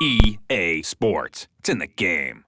EA Sports. It's in the game.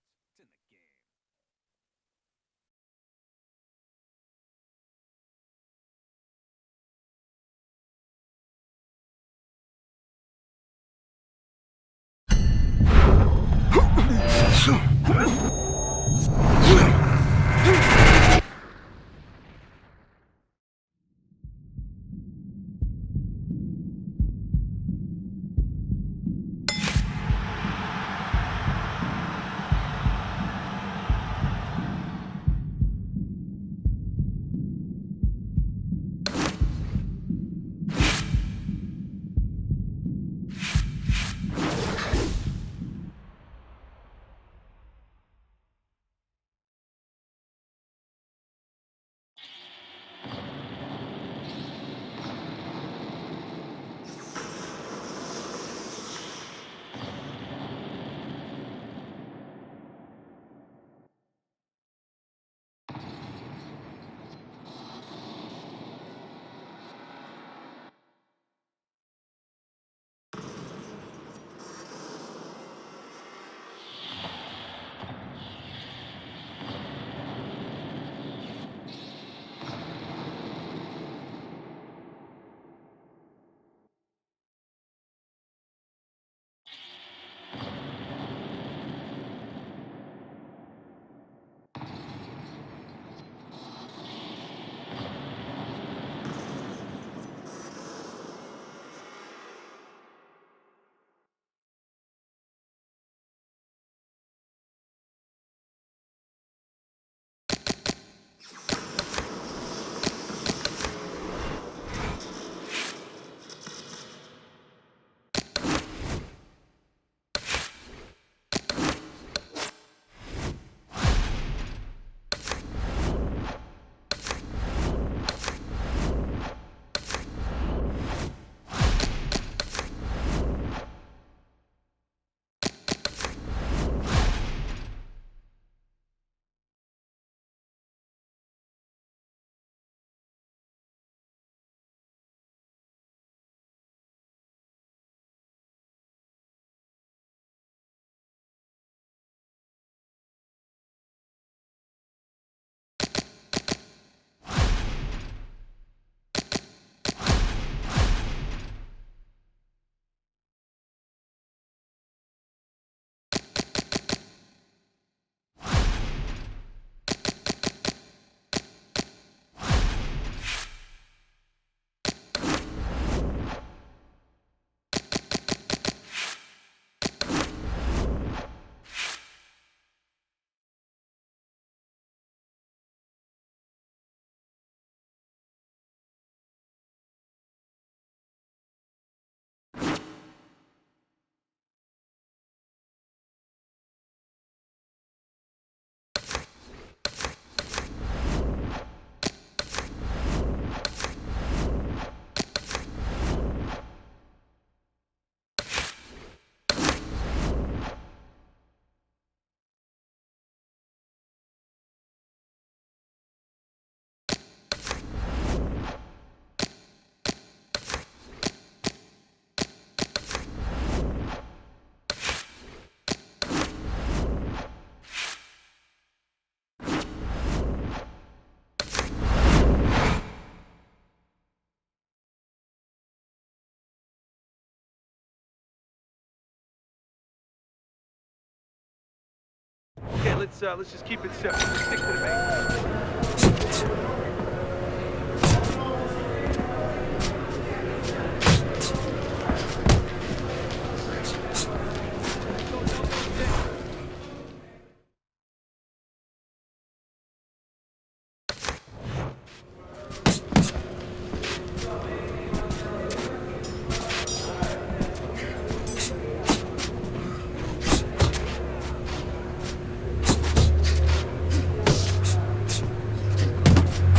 Okay, let's just keep it simple. Stick to the basics.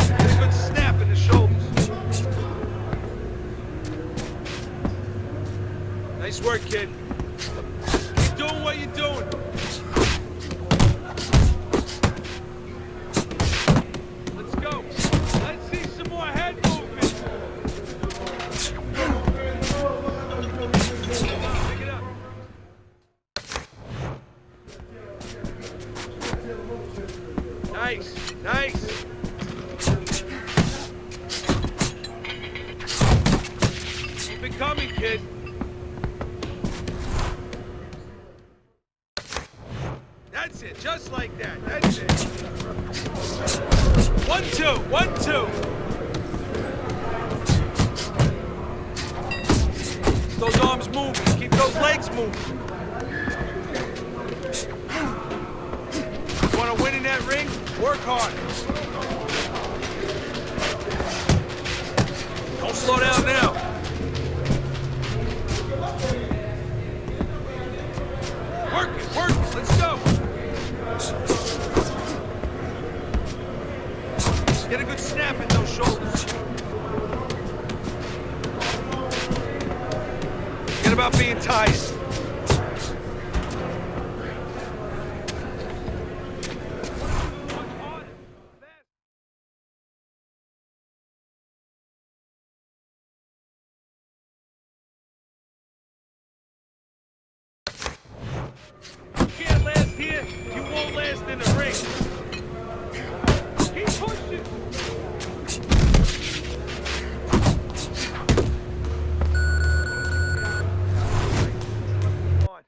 Get a good snap in the shoulders. Nice work, kid. Keep doing what you're doing. kid. That's it, just like that. That's it. 1-2, 1-2. Keep those arms moving. Keep those legs moving. You want to win in that ring? Work hard. Don't slow down now. Work it, work it. Let's go. Get a good snap in those shoulders. Forget about being tired. You can't last here, you won't last in the ring. Keep pushing. Come on.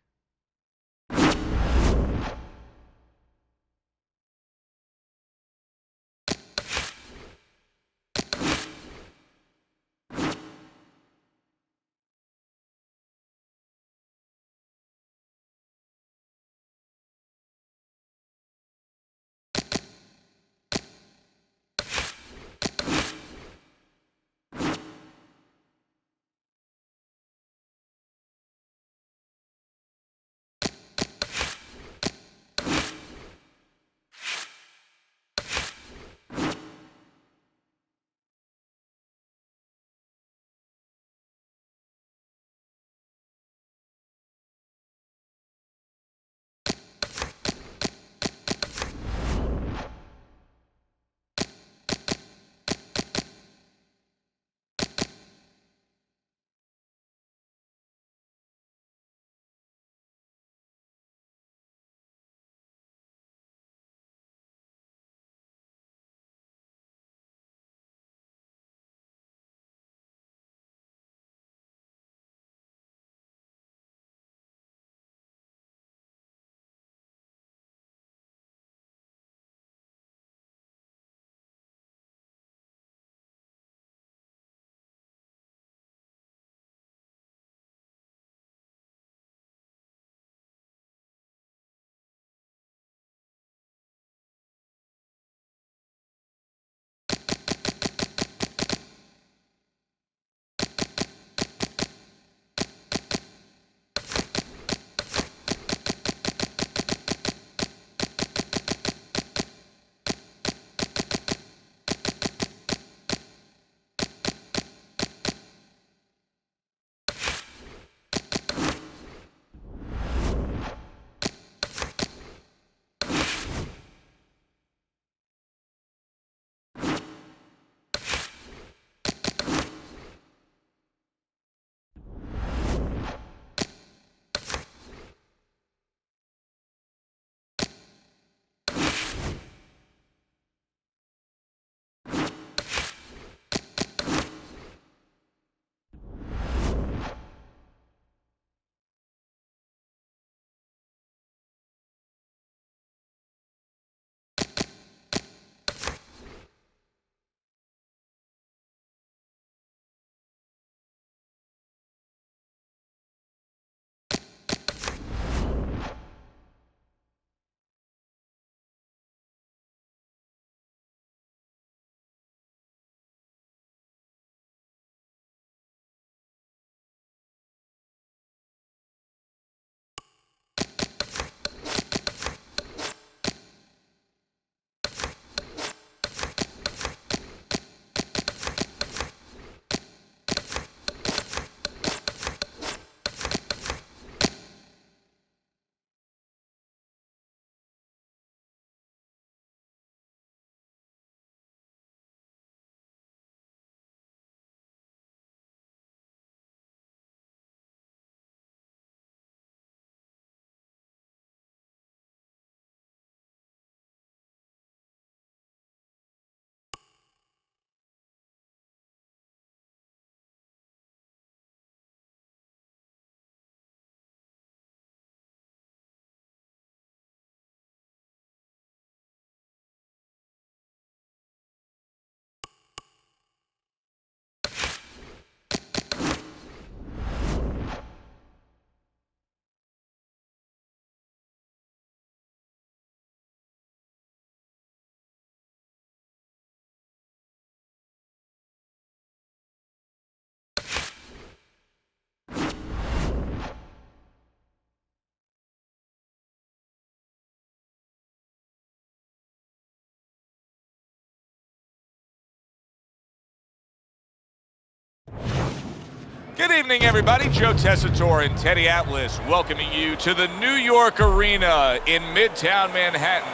Good evening, everybody. Joe Tessitore and Teddy Atlas welcoming you to the New York Arena in Midtown Manhattan.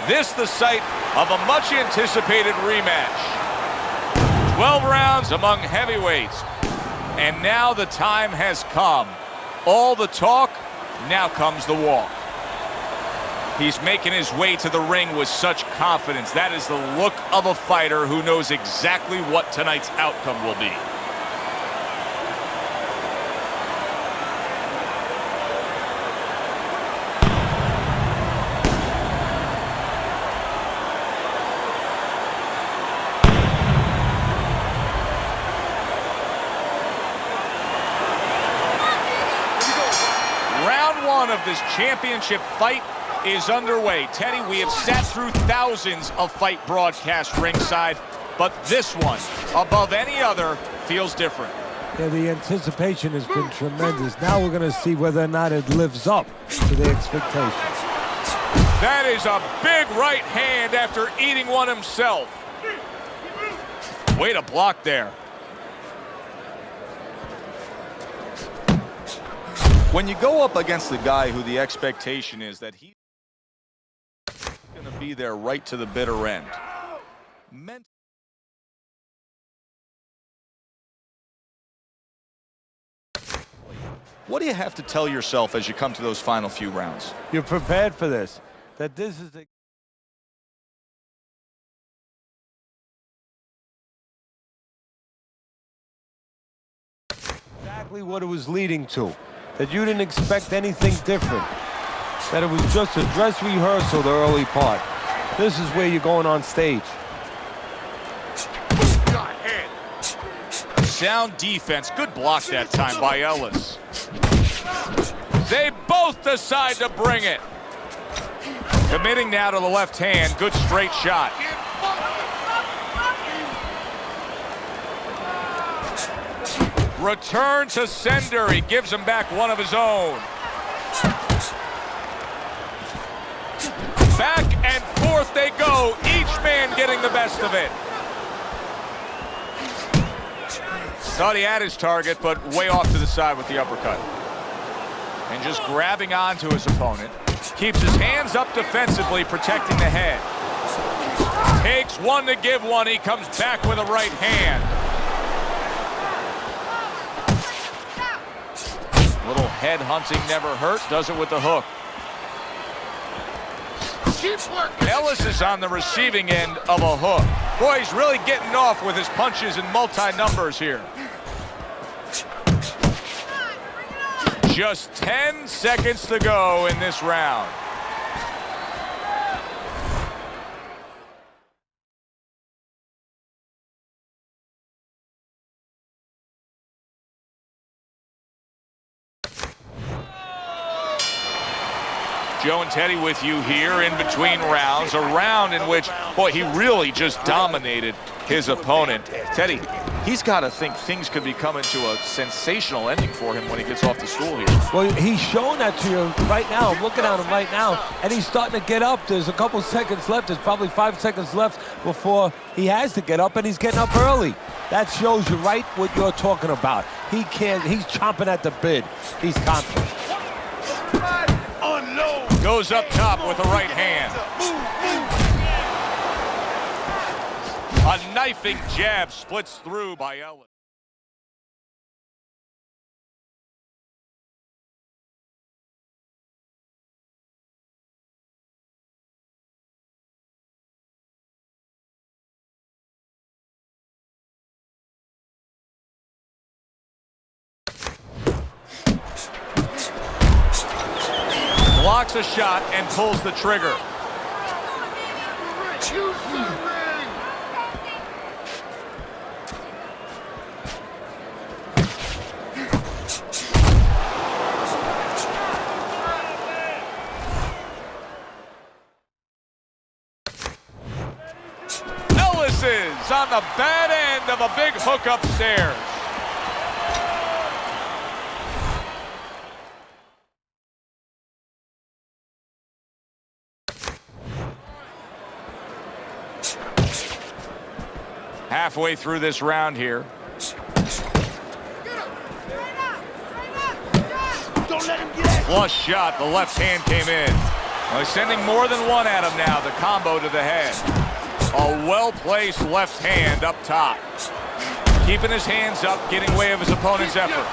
This the site of a much-anticipated rematch. 12 rounds among heavyweights. And now the time has come. All the talk, now comes the walk. He's making his way to the ring with such confidence. That is the look of a fighter who knows exactly what tonight's outcome will be. Round one of this championship fight is underway. Teddy, we have sat through thousands of fight broadcasts ringside, but this one, above any other, feels different. Yeah, the anticipation has been tremendous. Now we're going to see whether or not it lives up to the expectations. That is a big right hand after eating one himself. Way to block there. When you go up against the guy who the expectation is that he's going to be there right to the bitter end. What do you have to tell yourself as you come to those final few rounds? You're prepared for this, that this is exactly what it was leading to. That you didn't expect anything different. That it was just a dress rehearsal, the early part. This is where you're going on stage. Sound defense. Good block that time by Ellis. They both decide to bring it. Committing now to the left hand. Good straight shot. Return to sender. He gives him back one of his own. Back and forth they go. Each man getting the best of it. Thought he had his target, but way off to the side with the uppercut. And just grabbing onto his opponent. Keeps his hands up defensively, protecting the head. Takes one to give one. He comes back with a right hand. Little head hunting never hurt. Does it with the hook. Ellis is on the receiving end of a hook. Boy, he's really getting off with his punches and multi-numbers here. Just 10 seconds to go in this round. Joe and Teddy with you here in between rounds. A round in which, boy, he really just dominated his opponent. Teddy, he's got to think things could be coming to a sensational ending for him when he gets off the stool here. Well, he's showing that to you right now. I'm looking at him right now, and he's starting to get up. There's a couple seconds left. There's probably 5 seconds left before he has to get up, and he's getting up early. That shows you right what you're talking about. He's chomping at the bit. He's confident. Goes up top with a right hand. A knifing jab splits through by Ellis. Blocks a shot and pulls the trigger. Ellis is on the bad end of a big hook upstairs. Halfway through this round here. Flush shot. The left hand came in. Well, he's sending more than one at him now. The combo to the head. A well-placed left hand up top. Keeping his hands up, getting way of his opponent's effort.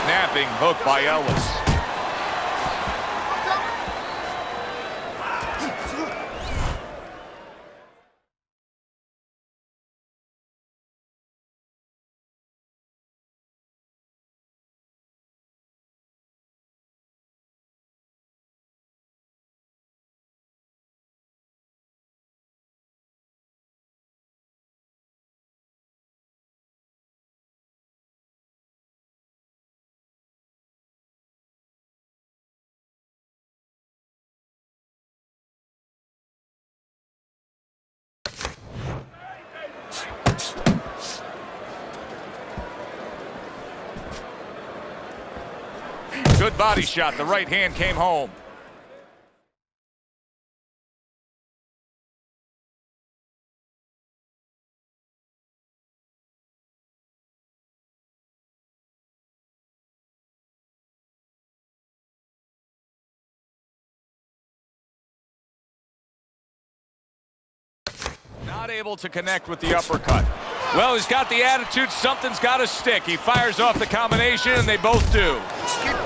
Snapping hook by Ellis. Good body shot. The right hand came home. Not able to connect with the uppercut. Well, he's got the attitude. Something's got to stick. He fires off the combination, and they both do.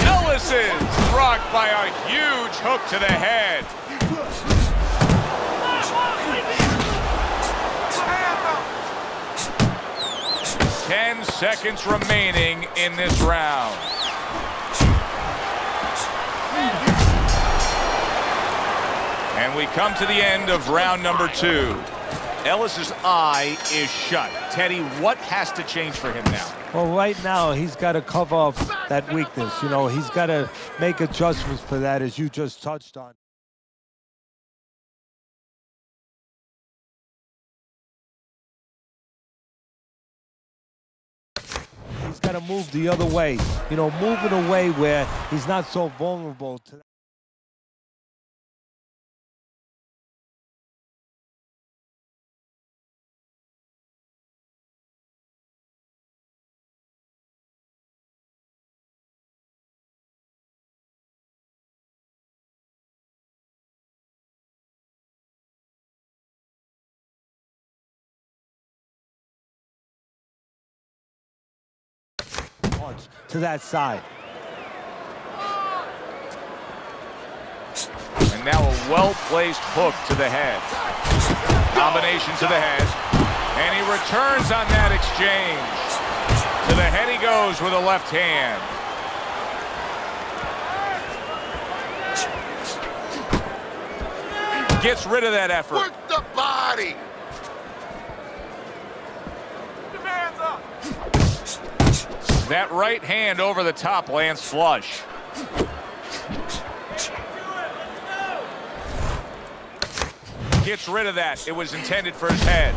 Ellis is rocked by a huge hook to the head. Ten seconds remaining in this round. And we come to the end of round number 2. Ellis's eye is shut. Teddy, what has to change for him now? Well, right now, he's got to cover up that weakness. You know, he's got to make adjustments for that, as you just touched on. He's got to move the other way. You know, move in a way where he's not so vulnerable to that. To that side. And now a well-placed hook to the head. Combination to the head. And he returns on that exchange. To the head he goes with a left hand. Gets rid of that effort. Work the body. That right hand over the top lands flush. Gets rid of that. It was intended for his head.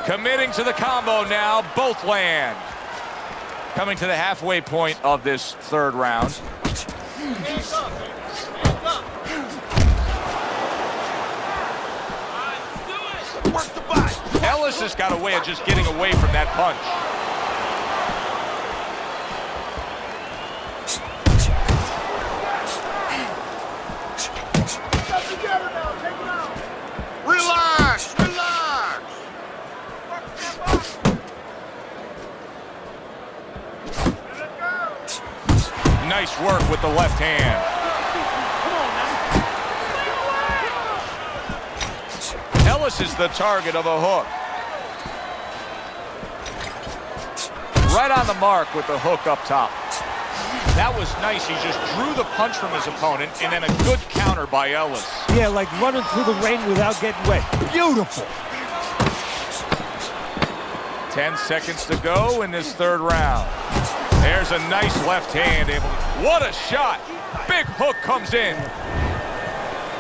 Committing to the combo now. Both land. Coming to the halfway point of this third round. Work the body. Ellis has got a way of just getting away from that punch. Relax, relax. Nice work with the left hand. Ellis is the target of a hook. Right on the mark with the hook up top. That was nice. He just drew the punch from his opponent, and then a good counter by Ellis. Yeah, like running through the rain without getting wet. Beautiful. 10 seconds to go in this third round. There's a nice left hand. What a shot. Big hook comes in.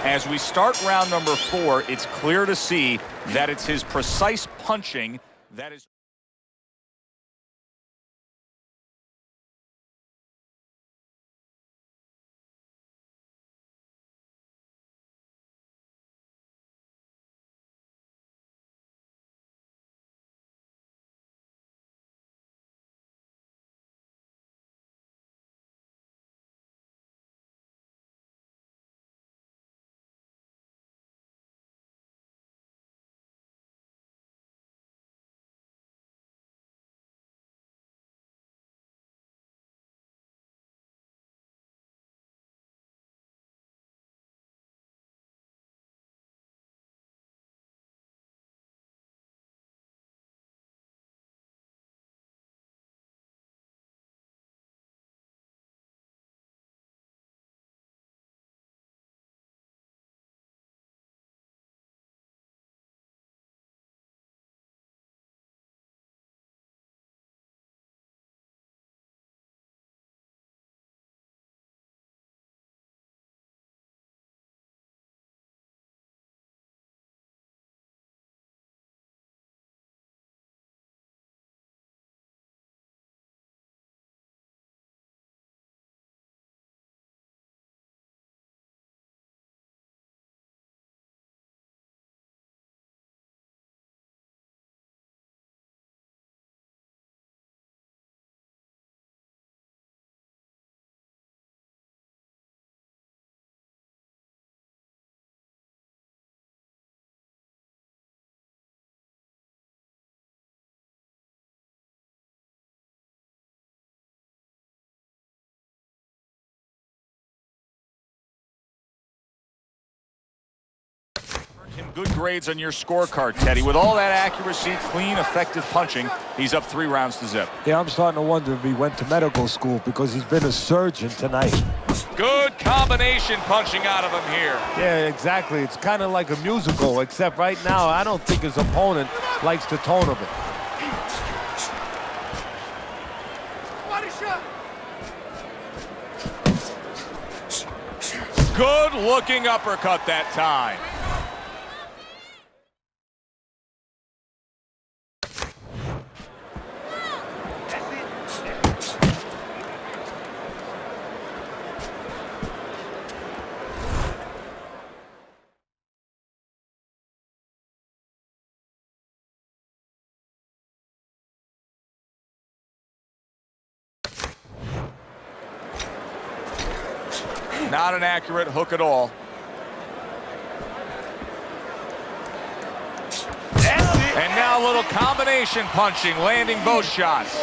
As we start round number 4, it's clear to see that it's his precise punching that is... Good grades on your scorecard, Teddy. With all that accuracy, clean, effective punching, he's up 3 rounds to zip. Yeah, I'm starting to wonder if he went to medical school because he's been a surgeon tonight. Good combination punching out of him here. Yeah, exactly. It's kind of like a musical, except right now I don't think his opponent likes the tone of it. Body shot. Good looking uppercut that time. Not an accurate hook at all. And now a little combination punching, landing both shots.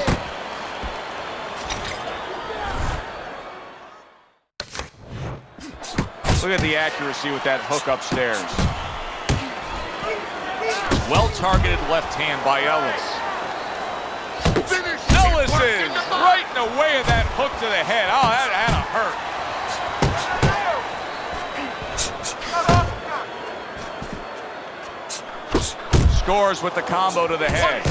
Look at the accuracy with that hook upstairs. Well-targeted left hand by Ellis. Ellis is right in the way of that hook to the head. Oh, that had to hurt. Scores with the combo to the head.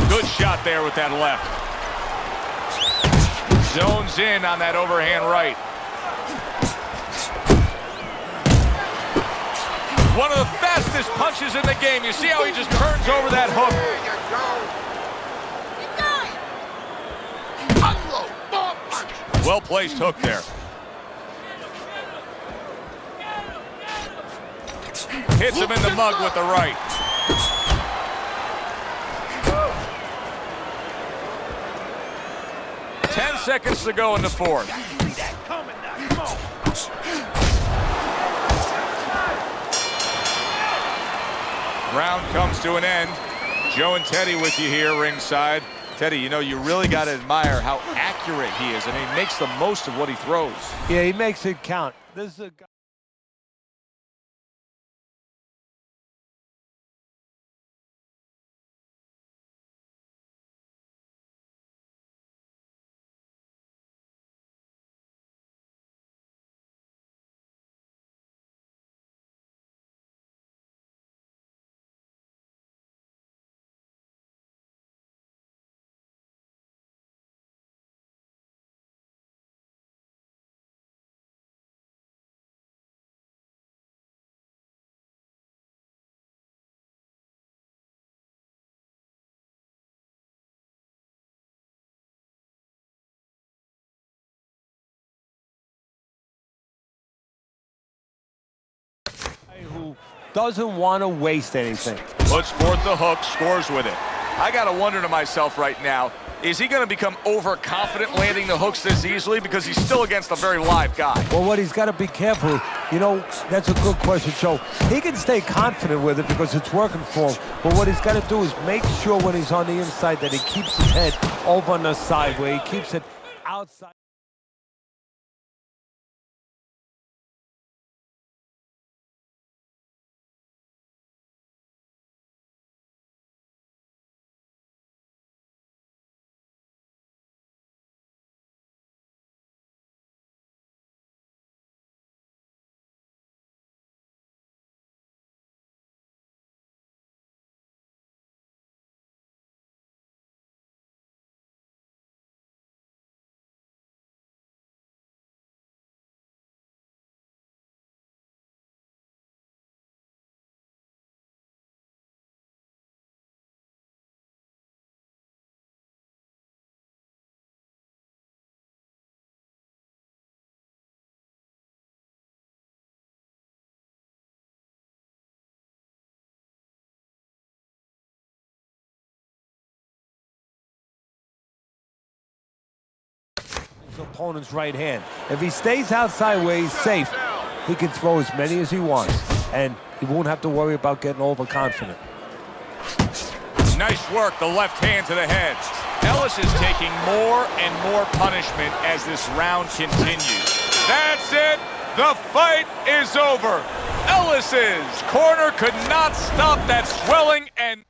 Good shot there with that left. Zones in on that overhand right. One of the fastest punches in the game. You see how he just turns over that hook. Well-placed hook there. Hits him in the mug with the right. Ten seconds to go in the fourth. Round comes to an end. Joe and Teddy with you here ringside. Teddy, you know, you really got to admire how accurate he is. I mean, he makes the most of what he throws. Yeah, he makes it count. This is a guy. Who doesn't want to waste anything. Puts forth the hook, scores with it. I got to wonder to myself right now, is he going to become overconfident landing the hooks this easily because he's still against a very live guy? Well, what he's got to be careful, you know, that's a good question, Joe. He can stay confident with it because it's working for him. But what he's got to do is make sure when he's on the inside that he keeps his head over on the side, where he keeps it outside. His opponent's right hand. If he stays outside where he's safe, he can throw as many as he wants, and he won't have to worry about getting overconfident. Nice work, the left hand to the head. Ellis is taking more and more punishment as this round continues. That's it. The fight is over. Ellis's corner could not stop that swelling and...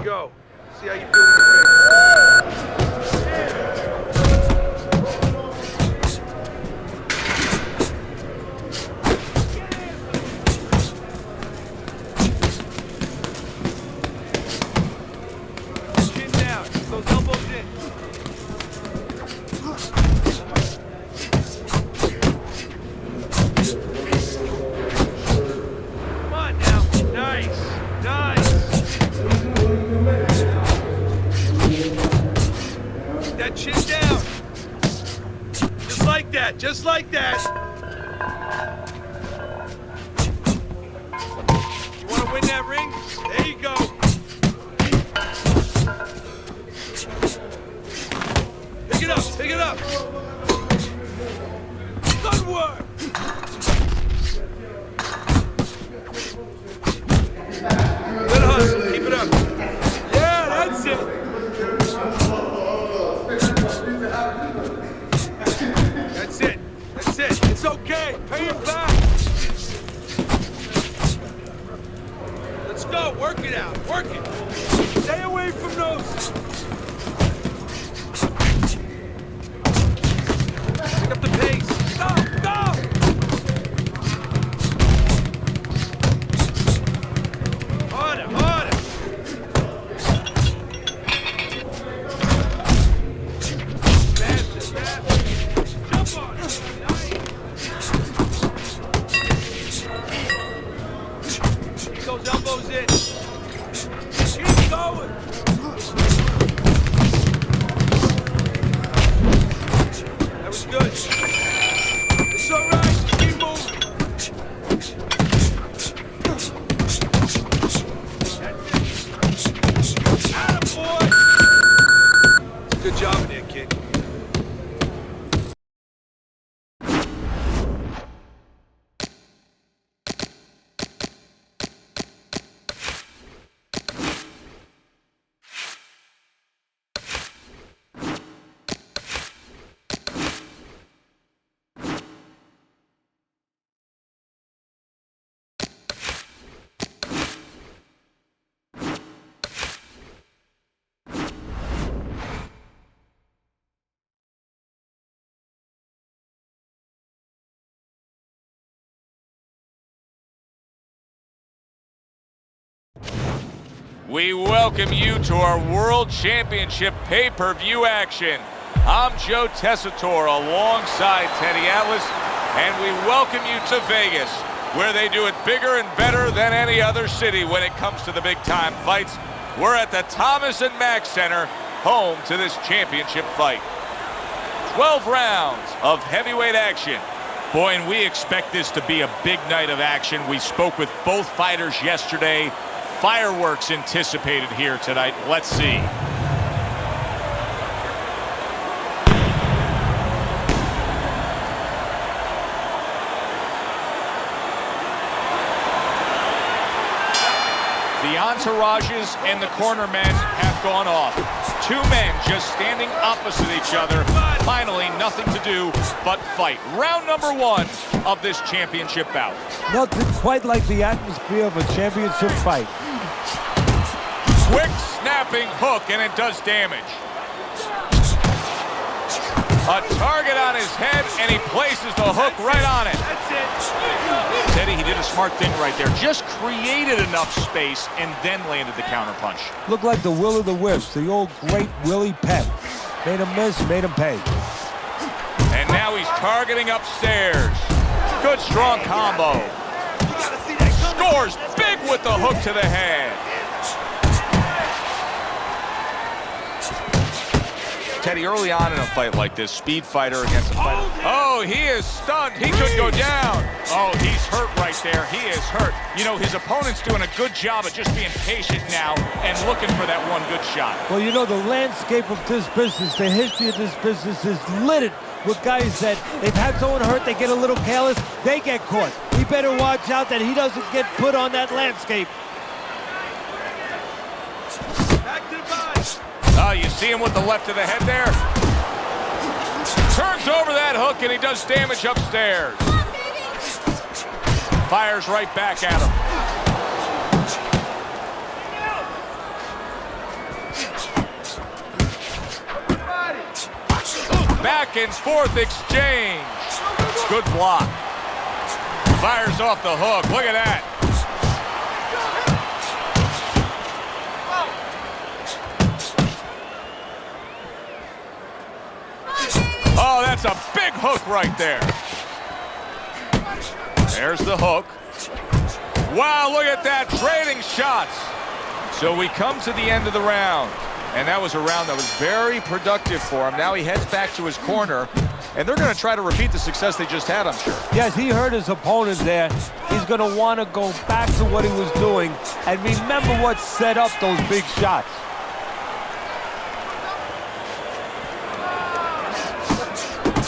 Go. See how you do in the ring. Chin down. Those elbows in. Come on now. Nice. Nice. That chin down. Just like that. Just like that. You want to win that ring? There you go. Pick it up. Pick it up. Good work. Good hustle. Keep it up. Yeah, that's it. That's it. That's it. It's okay. Pay him back. Let's go. Work it out. Work it. Stay away from those. We welcome you to our World Championship pay-per-view action. I'm Joe Tessitore alongside Teddy Atlas, and we welcome you to Vegas, where they do it bigger and better than any other city when it comes to the big-time fights. We're at the Thomas and Mack Center, home to this championship fight. 12 rounds of heavyweight action. Boy, and we expect this to be a big night of action. We spoke with both fighters yesterday. Fireworks anticipated here tonight. Let's see. The entourages and the corner men have gone off. Two men just standing opposite each other. Finally, nothing to do but fight. Round number one of this championship bout. Nothing quite like the atmosphere of a championship fight. Quick snapping hook, and it does damage. A target on his head, and he places the hook right on it. That's it. Teddy, he did a smart thing right there. Just created enough space and then landed the counterpunch. Looked like the will of the wisps, the old great Willie Pep. Made him miss, made him pay. And now he's targeting upstairs. Good strong combo. Scores big with the hook to the head. Teddy, early on in a fight like this, speed fighter against a fighter. Oh, he is stunned. He could go down. Oh, he's hurt right there. He is hurt. You know, his opponent's doing a good job of just being patient now and looking for that one good shot. Well, you know, the landscape of this business, the history of this business is littered with guys that they've had someone hurt, they get a little careless, they get caught. He better watch out that he doesn't get put on that landscape. Back to the body. Oh, you see him with the left of the head there? Turns over that hook, and he does damage upstairs. Fires right back at him. Back and forth exchange. Good block. Fires off the hook. Look at that. Oh, that's a big hook right there. There's the hook. Wow, look at that, trading shots. So we come to the end of the round, and that was a round that was very productive for him. Now he heads back to his corner, and they're going to try to repeat the success they just had, I'm sure. Yes, he hurt his opponent there. He's going to want to go back to what he was doing and remember what set up those big shots.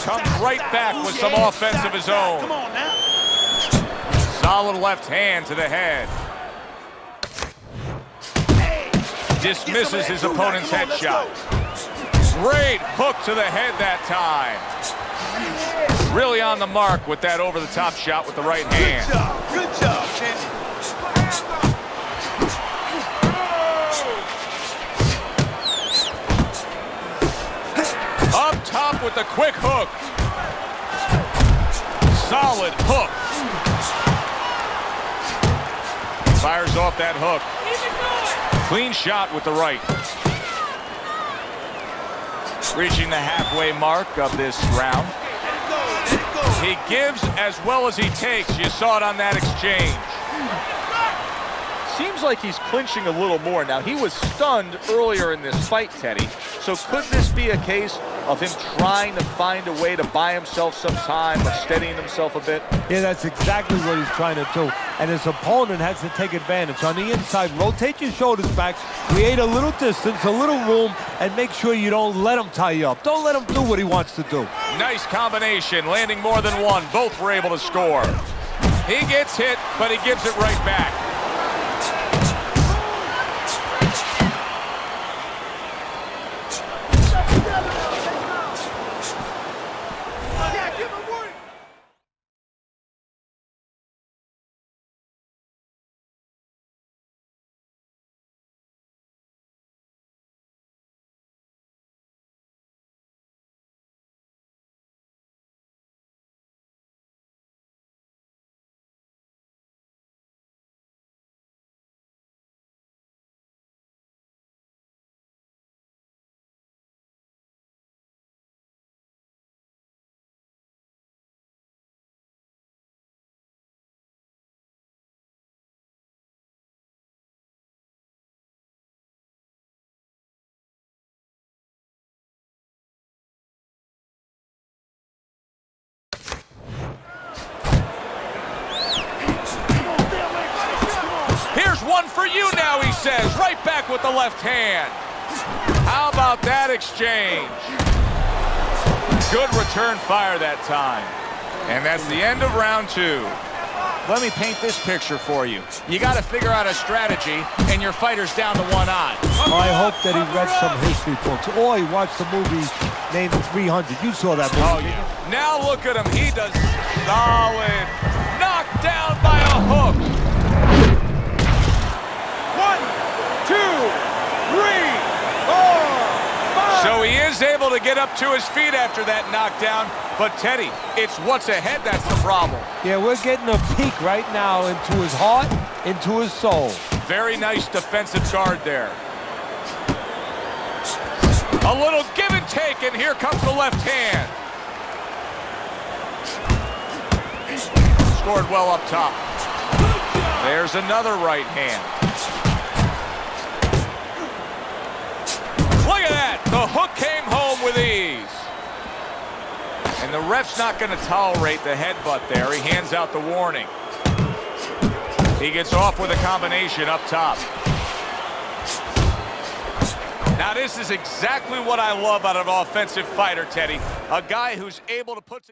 Comes right back with some offense of his own. Come on now. Solid left hand to the head. Dismisses his opponent's headshot. Great hook to the head that time. Really on the mark with that over-the-top shot with the right hand. Good job, Kenny. Up top with the quick hook. Solid hook. Fires off that hook. Clean shot with the right. Reaching the halfway mark of this round. He gives as well as he takes. You saw it on that exchange. Seems like he's clinching a little more now. He was stunned earlier in this fight, Teddy. So could this be a case of him trying to find a way to buy himself some time or steadying himself a bit? Yeah, that's exactly what he's trying to do. And his opponent has to take advantage. On the inside, rotate your shoulders back, create a little distance, a little room, and make sure you don't let him tie you up. Don't let him do what he wants to do. Nice combination, landing more than one. Both were able to score. He gets hit, but he gives it right back. says, right back with the left hand. How about that exchange? Good return fire that time. And that's the end of round 2. Let me paint this picture for you. You got to figure out a strategy, and your fighter's down to 1 eye. Oh, I hope that he read some history books, or he watched the movie named 300. You saw that movie. Oh, yeah. Now look at him. He does solid. Knocked down by a hook. 1, 2, 3, 4, 5. So he is able to get up to his feet after that knockdown. But, Teddy, it's what's ahead that's the problem. Yeah, we're getting a peek right now into his heart, into his soul. Very nice defensive guard there. A little give and take, and here comes the left hand. Scored well up top. There's another right hand. Look at that. The hook came home with ease. And the ref's not going to tolerate the headbutt there. He hands out the warning. He gets off with a combination up top. Now this is exactly what I love out of an offensive fighter, Teddy. A guy who's able to put...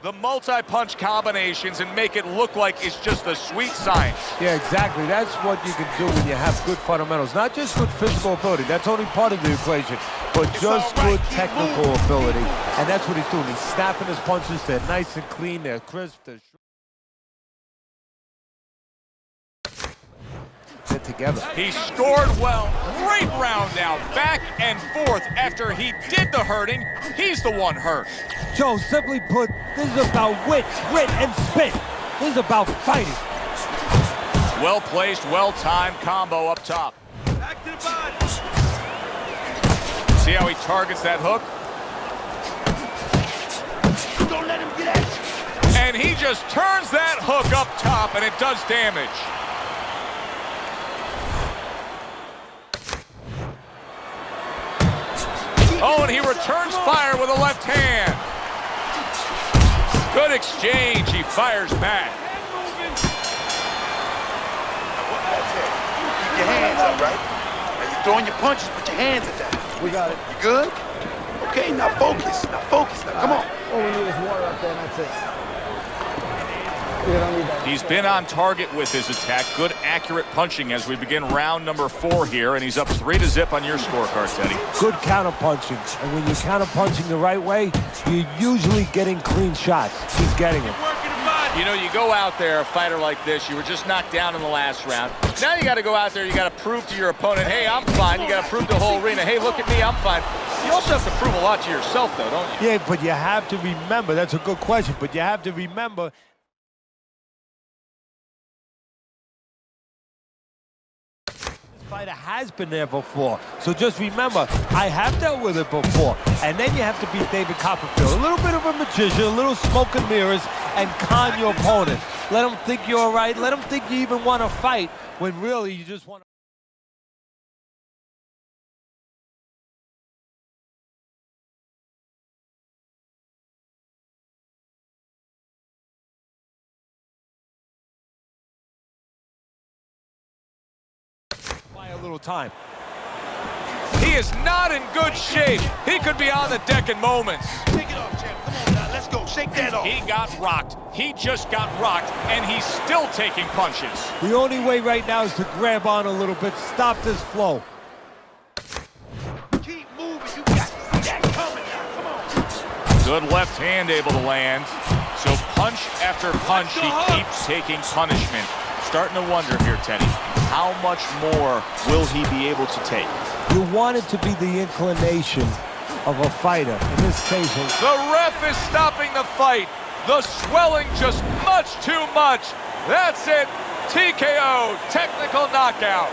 the multi-punch combinations and make it look like it's just a sweet science. Yeah, exactly. That's what you can do when you have good fundamentals. Not just good physical ability. That's only part of the equation. But just good technical ability. And that's what he's doing. He's snapping his punches. They're nice and clean. They're crisp. They're together. He scored well. Great round now. Back and forth after he did the hurting. He's the one hurt. Joe, simply put, this is about wit, grit, and spit. This is about fighting. Well-placed, well-timed combo up top. Back to the body. See how he targets that hook? Don't let him get at you. And he just turns that hook up top, and it does damage. Oh, and he returns fire with a left hand. Good exchange. He fires back. Keep your hands up, right? Now you're throwing your punches, put your hands at that. We got it. You good? Okay, now focus. Now focus. Now come on. All we need is water up there, and that's it. We don't need that. He's been on target with his attack. Good, accurate punching as we begin round number 4 here, and he's up 3-0 on your scorecard, Teddy. Good counter-punching. And when you're counter-punching the right way, you're usually getting clean shots. He's getting them. Working the body. You know, you go out there, a fighter like this, you were just knocked down in the last round. Now you got to go out there, you got to prove to your opponent, hey, I'm fine. You got to prove to the whole arena, hey, look at me, I'm fine. You also have to prove a lot to yourself, though, don't you? Yeah, but you have to remember, that's a good question, but you have to remember fighter has been there before. So just remember, I have dealt with it before. And then you have to beat David Copperfield. A little bit of a magician, a little smoke and mirrors, and con your opponent. Let them think you're all right. Let them think you even want to fight when really you just want to. A little time. He is not in good shape. He could be on the deck in moments. Take it off, champ. Come on now. Let's go. Shake that off. He got rocked. He just got rocked, and he's still taking punches. The only way right now is to grab on a little bit, stop this flow. Keep moving. You got that coming now. Come on. Good left hand able to land. So punch after punch, he keeps taking punishment. starting to wonder here, Teddy, how much more will he be able to take? You want it to be the inclination of a fighter. In this case, the ref is stopping the fight. The swelling just much too much. That's it. TKO, technical knockout.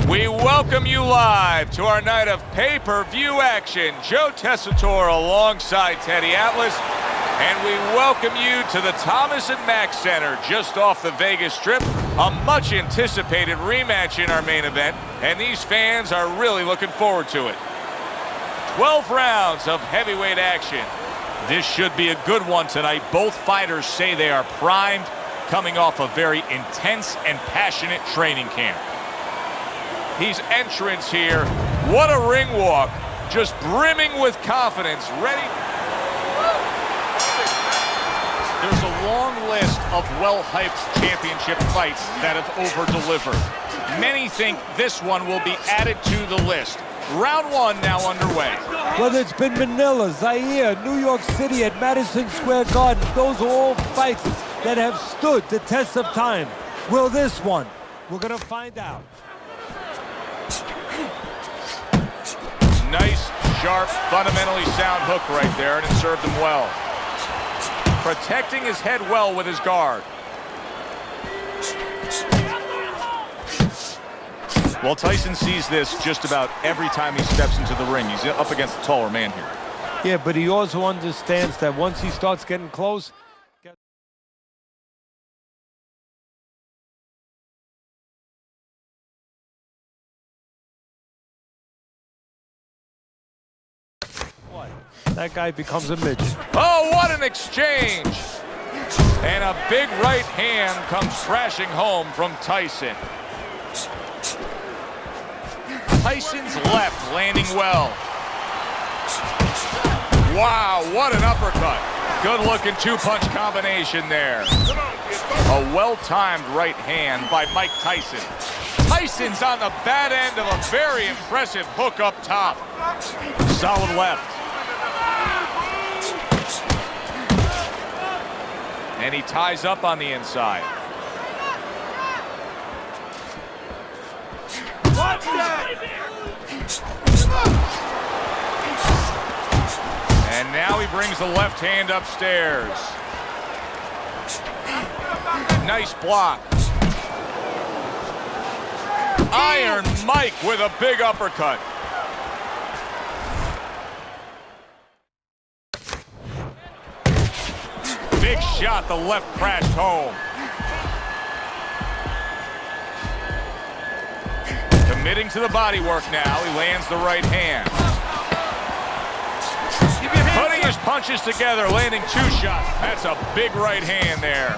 We welcome you live to our night of pay-per-view action. Joe Tessitore alongside Teddy Atlas. And we welcome you to the Thomas and Mack Center just off the Vegas Strip. A much-anticipated rematch in our main event, and these fans are really looking forward to it. 12 rounds of heavyweight action. This should be a good one tonight. Both fighters say they are primed, coming off a very intense and passionate training camp. His entrance here, what a ring walk, just brimming with confidence, ready. There's a long list of well-hyped championship fights that have over-delivered. Many think this one will be added to the list. Round one now underway. Whether it's been Manila, Zaire, New York City at Madison Square Garden, those are all fights that have stood the test of time. Will this one? We're gonna find out. Nice, sharp, fundamentally sound hook right there, and it served him well. Protecting his head well with his guard. Well, Tyson sees this just about every time he steps into the ring. He's up against a taller man here. Yeah, but he also understands that once he starts getting close, that guy becomes a midget. Oh, what an exchange! And a big right hand comes crashing home from Tyson. Tyson's left landing well. Wow, what an uppercut. Good-looking two-punch combination there. A well-timed right hand by Mike Tyson. Tyson's on the bad end of a very impressive hook up top. Solid left. And he ties up on the inside. Watch that! And now he brings the left hand upstairs. Nice block. Iron Mike with a big uppercut. Big shot, the left crashed home. Committing to the body work now. He lands the right hand. Putting his punches together, landing two shots. That's a big right hand there.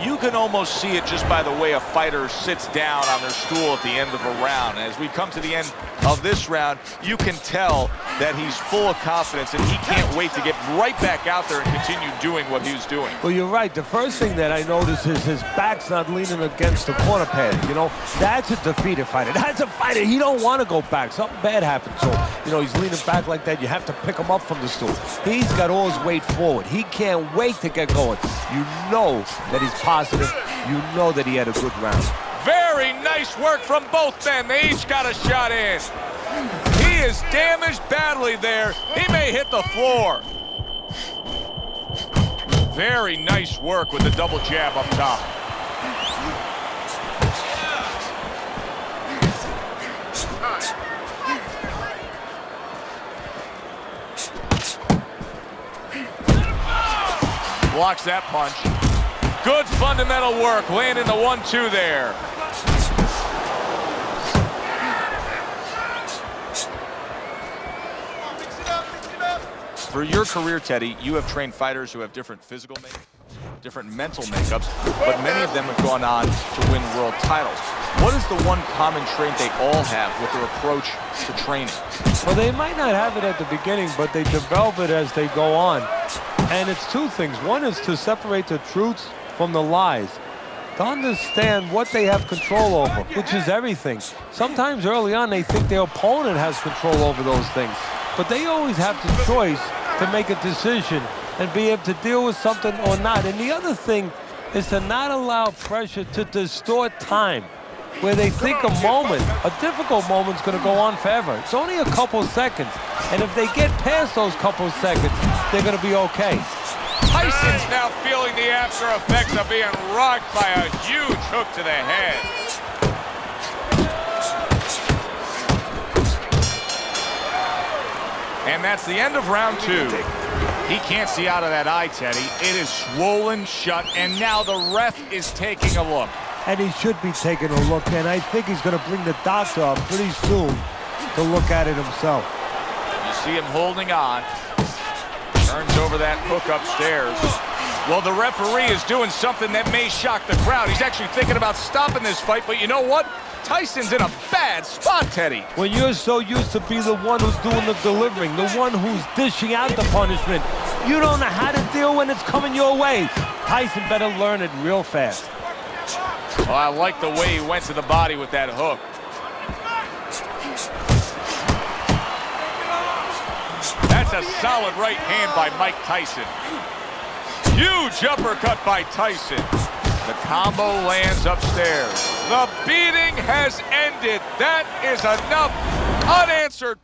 You can almost see it just by the way a fighter sits down on their stool at the end of a round. As we come to the end of this round, you can tell that he's full of confidence and he can't wait to get right back out there and continue doing what he was doing. Well, you're right. The first thing that I notice is his back's not leaning against the corner pad. You know, that's a defeated fighter. That's a fighter. He don't want to go back. Something bad happened to him. You know, he's leaning back like that. You have to pick him up from the stool. He's got all his weight forward. He can't wait to get going. You know that he's positive. You know that he had a good round. Very nice work from both men. They each got a shot in. He is damaged badly there. He may hit the floor. Very nice work with the double jab up top. Blocks that punch. Good fundamental work, landing the 1-2 there. For your career, Teddy, you have trained fighters who have different physical makeups, different mental makeups, but many of them have gone on to win world titles. What is the one common trait they all have with their approach to training? Well, they might not have it at the beginning, but they develop it as they go on. And it's two things. One is to separate the truths from the lies, to understand what they have control over, which is everything. Sometimes early on they think their opponent has control over those things, but they always have the choice to make a decision and be able to deal with something or not. And the other thing is to not allow pressure to distort time, where they think a moment, a difficult moment, is going to go on forever. It's only a couple seconds, and if they get past those couple seconds, they're going to be okay. Tyson's now feeling the after effects of being rocked by a huge hook to the head. And that's the end of round 2. He can't see out of that eye, Teddy. It is swollen shut, and now the ref is taking a look. And he should be taking a look, and I think he's going to bring the doctor up pretty soon to look at it himself. You see him holding on. Turns over that hook upstairs. Well, the referee is doing something that may shock the crowd. He's actually thinking about stopping this fight, but you know what? Tyson's in a bad spot, Teddy. When you're so used to be the one who's doing the delivering, the one who's dishing out the punishment, you don't know how to deal when it's coming your way. Tyson better learn it real fast. Well, I like the way he went to the body with that hook. That's a solid right hand by Mike Tyson. Huge uppercut by Tyson. The combo lands upstairs. The beating has ended. That is enough unanswered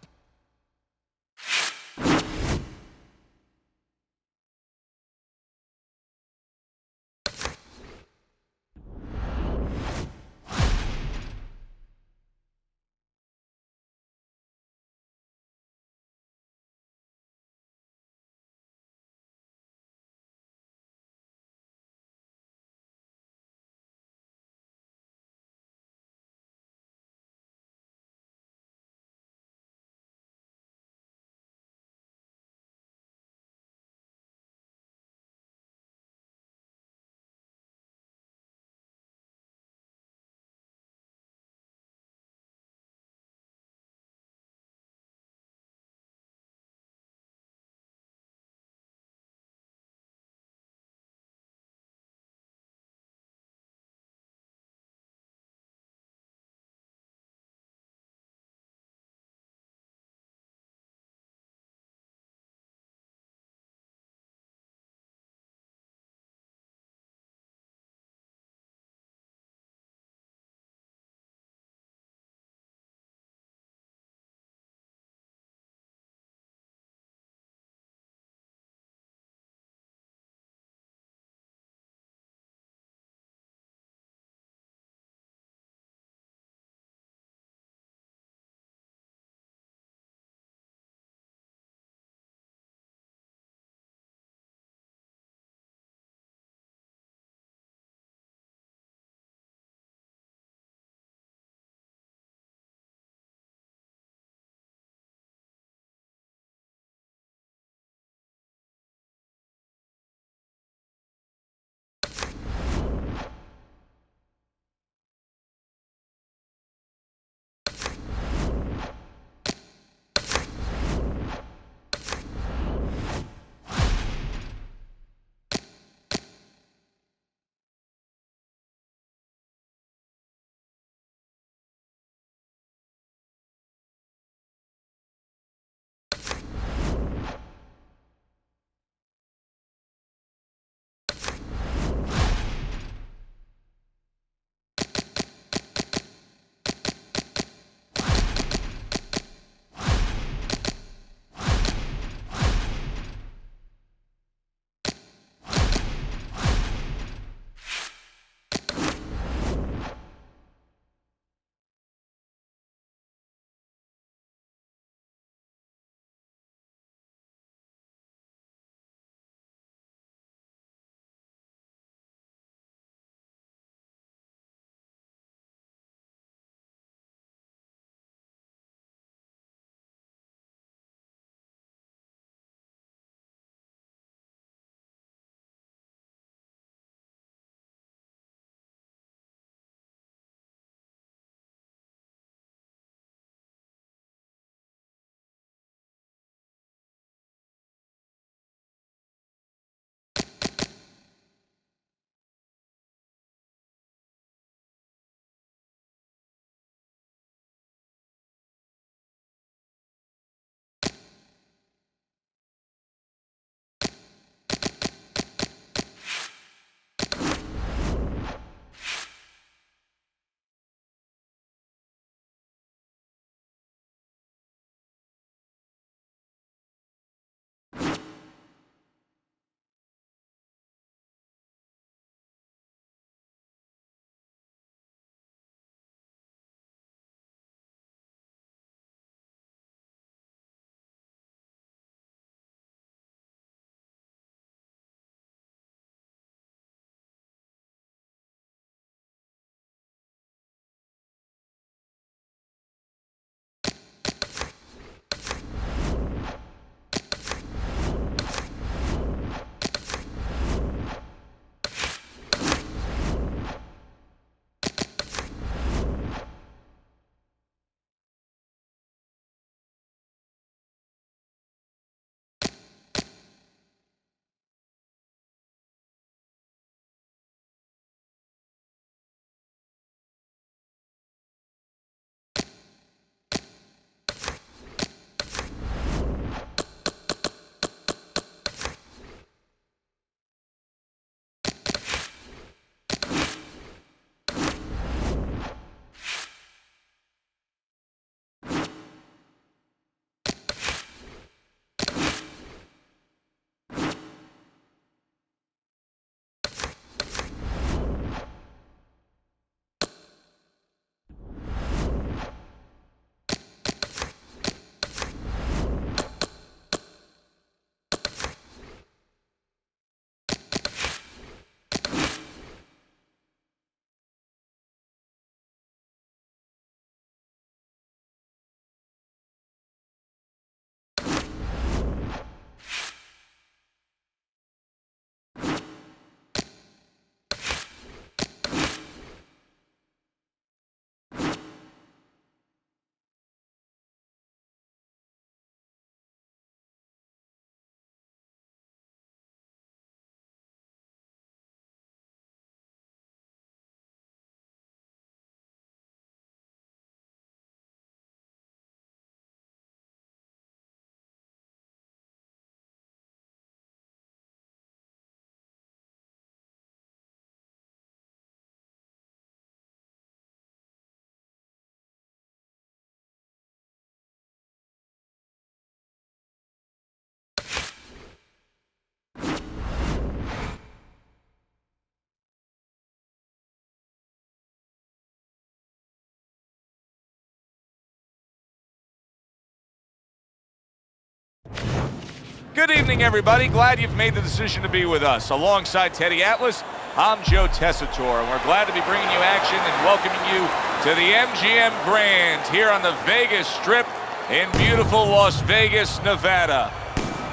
Good evening, everybody. Glad you've made the decision to be with us. Alongside Teddy Atlas, I'm Joe Tessitore, and we're glad to be bringing you action and welcoming you to the MGM Grand here on the Vegas Strip in beautiful Las Vegas, Nevada.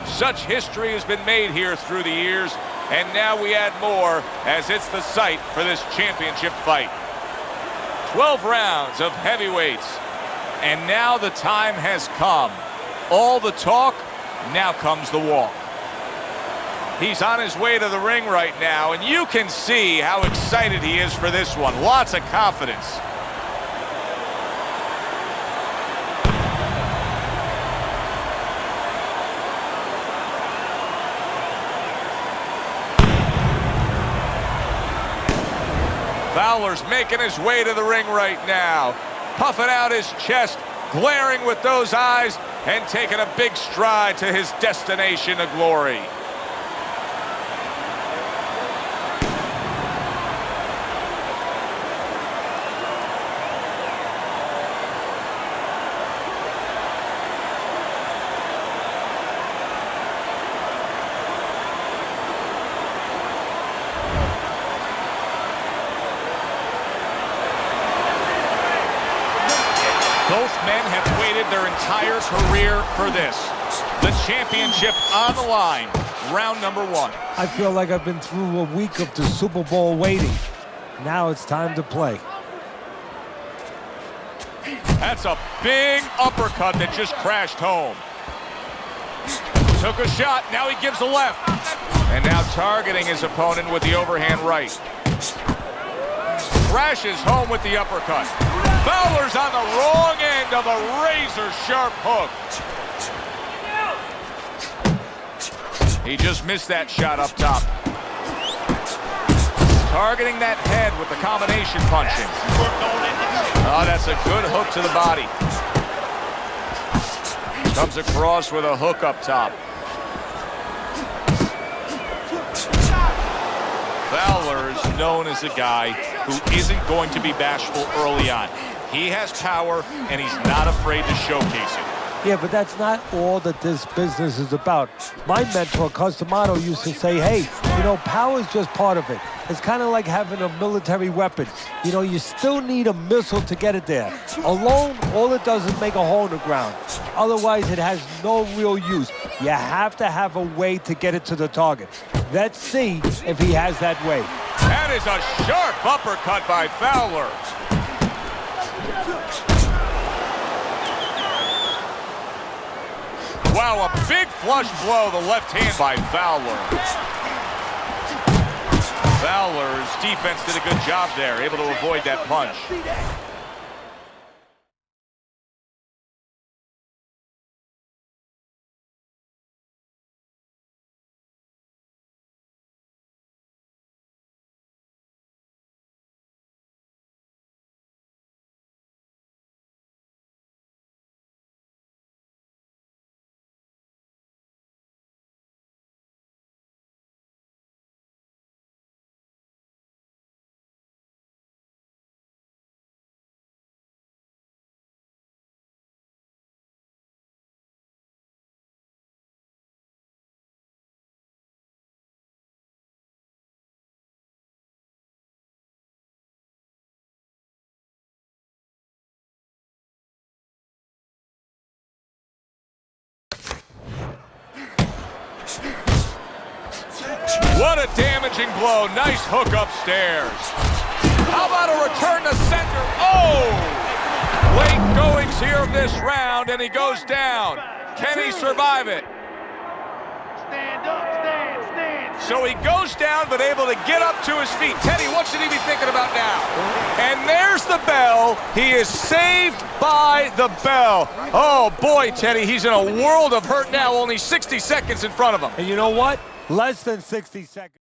Such history has been made here through the years, and now we add more as it's the site for this championship fight. 12 rounds of heavyweights, and now the time has come. All the talk, now comes the walk. He's on his way to the ring right now, and you can see how excited he is for this one. Lots of confidence. Fowler's making his way to the ring right now, puffing out his chest, glaring with those eyes, and taking a big stride to his destination of glory. Both men have waited their entire career for this. The championship on the line, round number one. I feel like I've been through a week of the Super Bowl waiting. Now it's time to play. That's a big uppercut that just crashed home. Took a shot, now he gives a left. And now targeting his opponent with the overhand right. Crashes home with the uppercut. Fowler's on the wrong end of a razor-sharp hook. He just missed that shot up top. Targeting that head with the combination punching. Oh, that's a good hook to the body. Comes across with a hook up top. Fowler is known as a guy who isn't going to be bashful early on. He has power, and he's not afraid to showcase it. Yeah, but that's not all that this business is about. My mentor, Customato, used to say, hey, you know, power is just part of it. It's kind of like having a military weapon. You know, you still need a missile to get it there. Alone, all it does is make a hole in the ground. Otherwise, it has no real use. You have to have a way to get it to the target. Let's see if he has that way. That is a sharp uppercut by Fowler. Wow, a big flush blow, the left hand by Fowler. Fowler's defense did a good job there, able to avoid that punch. What a damaging blow. Nice hook upstairs. How about a return to center? Oh! Late goings here of this round, and he goes down. Can he survive it? Stand up, stand. So he goes down, but able to get up to his feet. Teddy, what should he be thinking about now? And there's the bell. He is saved by the bell. Oh, boy, Teddy, he's in a world of hurt now. Only 60 seconds in front of him. And you know what? Less than 60 seconds.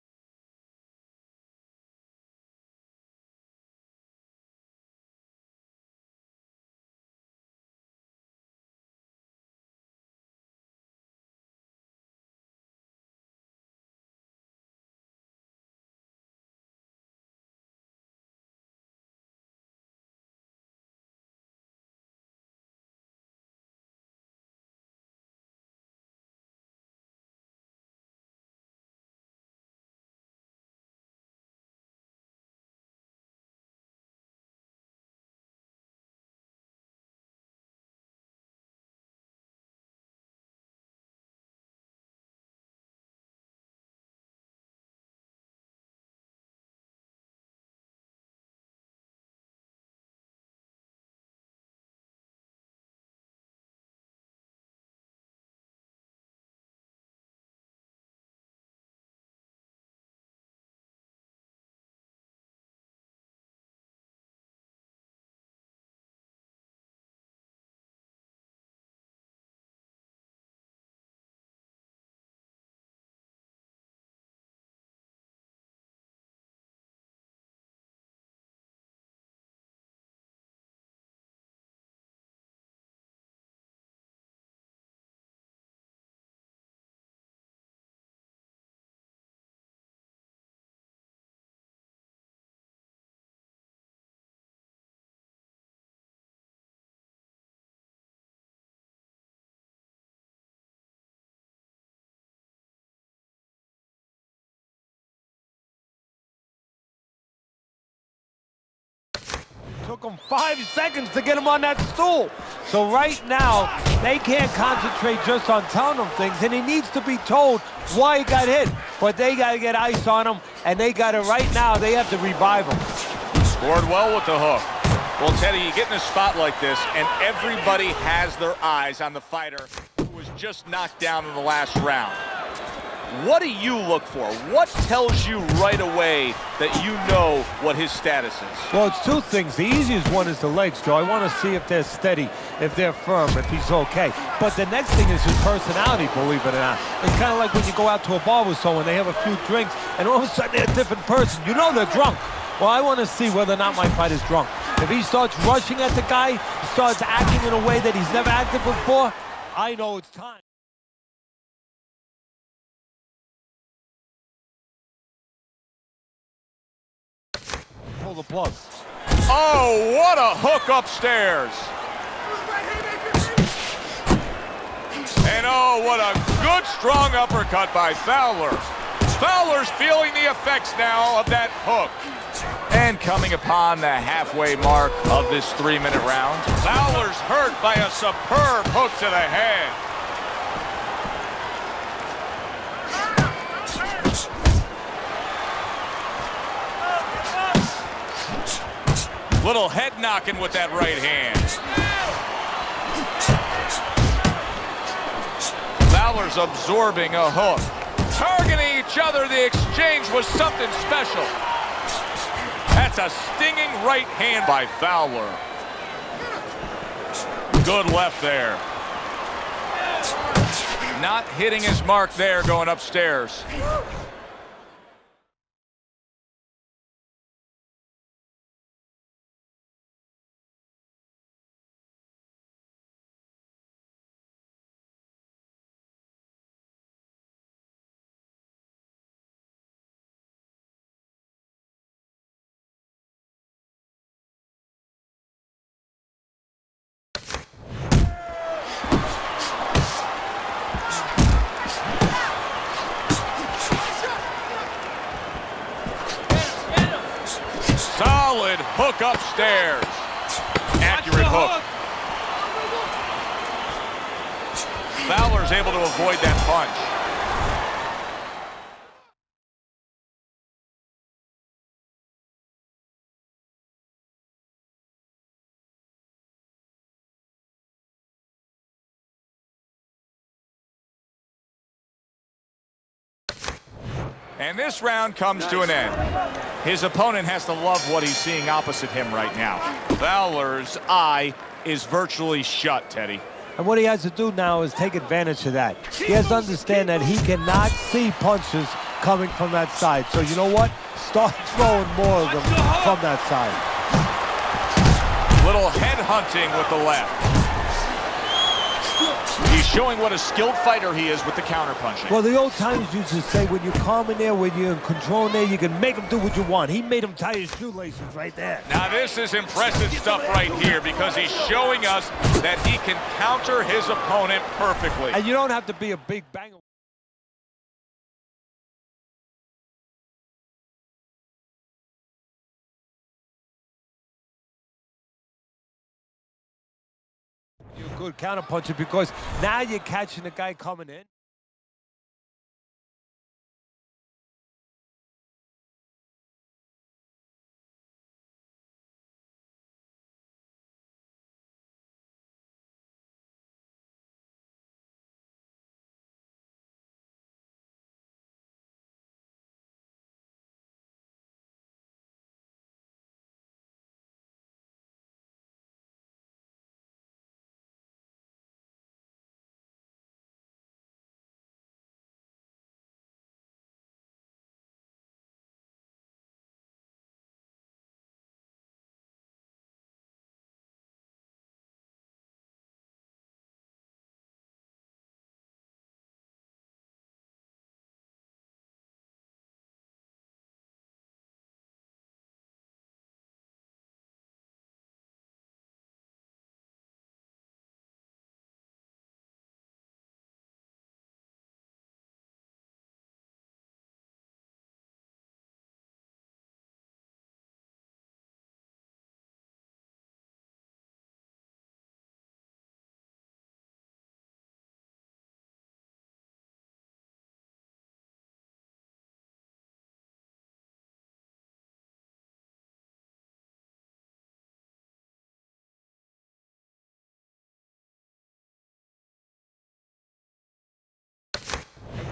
took him 5 seconds to get him on that stool. So right now, they can't concentrate just on telling him things, and he needs to be told why he got hit. But they got to get ice on him, and they got to, right now, they have to revive him. Scored well with the hook. Well, Teddy, you get in a spot like this, and everybody has their eyes on the fighter who was just knocked down in the last round. What do you look for? What tells you right away that you know what his status is? Well, it's two things. The easiest one is the legs, Joe. I want to see if they're steady, if they're firm, if he's okay. But the next thing is his personality, believe it or not. It's kind of like when you go out to a bar with someone, they have a few drinks, and all of a sudden they're a different person. You know they're drunk. Well, I want to see whether or not my fighter's drunk. If he starts rushing at the guy, starts acting in a way that he's never acted before, I know it's time. Pull the plug. Oh, what a hook upstairs. And oh, what a good, strong uppercut by Fowler. Fowler's feeling the effects now of that hook. And coming upon the halfway mark of this 3-minute round, Fowler's hurt by a superb hook to the head. Little head knocking with that right hand. Fowler's absorbing a hook. Targeting each other, the exchange was something special. That's a stinging right hand by Fowler. Good left there. Not hitting his mark there, going upstairs. Solid hook upstairs. Accurate hook. Fowler's able to avoid that punch. And this round comes to an end. His opponent has to love what he's seeing opposite him right now. Fowler's eye is virtually shut, Teddy. And what he has to do now is take advantage of that. He has to understand that he cannot see punches coming from that side. So you know what? Start throwing more of them from that side. Little head hunting with the left. He's showing what a skilled fighter he is with the counterpunching. Well, the old timers used to say, when you're calm in there, when you're in control in there, you can make him do what you want. He made him tie his shoelaces right there. Now, this is impressive stuff right here because he's showing us that he can counter his opponent perfectly. And you don't have to be a big banger. You're a good counterpuncher because now you're catching the guy coming in.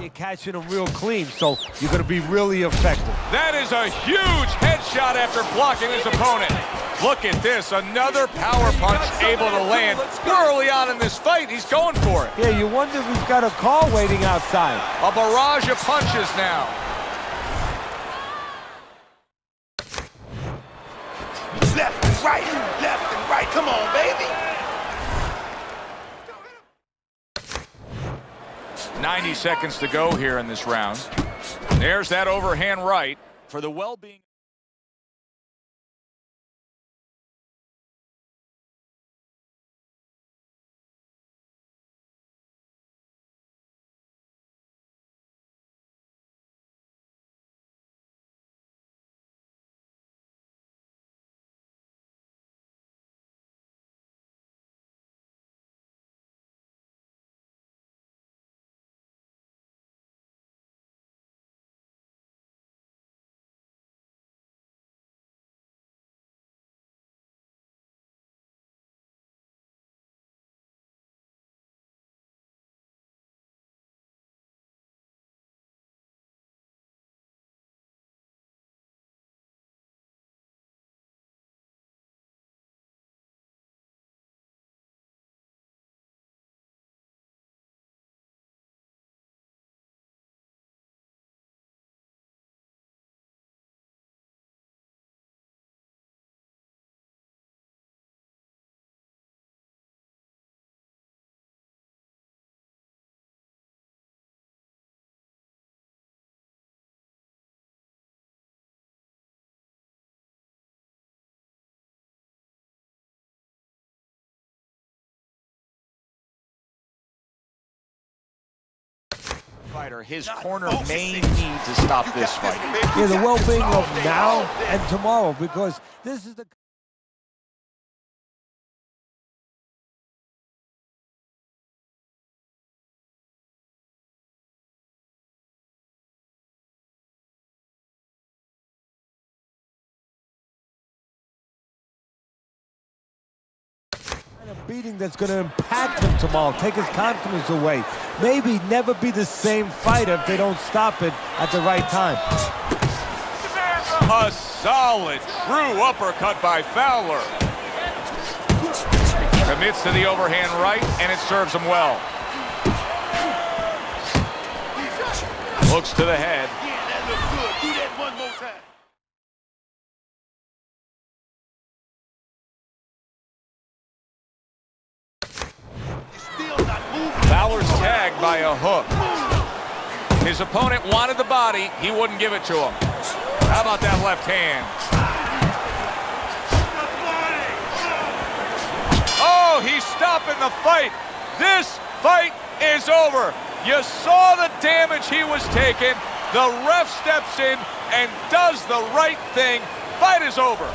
you're catching them real clean, so you're going to be really effective. That is a huge headshot after blocking his opponent. Look at this, another power punch able to land. Early on in this fight, he's going for it. Yeah, you wonder if he's got a car waiting outside. A barrage of punches now. Left and right, come on, baby. 90 seconds to go here in this round. There's that overhand right for the well-being. Fighter, his corner may need to stop this fight. Yeah, the well-being of now and tomorrow, because this is the kind of beating that's going to impact him tomorrow, take his confidence away. Maybe never be the same fighter if they don't stop it at the right time. A solid, true uppercut by Fowler. Commits to the overhand right, and it serves him well. Looks to the head. Yeah, that looks good. Do that one more time. You're still not moving. Fowler's tagged by a hook. His opponent wanted the body. He wouldn't give it to him. How about that left hand? Oh, he's stopping the fight. This fight is over. You saw the damage he was taking. The ref steps in and does the right thing. Fight is over.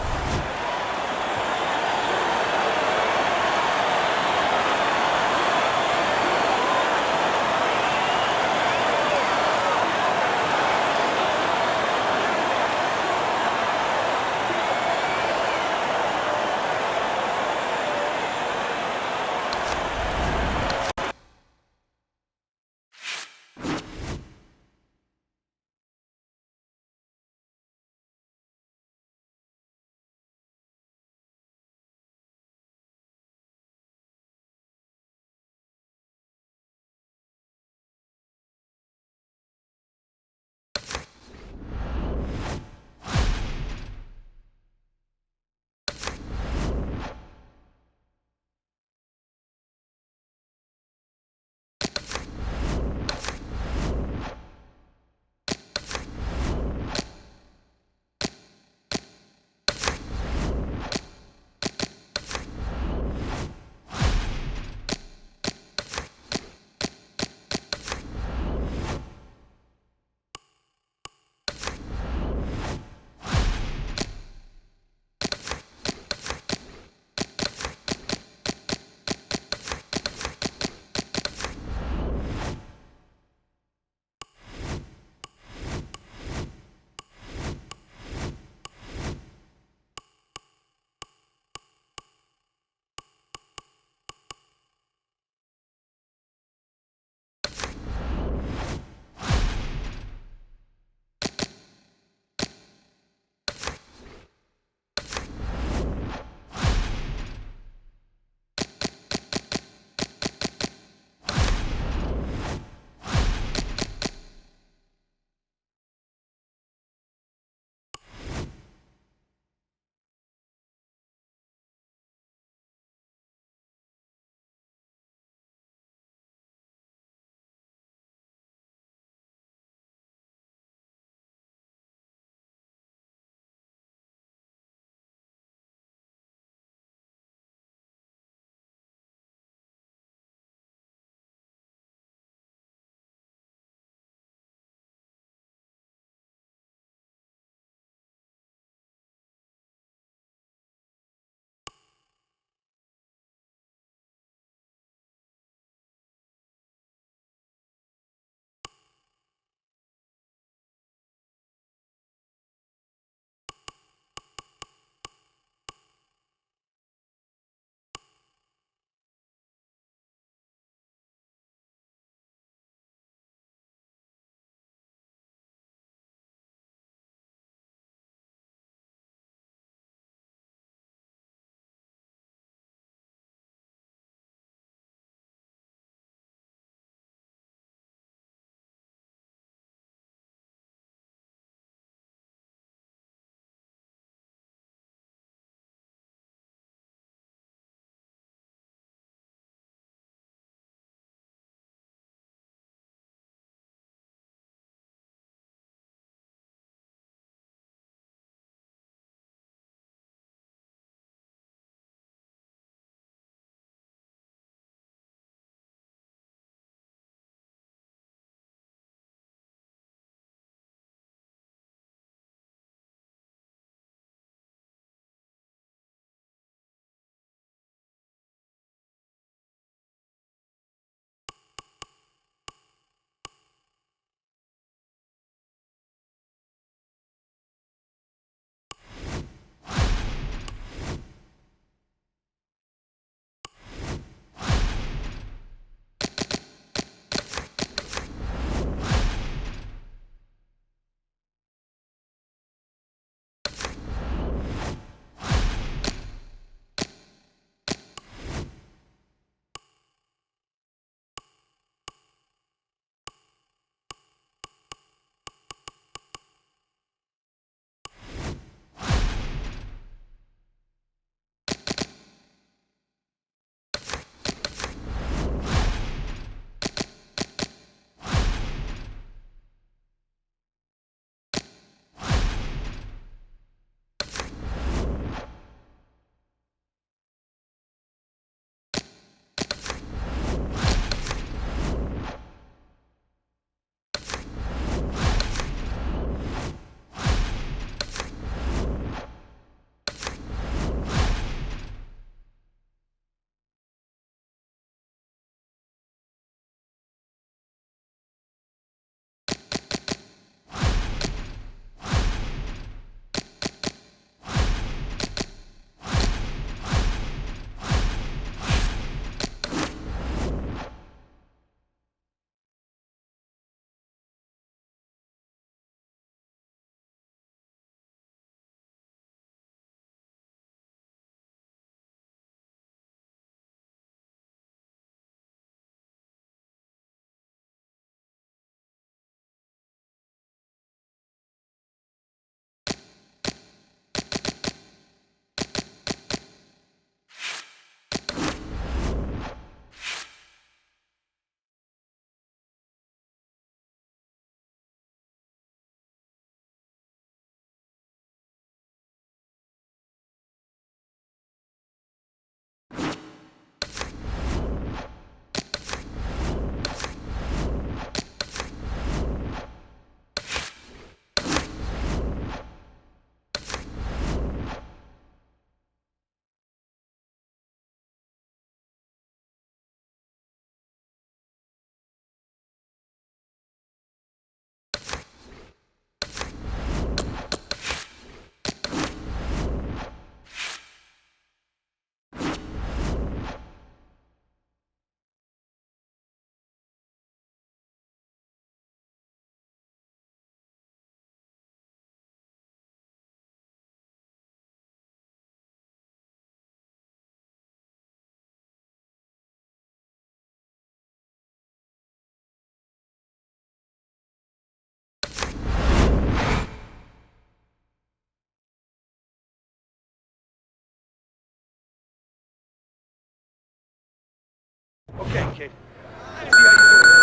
Okay, kid. See how you do.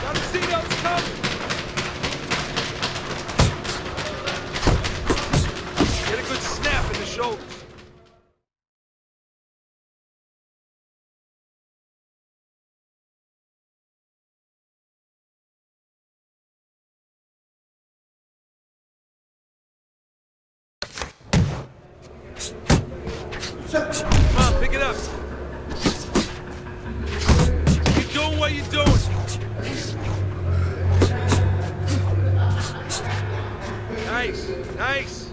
Gotta see those coming. Get a good snap in the shoulders. Come on, pick it up. Keep doing what you're doing. Nice, nice.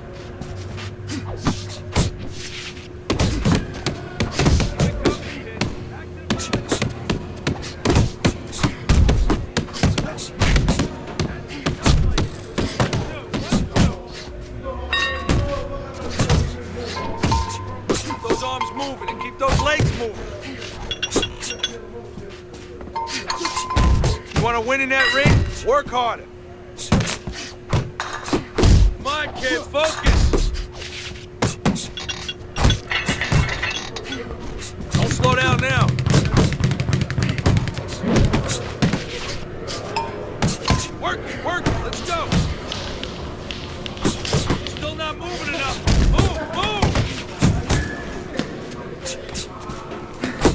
Keep those arms moving and keep those legs moving. You want to win in that ring? Work harder. Come on, kid, focus. Don't slow down now. Work it, work it, let's go. Still not moving enough. Move, move.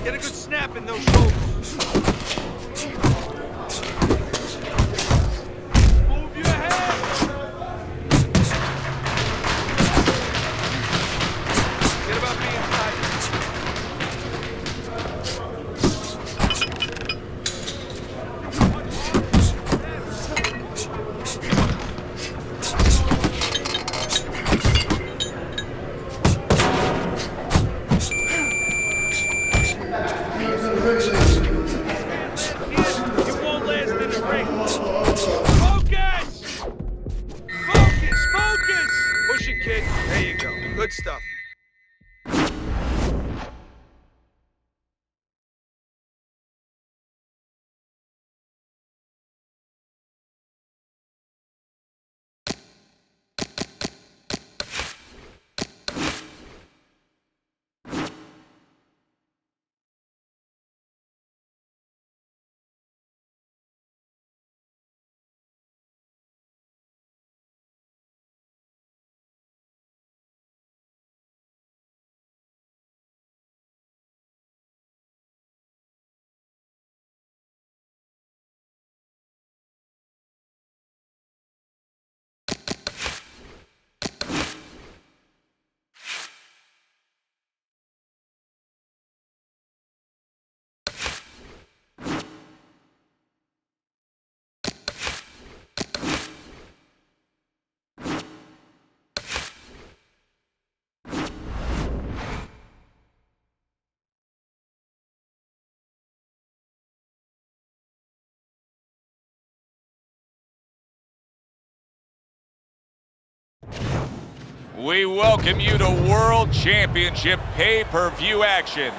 Get a good snap in those shoulders. Move your head. Forget about being tight. You won't last in the ring. Focus! Focus! Focus! Push it, kid. There you go. Good stuff. We welcome you to World Championship pay-per-view action.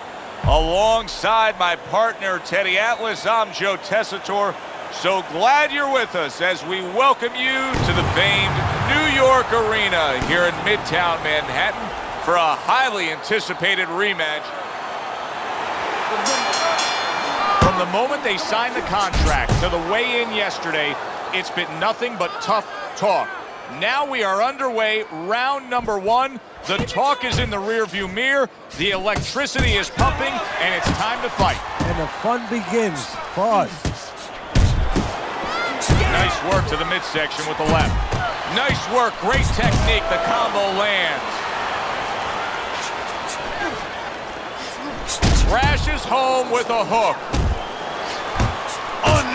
Alongside my partner, Teddy Atlas, I'm Joe Tessitore. So glad you're with us as we welcome you to the famed New York Arena here in Midtown Manhattan for a highly anticipated rematch. From the moment they signed the contract to the weigh-in yesterday, it's been nothing but tough talk. Now we are underway, round number one. The talk is in the rearview mirror, the electricity is pumping, and it's time to fight. And the fun begins for us. Nice work to the midsection with the left. Nice work, great technique, the combo lands. Crashes home with a hook.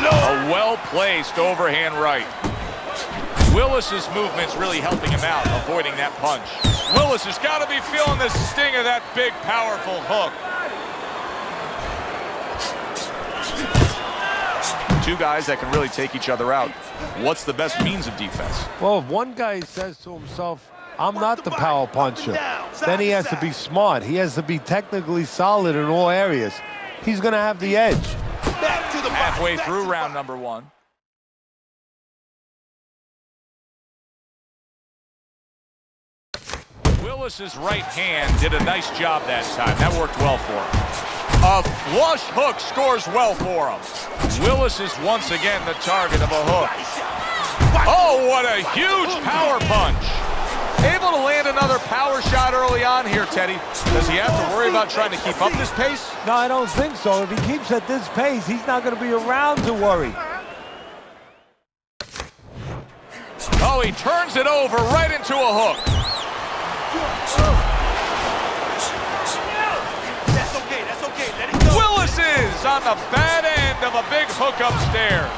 A well-placed overhand right. Willis's movement's really helping him out, avoiding that punch. Willis has got to be feeling the sting of that big, powerful hook. Two guys that can really take each other out. What's the best means of defense? Well, if one guy says to himself, I'm not the power puncher, then he has to be smart. He has to be technically solid in all areas. He's going to have the edge. Halfway through round number one. Willis's right hand did a nice job that time. That worked well for him. A flush hook scores well for him. Willis is once again the target of a hook. Oh, what a huge power punch. Able to land another power shot early on here, Teddy. Does he have to worry about trying to keep up this pace? No, I don't think so. If he keeps at this pace, he's not going to be around to worry. Oh, he turns it over right into a hook. That's okay. Let it go. Willis is on the bad end of a big hook upstairs.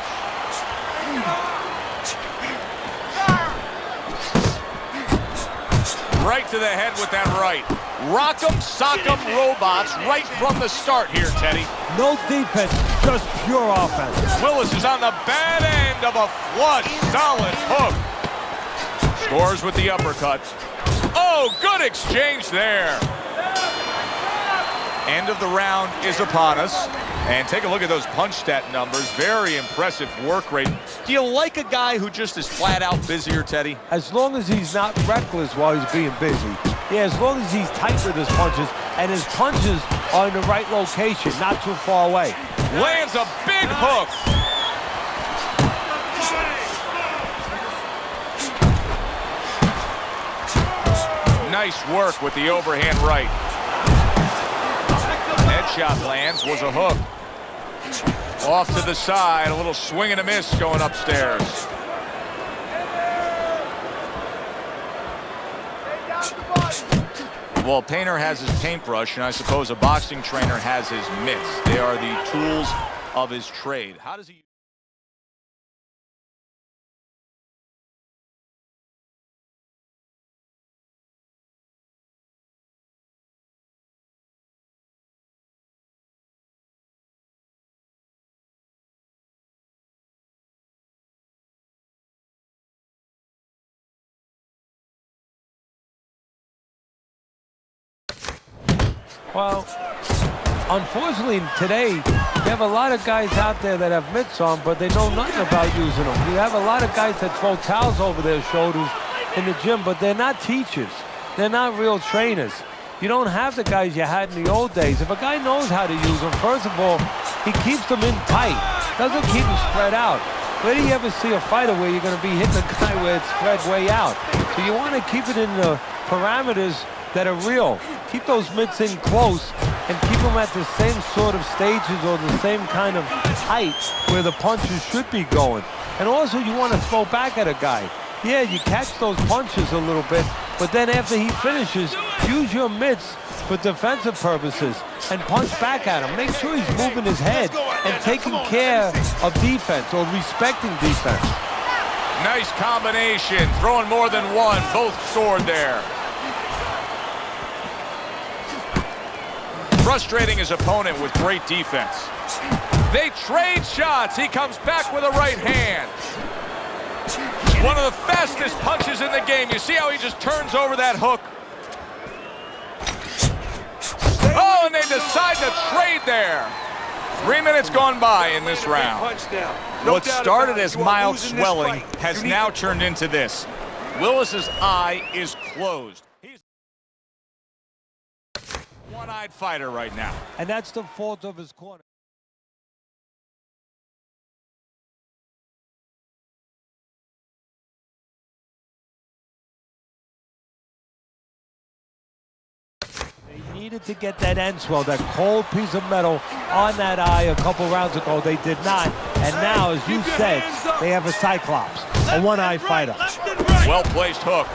Right to the head with that right. Rock'em, sock'em robots right from the start here, Teddy. No defense, just pure offense. Willis is on the bad end of a flush, solid hook. Scores with the uppercut. Oh, good exchange there. End of the round is upon us. And take a look at those punch stat numbers. Very impressive work rate. Do you like a guy who just is flat out busier, Teddy? As long as he's not reckless while he's being busy. Yeah, as long as he's tight with his punches, and his punches are in the right location, not too far away. Lands a big hook. Nice work with the overhand right. Headshot lands, was a hook. Off to the side, a little swing and a miss going upstairs. Well, Painter has his paintbrush, and I suppose a boxing trainer has his mitts. They are the tools of his trade. How does he... Well, unfortunately today, you have a lot of guys out there that have mitts on, but they know nothing about using them. You have a lot of guys that throw towels over their shoulders in the gym, but they're not teachers. They're not real trainers. You don't have the guys you had in the old days. If a guy knows how to use them, first of all, he keeps them in tight, doesn't keep them spread out. Where do you ever see a fighter where you're going to be hitting a guy where it's spread way out? So you want to keep it in the parameters that are real. Keep those mitts in close and keep them at the same sort of stages or the same kind of height where the punches should be going. And also you want to throw back at a guy. Yeah, you catch those punches a little bit, but then after he finishes, use your mitts for defensive purposes and punch back at him. Make sure he's moving his head and taking care of defense or respecting defense. Nice combination, throwing more than one, both scored there. Frustrating his opponent with great defense. They trade shots. He comes back with a right hand. One of the fastest punches in the game. You see how he just turns over that hook? Oh, and they decide to trade there. 3 minutes gone by in this round. What started as mild swelling has now turned into this. Willis's eye is closed. He's a one-eyed fighter right now. And that's the fault of his corner. They needed to get that end swell, that cold piece of metal on that eye a couple rounds ago. They did not. And now, as you said, they have a Cyclops, a one-eye fighter. Well-placed hook.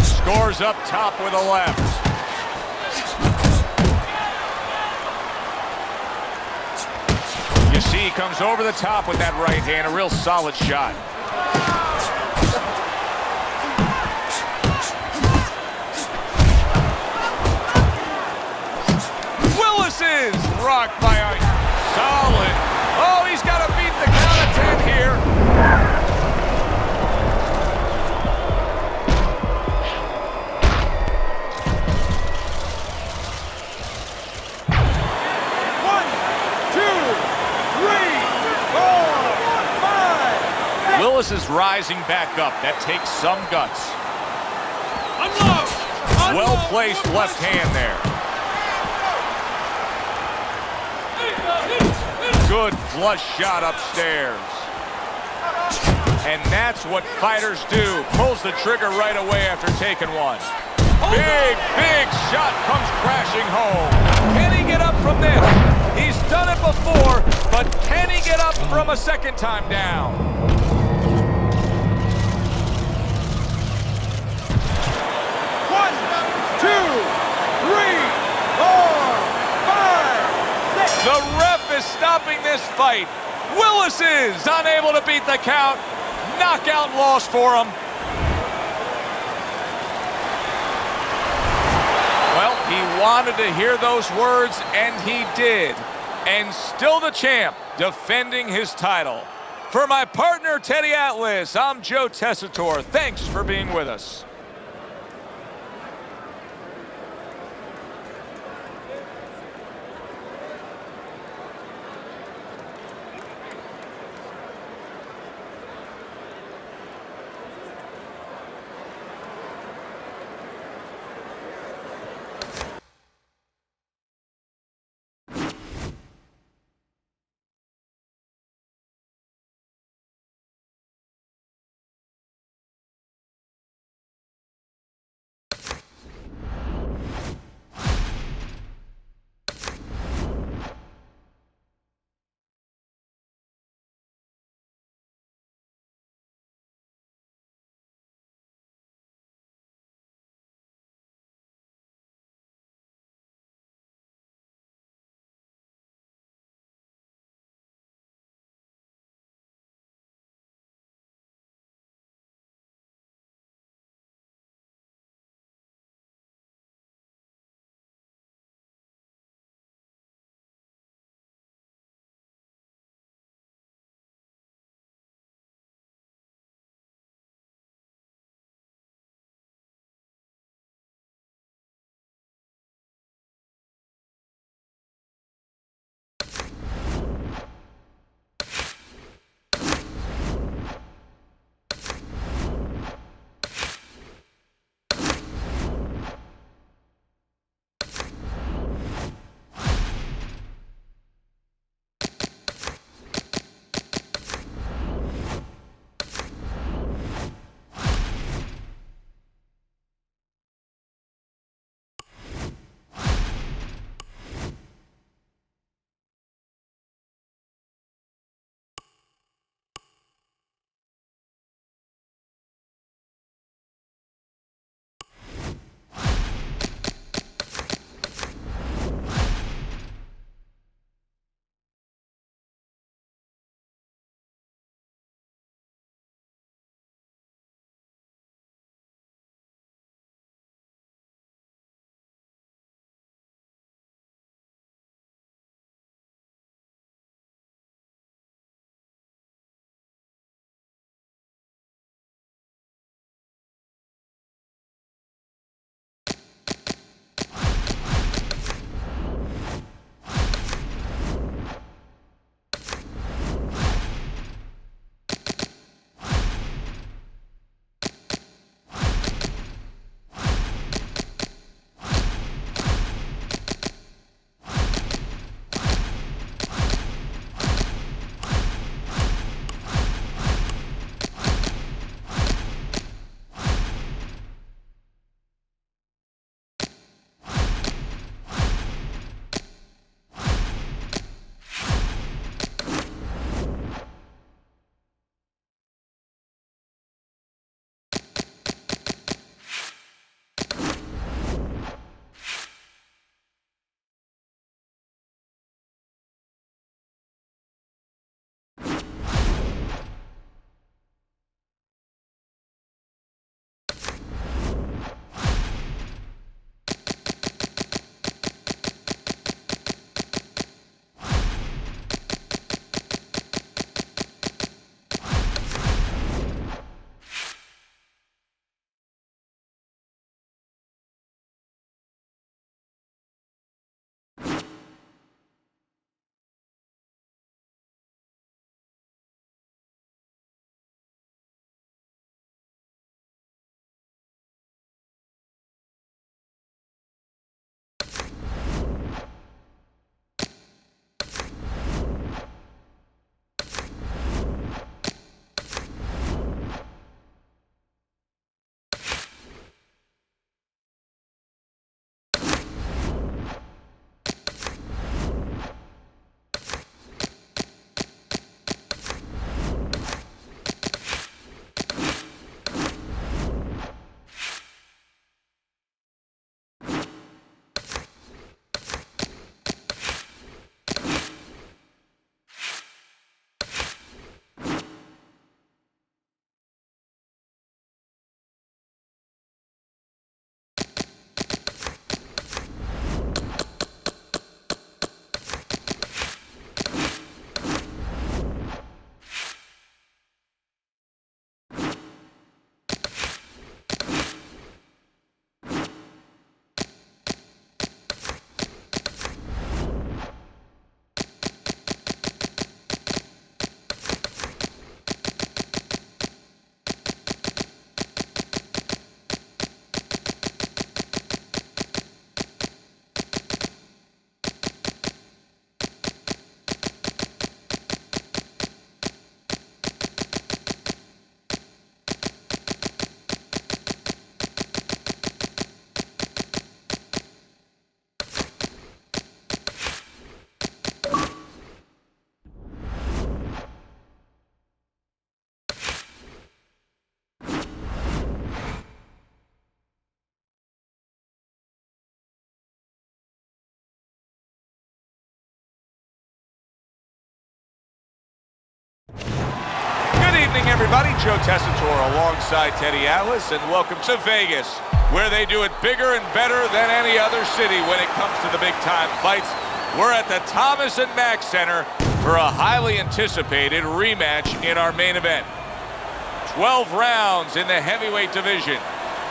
Scores up top with a left. You see he comes over the top with that right hand, a real solid shot. Willis is rocked by a solid. Oh, he's got to beat the count of 10 here. Willis is rising back up. That takes some guts. Well-placed left hand there. Good flush shot upstairs. And that's what fighters do. Pulls the trigger right away after taking one. Big shot comes crashing home. Can he get up from this? He's done it before, but can he get up from a second time down? One, two, three, four, five, six. The ref is stopping this fight. Willis is unable to beat the count. Knockout loss for him. Well, he wanted to hear those words, and he did. And still the champ, defending his title. For my partner, Teddy Atlas, I'm Joe Tessitore. Thanks for being with us. evening, everybody. Joe Tessitore alongside Teddy Atlas, and welcome to Vegas, where they do it bigger and better than any other city when it comes to the big-time fights. We're at the Thomas and Mack Center for a highly anticipated rematch in our main event. 12 rounds in the heavyweight division,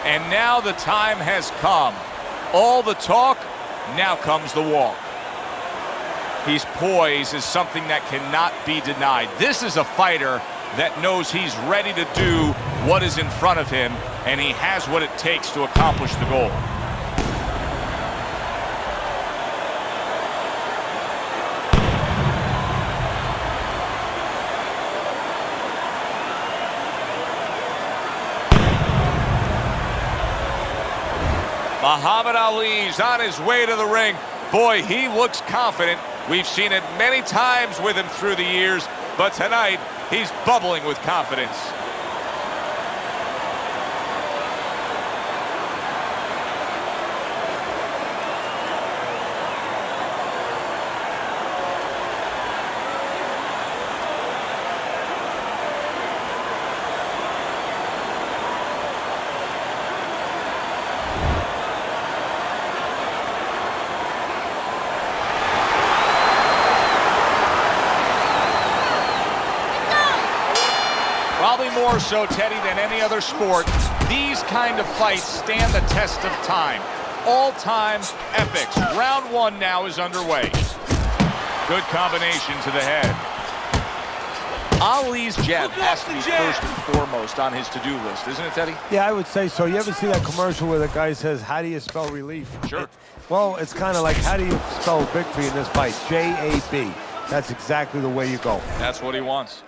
and now the time has come. All the talk, now comes the walk. His poise is something that cannot be denied. This is a fighter that knows he's ready to do what is in front of him, and he has what it takes to accomplish the goal. Muhammad Ali's on his way to the ring. Boy, he looks confident. We've seen it many times with him through the years, but tonight he's bubbling with confidence. Probably more so, Teddy, than any other sport, these kind of fights stand the test of time. All-time epics. Round one now is underway. Good combination to the head. Ali's jab has to be first and foremost on his to-do list, isn't it, Teddy? Yeah, I would say so. You ever see that commercial where the guy says, how do you spell relief? Sure. Well, it's kind of like, how do you spell victory in this fight? J-A-B. That's exactly the way you go. That's what he wants.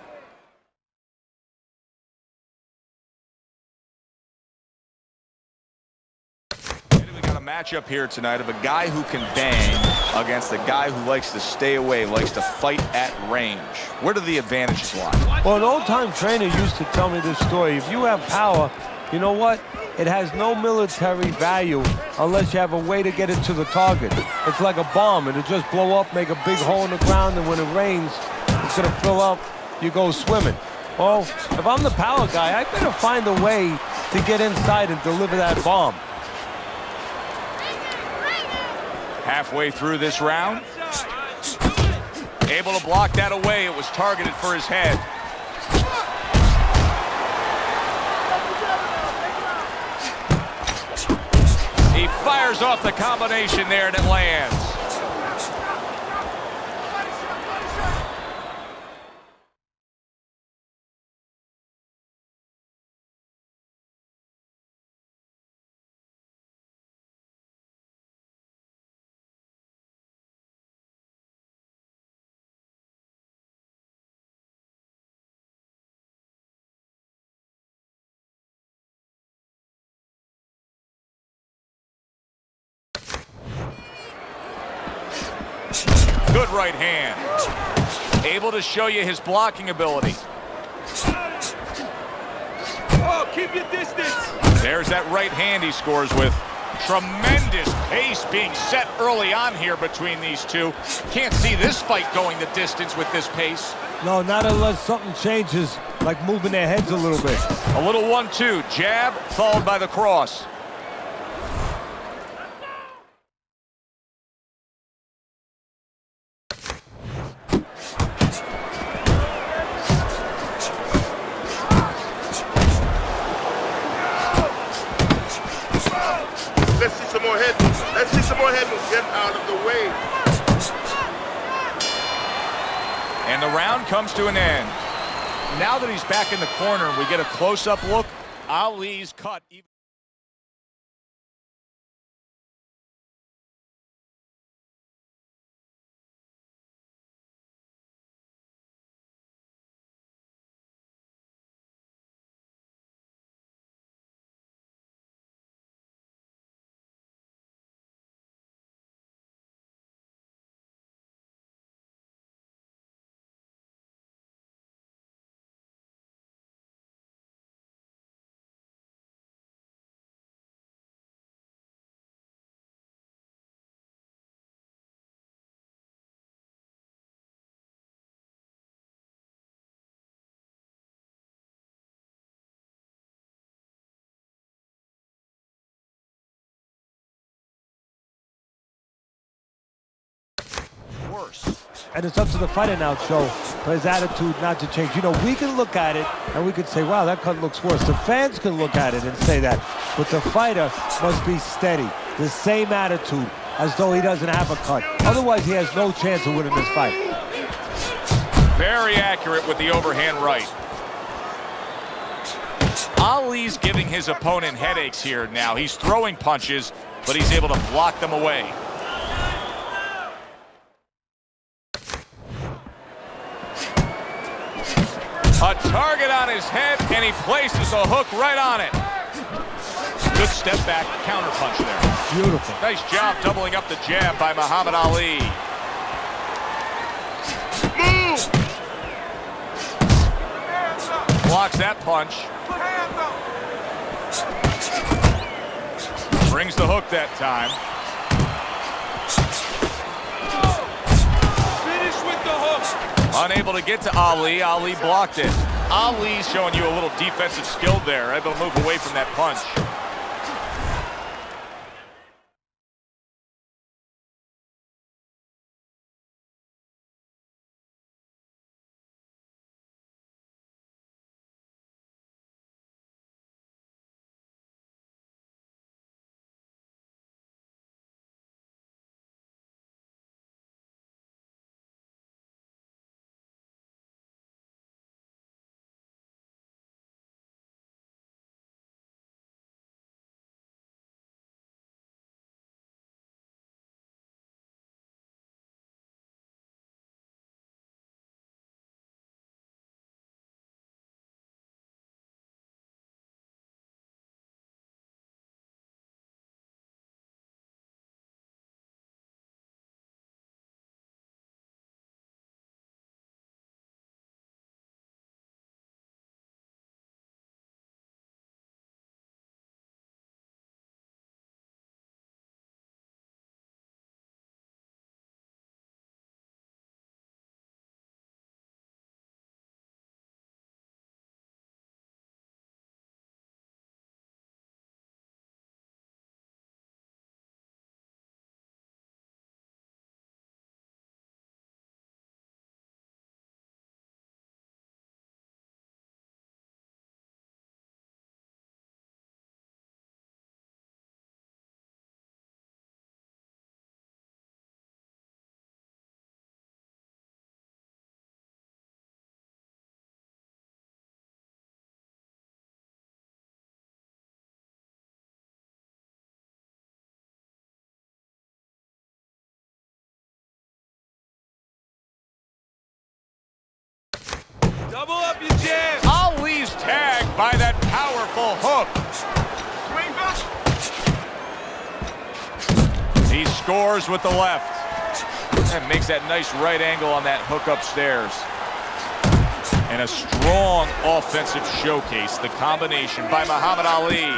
Matchup here tonight of a guy who can bang against a guy who likes to stay away, likes to fight at range. Where do the advantages lie? Well, an old-time trainer used to tell me this story. If you have power, you know what? It has no military value unless you have a way to get it to the target. It's like a bomb. It'll just blow up, make a big hole in the ground, and when it rains, it's going to fill up. You go swimming. Well, if I'm the power guy, I better find a way to get inside and deliver that bomb. Halfway through this round, able to block that away. It was targeted for his head. He fires off the combination there and it lands. Good right hand. Able to show you his blocking ability. Oh, keep your distance. There's that right hand he scores with. Tremendous pace being set early on here between these two. Can't see this fight going the distance with this pace. No, not unless something changes, like moving their heads a little bit. A little 1-2, jab followed by the cross. Let's see some more head moves. Let's see some more head moves. Get out of the way. And the round comes to an end. Now that he's back in the corner, we get a close-up look. Ali's cut. And it's up to the fighter now, Joe, for his attitude not to change. You know, we can look at it and we can say, wow, that cut looks worse. The fans can look at it and say that. But the fighter must be steady, the same attitude, as though he doesn't have a cut. Otherwise, he has no chance of winning this fight. Very accurate with the overhand right. Ali's giving his opponent headaches here now. He's throwing punches, but he's able to block them away. A target on his head, and he places a hook right on it. Good step back counter punch there. Beautiful. Nice job doubling up the jab by Muhammad Ali. Move! Blocks that punch. Brings the hook that time. Finish with the hook. Unable to get to Ali. Ali blocked it. Ali's showing you a little defensive skill there. Able to move away from that punch. Double up your jab. Ali's tagged by that powerful hook. He scores with the left. And makes that nice right angle on that hook upstairs. And a strong offensive showcase. The combination by Muhammad Ali.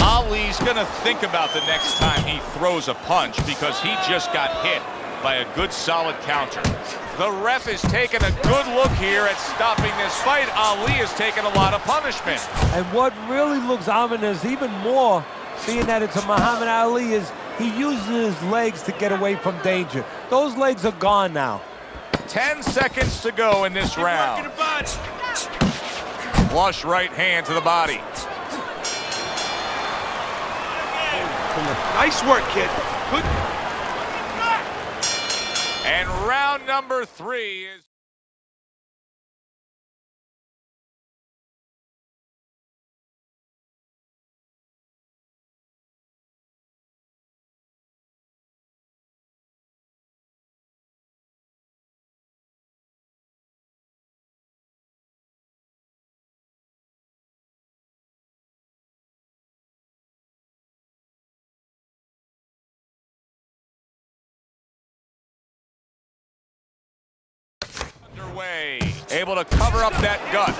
Ali's gonna think about the next time he throws a punch because he just got hit by a good solid counter. The ref is taking a good look here at stopping this fight. Ali has taken a lot of punishment. And what really looks ominous even more, being that it's a Muhammad Ali, is he uses his legs to get away from danger. Those legs are gone now. 10 seconds to go in this round. Flush right hand to the body. Nice work, kid. Good. And round number 3 is... underway. Able to cover up that gut.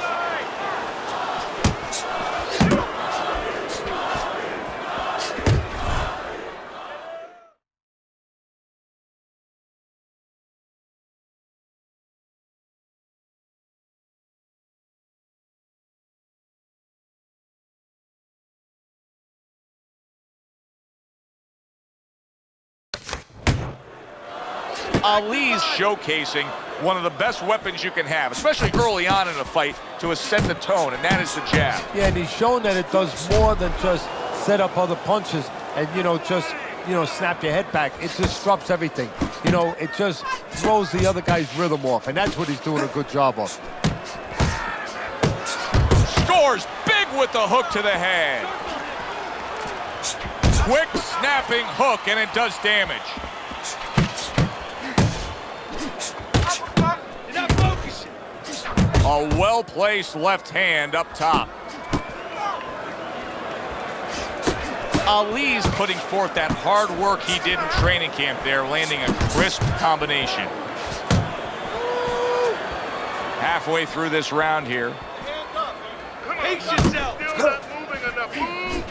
Ali's showcasing one of the best weapons you can have, especially early on in a fight, to set the tone, and that is the jab. Yeah, and he's shown that it does more than just set up other punches and, just, snap your head back. It disrupts everything. It just throws the other guy's rhythm off, and that's what he's doing a good job of. Scores big with the hook to the head. Quick snapping hook, and it does damage. You're not focusing. A well-placed left hand up top. Ali's putting forth that hard work he did in training camp there, landing a crisp combination. Halfway through this round here. Pace yourself. Still not moving enough. Move!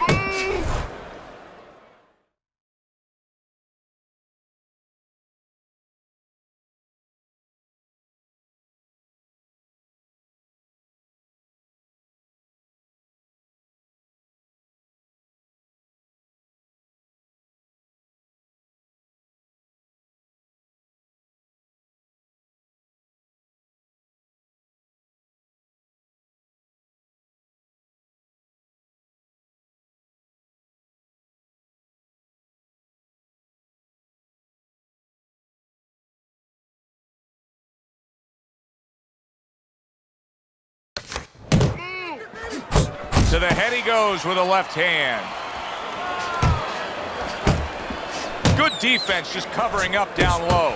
To the head he goes with a left hand. Good defense, just covering up down low.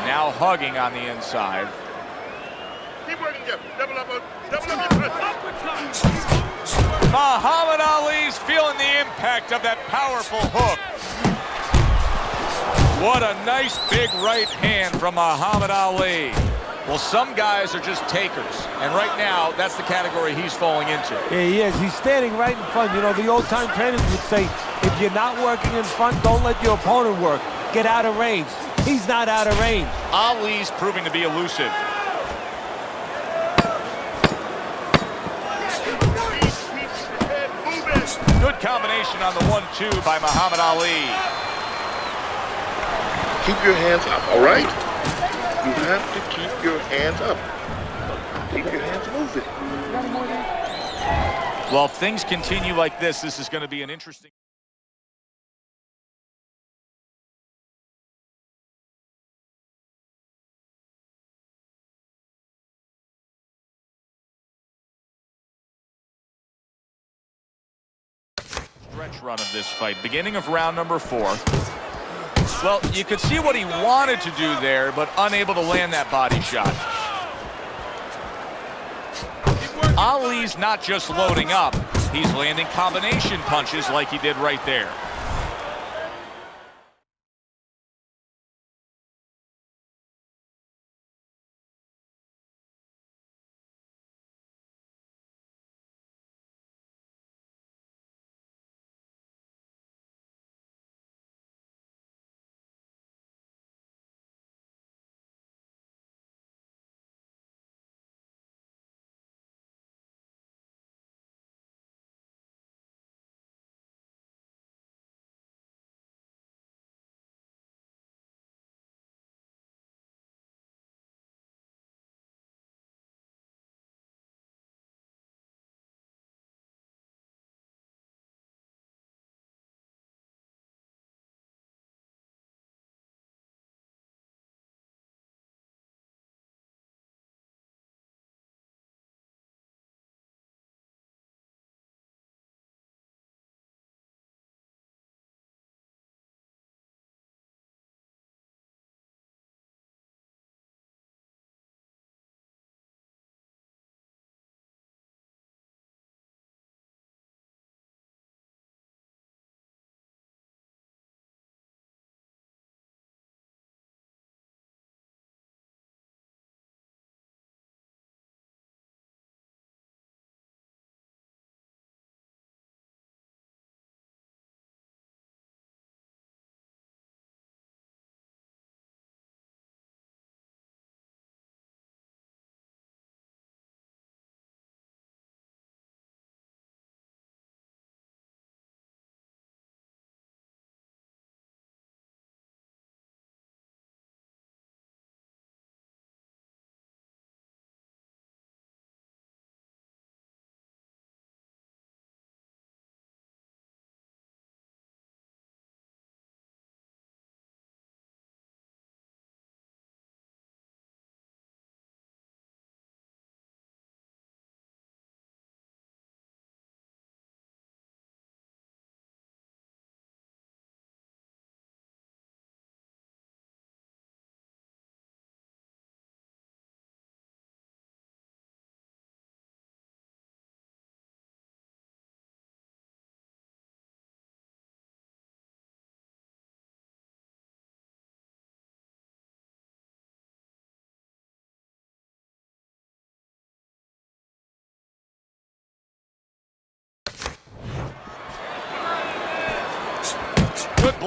Now hugging on the inside. Keep working, Jeff. Double up your Muhammad Ali's feeling the impact of that powerful hook. What a nice big right hand from Muhammad Ali. Well, some guys are just takers, and right now, that's the category he's falling into. Yeah, he is. He's standing right in front. The old-time trainers would say, if you're not working in front, don't let your opponent work. Get out of range. He's not out of range. Ali's proving to be elusive. Good combination on the 1-2 by Muhammad Ali. Keep your hands up, all right? You have to keep your hands up. Keep your hands moving. Well, if things continue like this is going to be an interesting... stretch run of this fight, beginning of round number 4. Well, you could see what he wanted to do there, but unable to land that body shot. Ali's not just loading up, he's landing combination punches like he did right there.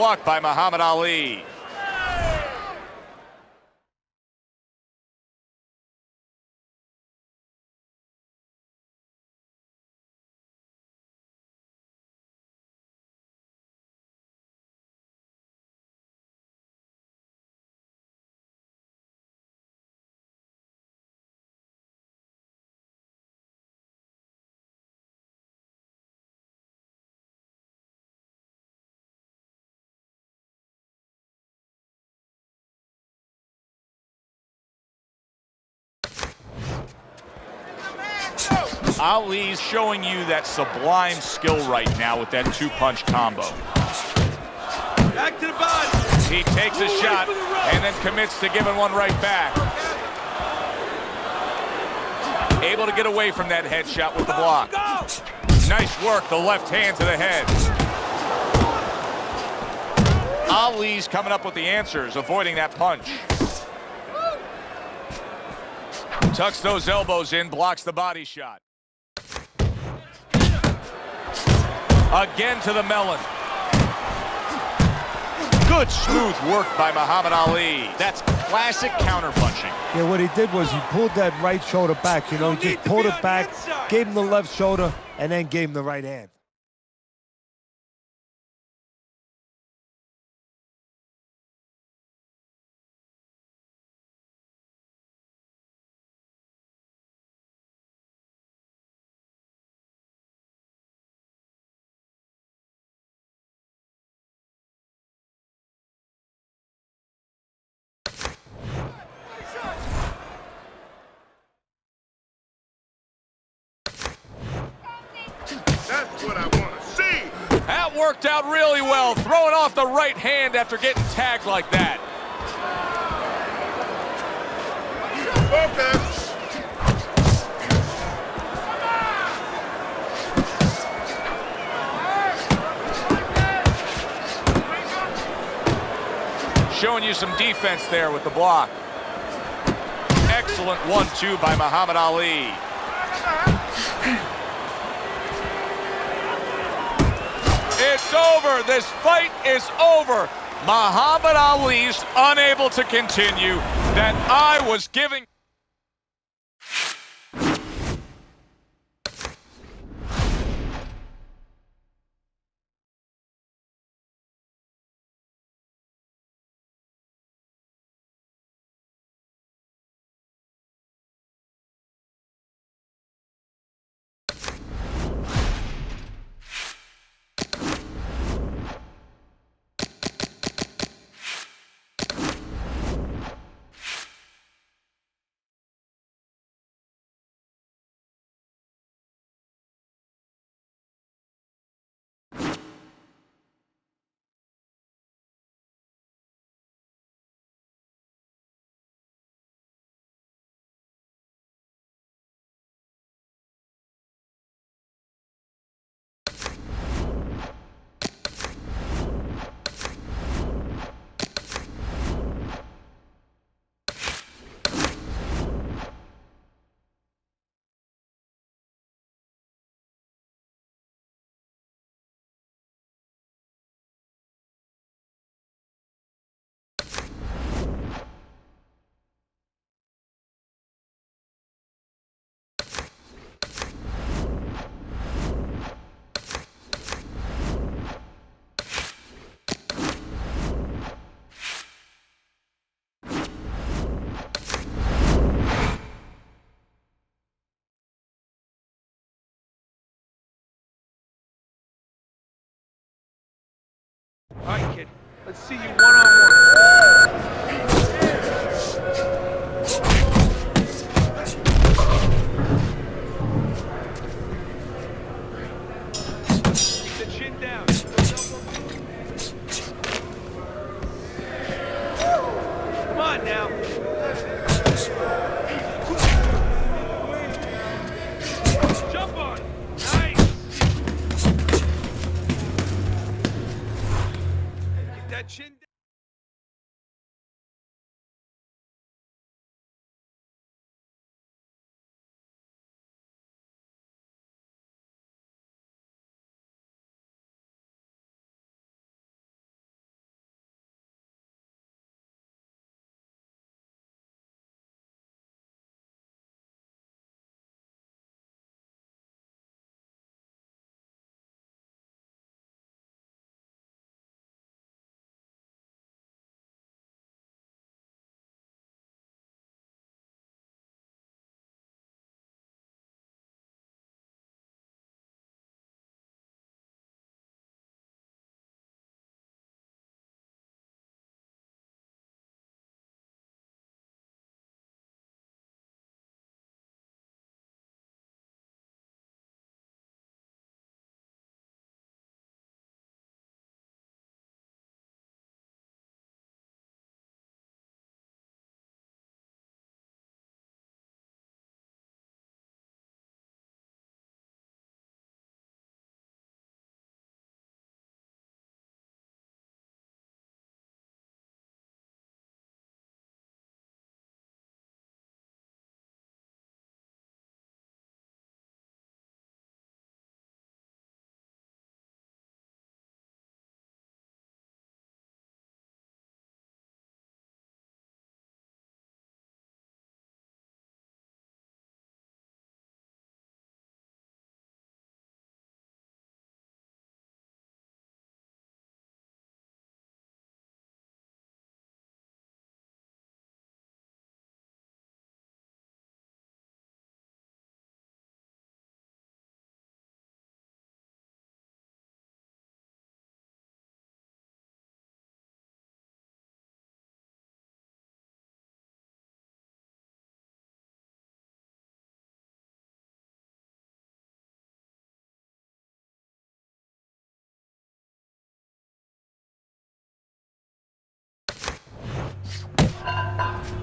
block by Muhammad Ali. Ali's showing you that sublime skill right now with that two-punch combo. Back to the body. He takes a shot and then commits to giving one right back. Able to get away from that headshot with the block. Nice work, the left hand to the head. Ali's coming up with the answers, avoiding that punch. Tucks those elbows in, blocks the body shot. Again to the melon. Good smooth work by Muhammad Ali. That's classic counterpunching. Yeah, what he did was he pulled that right shoulder back. You know, he just pulled it back, gave him the left shoulder, and then gave him the right hand. That's what I want to see. That worked out really well, throwing off the right hand after getting tagged like that. Focus. Showing you some defense there with the block. Excellent 1-2 by Muhammad Ali. It's over. This fight is over. Muhammad Ali's unable to continue. That eye was giving. All right, kid. Let's see you one-on-one. Keep the chin down. Come on now. Jump on him. Nice. Keep that chin down.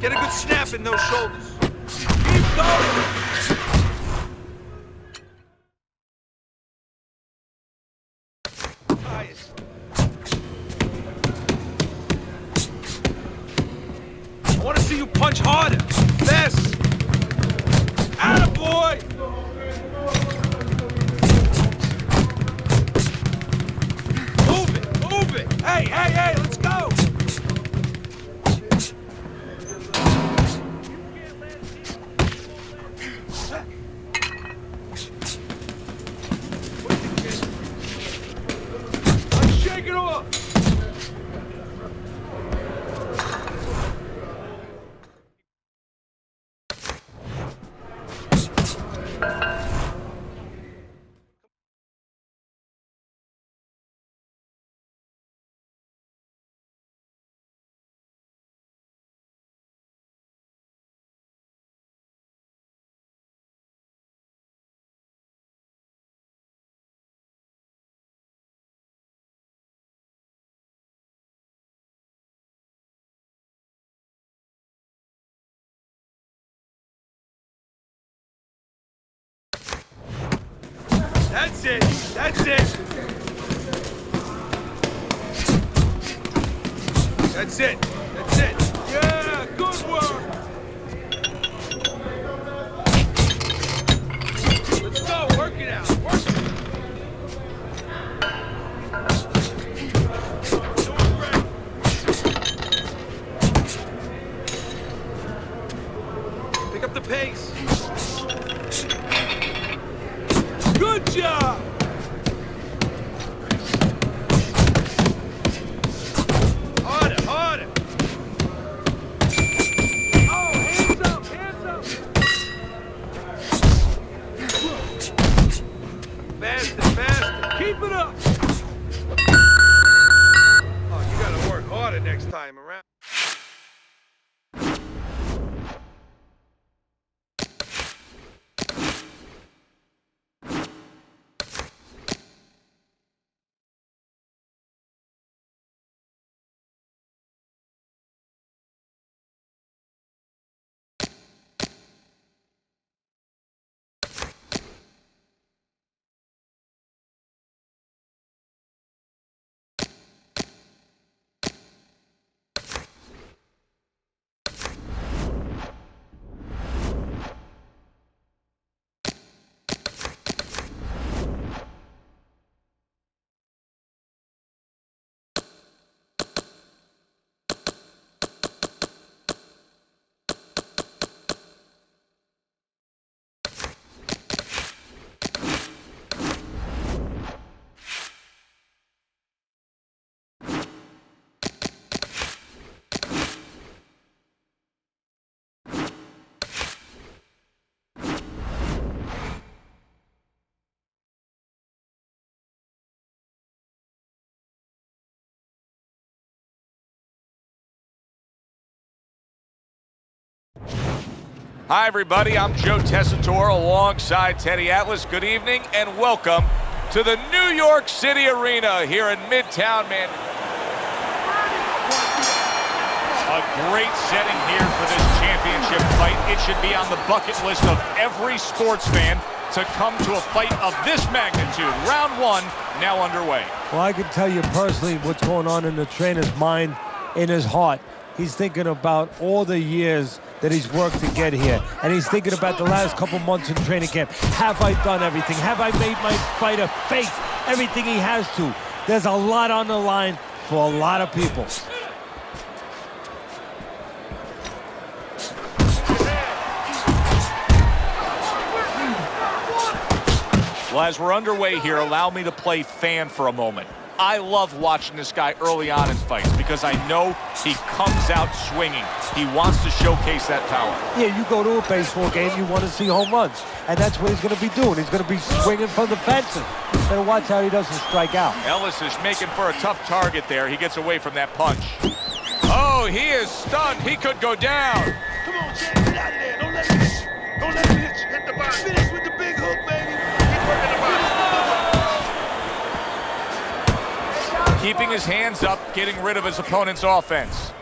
Get a good snap in those shoulders. Keep going. Highest. I want to see you punch harder. Fast. Attaboy! Move it, move it. Hey, let's go. Shake it off. That's it. That's it. That's it. That's it. Yeah, good work. Let's go. Work it out. Work it. Doing great. Pick up the pace. Good job! Harder, harder! Oh, hands up, hands up! Faster, faster! Keep it up! Oh, you gotta work harder next time around. Hi, everybody. I'm Joe Tessitore alongside Teddy Atlas. Good evening and welcome to the New York City Arena here in Midtown, man. A great setting here for this championship fight. It should be on the bucket list of every sports fan to come to a fight of this magnitude. Round one now underway. Well, I can tell you personally what's going on in the trainer's mind, in his heart. He's thinking about all the years that he's worked to get here. And he's thinking about the last couple months in training camp. Have I done everything? Have I made my fighter face everything he has to? There's a lot on the line for a lot of people. Well, as we're underway here, allow me to play fan for a moment. I love watching this guy early on in fights because I know he comes out swinging. He wants to showcase that power. Yeah, you go to a baseball game, you want to see home runs. And that's what he's going to be doing. He's going to be swinging from the fences. Better watch how he doesn't strike out. Ellis is making for a tough target there. He gets away from that punch. Oh, he is stunned. He could go down. Come on, Jack, get out of there. Don't let him hit you. Don't let him hit you. Hit the body. Finish with the big hook, baby. Keep working the body. Keeping his hands up, getting rid of his opponent's offense.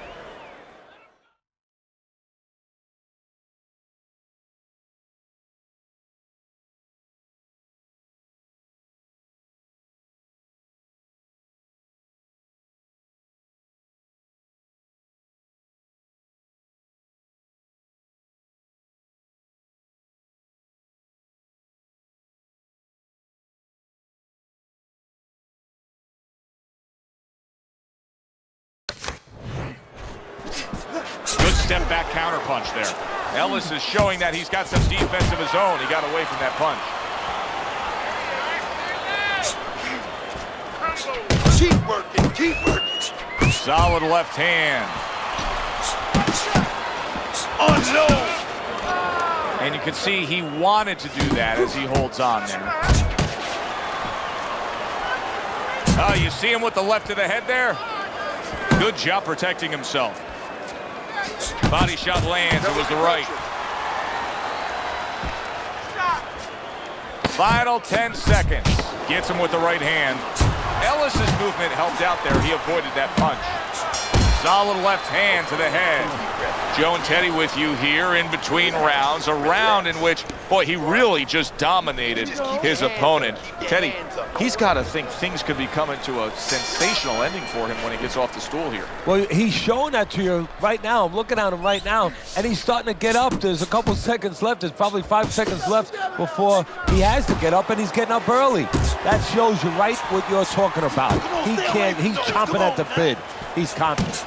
step back counter punch there. Ellis is showing that he's got some defense of his own. He got away from that punch. Keep working, keep working. Solid left hand. Unload. And you can see he wanted to do that as he holds on there. Oh, you see him with the left of the head there? Good job protecting himself. Body shot lands. It was the right. Final 10 seconds. Gets him with the right hand. Ellis's movement helped out there. He avoided that punch. Solid left hand to the head. Joe and Teddy with you here in between rounds. A round in which, boy, he really just dominated his opponent. Teddy, he's got to think things could be coming to a sensational ending for him when he gets off the stool here. Well, he's showing that to you right now. I'm looking at him right now, and he's starting to get up. There's a couple seconds left. There's probably 5 seconds left before he has to get up, and he's getting up early. That shows you right what you're talking about. He can't. He's chomping at the bit. He's confident.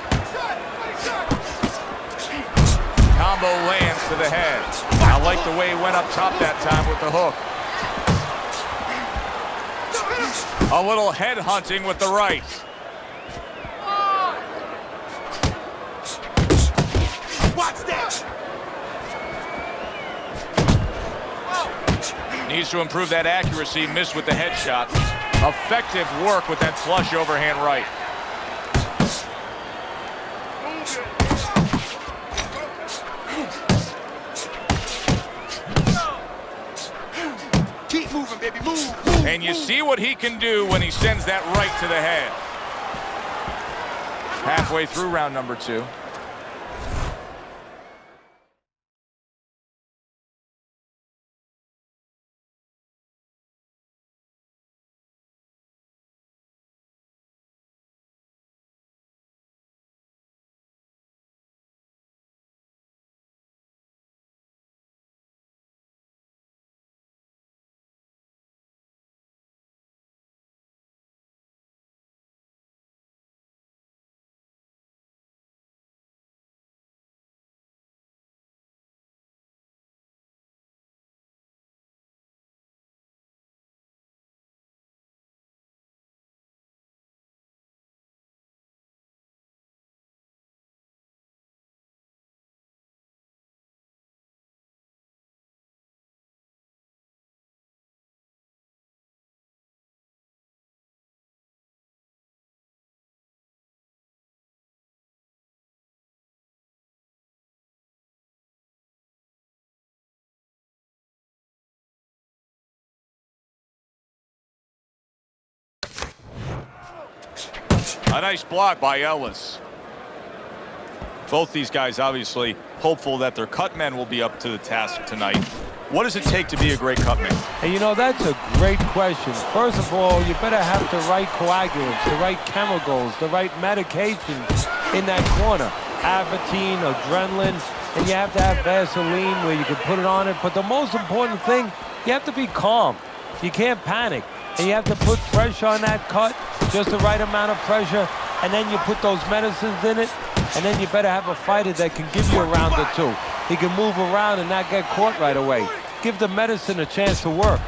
Combo lands to the head. I like the way he went up top that time with the hook. A little head hunting with the right. Watch that. Needs to improve that accuracy. Missed with the headshot. Effective work with that flush overhand right. Keep moving, baby, move. And you see what he can do when he sends that right to the head. Halfway through round number 2. A nice block by Ellis. Both these guys obviously hopeful that their cut men will be up to the task tonight. What does it take to be a great cut man? And you know, that's a great question. First of all, you better have the right coagulants, the right chemicals, the right medications in that corner. Avatine, adrenaline, and you have to have Vaseline where you can put it on it. But the most important thing, you have to be calm. You can't panic. And you have to put pressure on that cut, just the right amount of pressure, and then you put those medicines in it, and then you better have a fighter that can give you a round or two. He can move around and not get caught right away. Give the medicine a chance to work.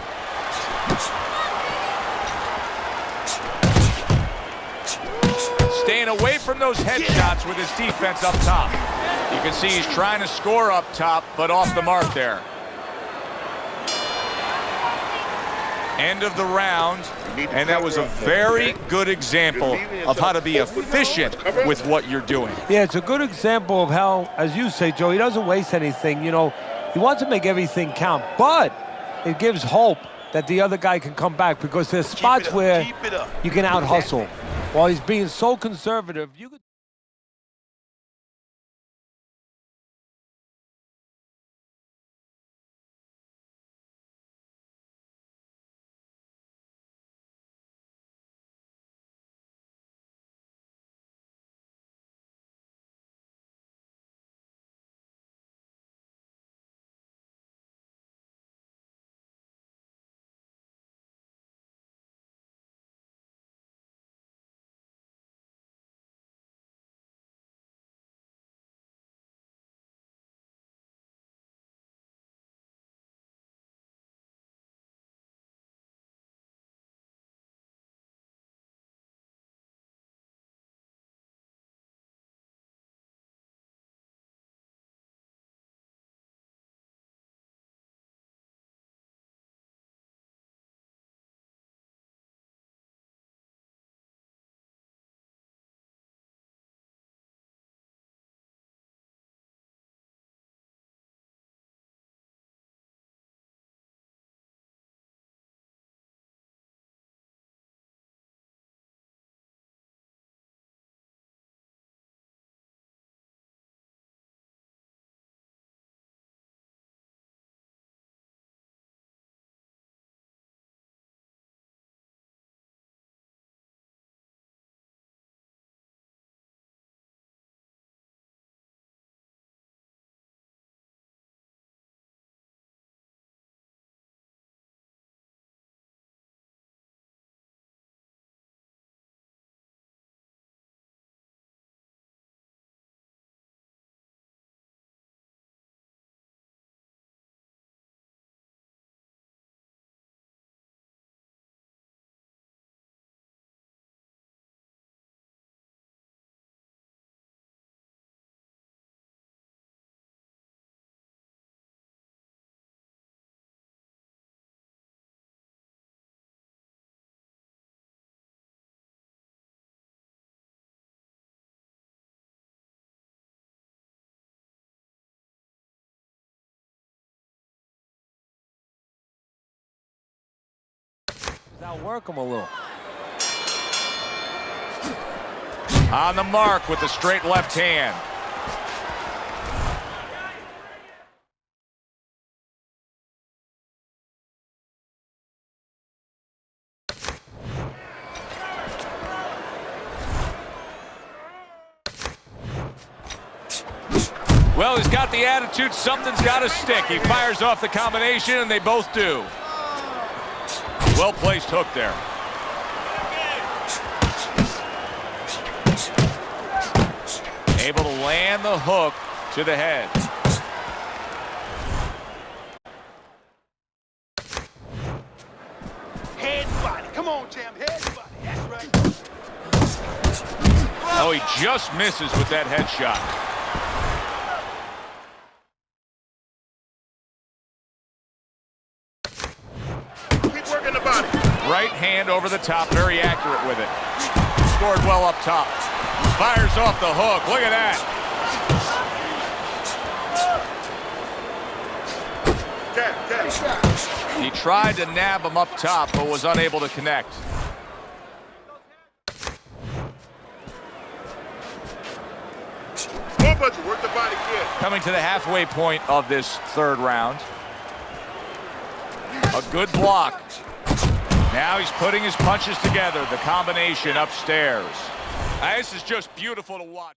Staying away from those headshots with his defense up top. You can see he's trying to score up top, but off the mark there. End of the round, and that was a very good example of how to be efficient with what you're doing. Yeah, it's a good example of how, as you say, Joe, he doesn't waste anything. You know, he wants to make everything count, but it gives hope that the other guy can come back because there's spots where you can out-hustle. While he's being so conservative, you could Outwork him a little. On the mark with the straight left hand. Well, he's got the attitude. Something's got to stick. He fires off the combination, and they both do. Well-placed hook there. Able to land the hook to the head. Head body. Come on, champ. Head body. That's right. Oh, he just misses with that headshot. Keep working the body. Right hand over the top, very accurate with it. Scored well up top. Fires off the hook. Look at that. He tried to nab him up top, but was unable to connect. Work the body kid. Coming to the halfway point of this third round. A good block. Now he's putting his punches together. The combination upstairs. This is just beautiful to watch.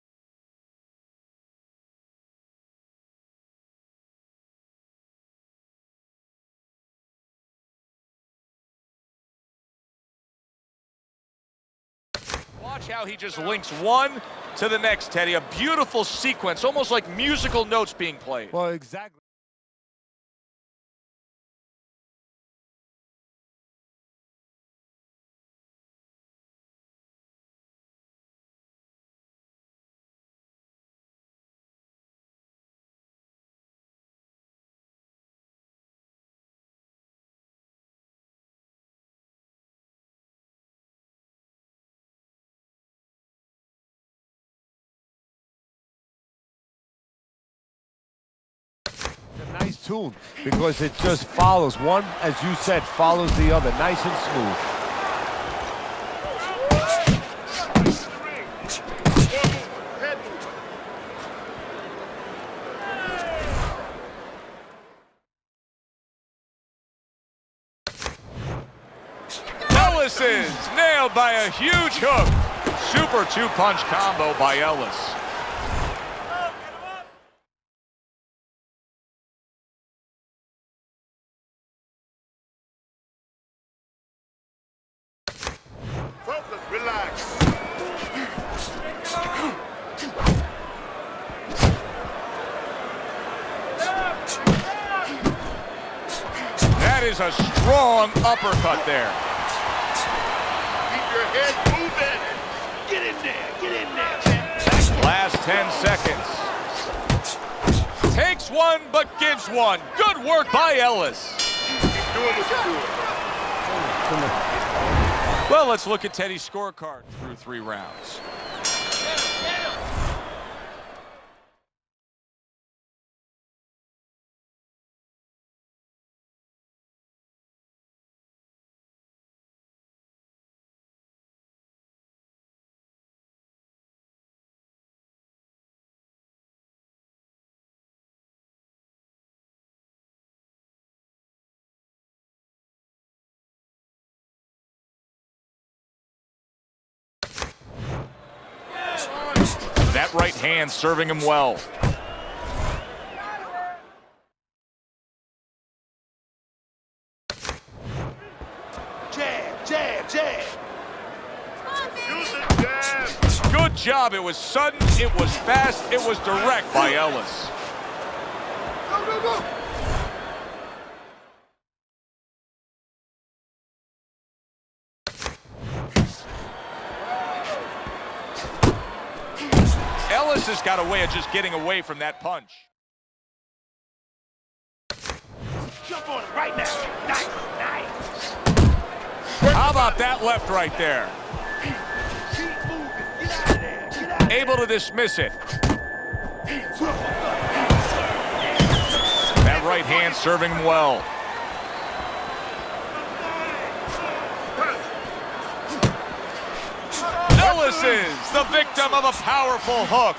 Watch how he just links one to the next, Teddy. A beautiful sequence, almost like musical notes being played. Well, exactly. A nice tune because it just follows. One, as you said, follows the other. Nice and smooth. Ellis is nailed by a huge hook. Super two-punch combo by Ellis. Focus, relax. That is a strong uppercut there. Keep your head moving. Get in there. Get in there, champ. Last 10 seconds. Takes one, but gives one. Good work by Ellis. Keep doing what you're doing. Well, let's look at Teddy's scorecard through 3 rounds. That right hand serving him well. Jab, jab, jab. Use the jab. Good job. It was sudden, it was fast, it was direct by Ellis. Go, go, go. Ellis has got a way of just getting away from that punch. Jump on it right now. Nice, nice. How about that left right there? Keep moving. Get out of there. Get out of there. Able to dismiss it. That right hand serving him well. Ellis is the victim of a powerful hook.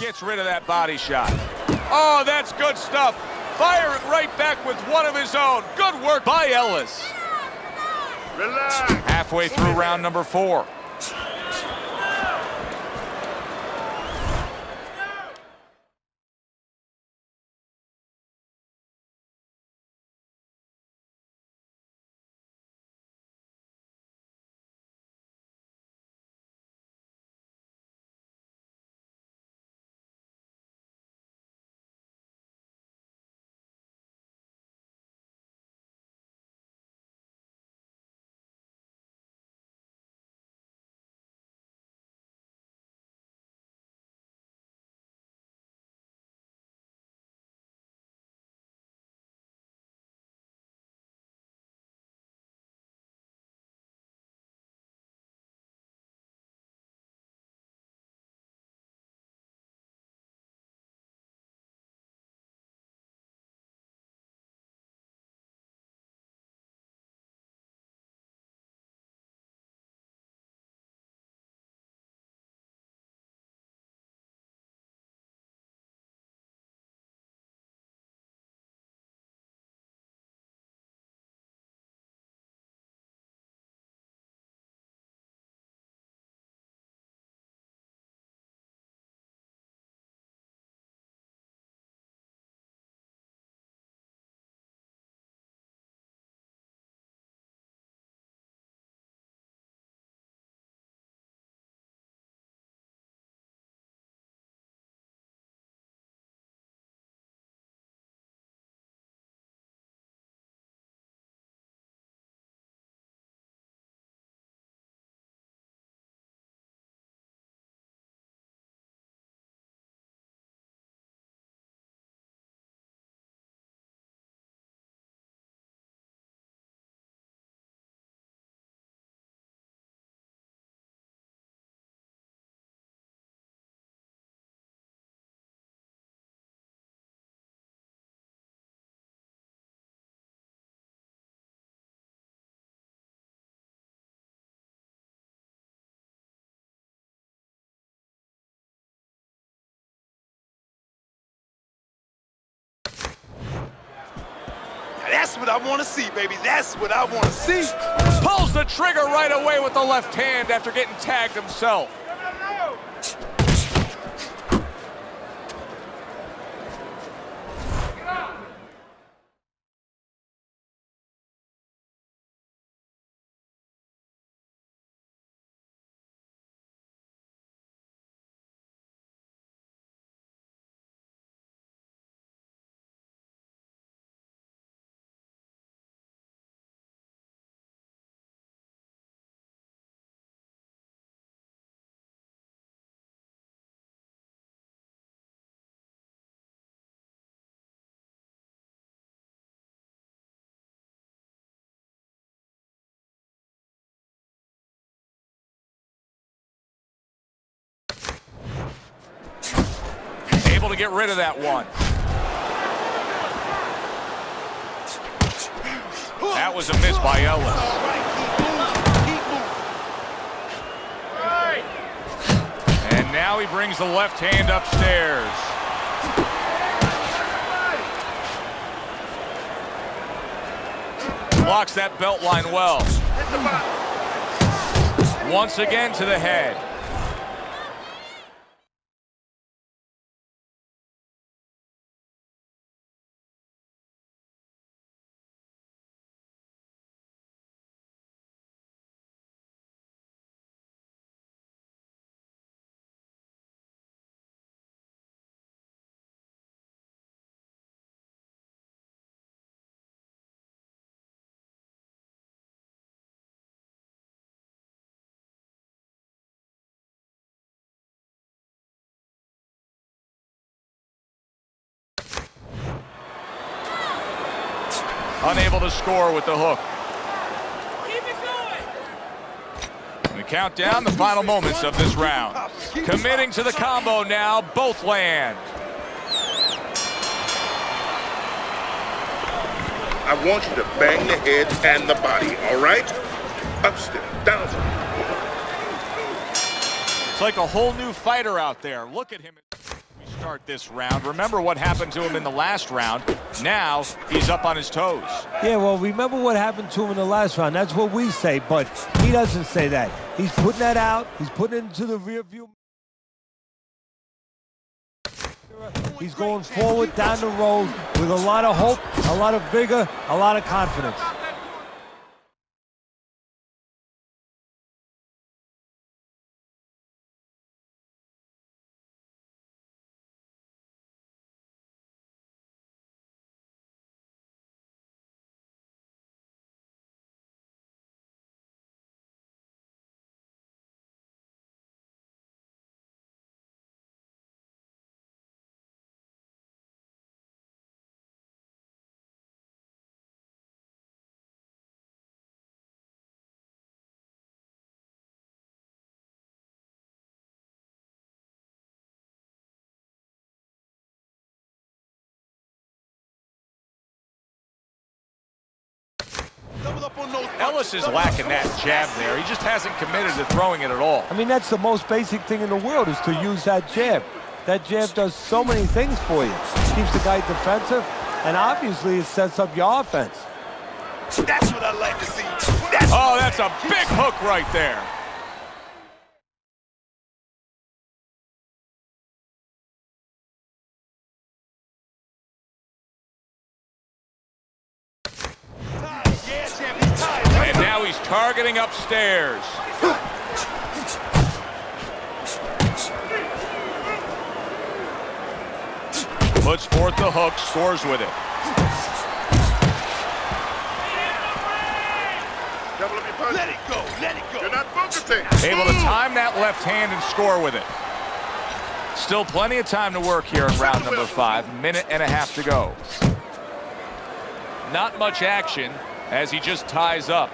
Gets rid of that body shot. Oh, that's good stuff. Fire it right back with one of his own. Good work by Ellis. Relax. Halfway through round number 4. That's what I want to see, baby. That's what I want to see. Pulls the trigger right away with the left hand after getting tagged himself. Able to get rid of that one. That was a miss by Ellis. And now he brings the left hand upstairs. Blocks that belt line well. Once again to the head. unable to score with the hook. Keep it going. We count down the final moments of this round. Committing to the combo now, both land. I want you to bang the head and the body, all right? Upstairs, downstairs. It's like a whole new fighter out there. Look at him. We start this round. Remember what happened to him in the last round. Now he's up on his toes. Yeah, well, remember what happened to him in the last round. That's what we say, but he doesn't say that. He's putting that out. He's putting it into the rear view. He's going forward down the road with a lot of hope, a lot of vigor, a lot of confidence. Ellis is lacking that jab there. He just hasn't committed to throwing it at all. I mean, that's the most basic thing in the world is to use that jab. That jab does so many things for you. Keeps the guy defensive, and obviously it sets up your offense. That's what I like to see. Oh, that's a big hook right there. And now he's targeting upstairs. Puts forth the hook, scores with it. Let it go, let it go. You're not focusing. Able to time that left hand and score with it. Still plenty of time to work here in round number 5. Minute and a half to go. Not much action as he just ties up.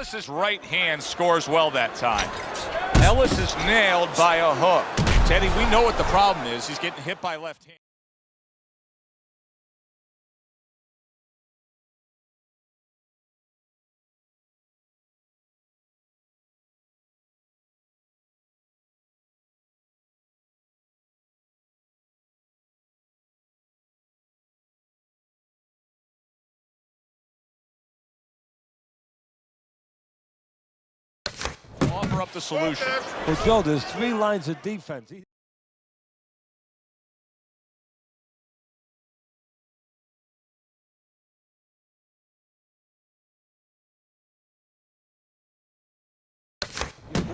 Ellis's right hand scores well that time. Ellis is nailed by a hook. Teddy, we know what the problem is. He's getting hit by left hand. Offer up the solution. Well, Joe, there's 3 lines of defense.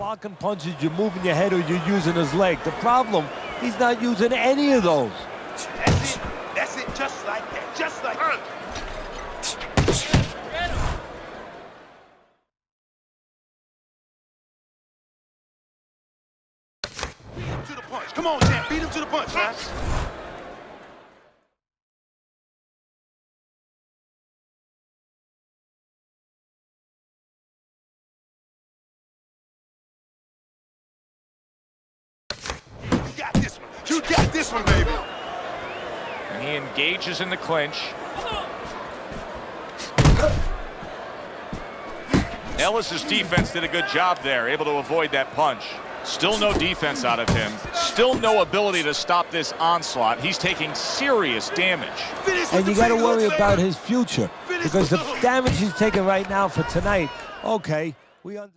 blocking punches, you're moving your head, or you're using his leg. The problem, he's not using any of those. That's it. That's it. Just like that. Just like that. Beat him to the punch. Come on, champ. Beat him to the punch, man. You got this one. You got this one, baby. And he engages in the clinch. Ellis's defense did a good job there, able to avoid that punch. Still no defense out of him. Still no ability to stop this onslaught. He's taking serious damage. And you got to worry about his future, because the damage he's taking right now for tonight, okay, we understand.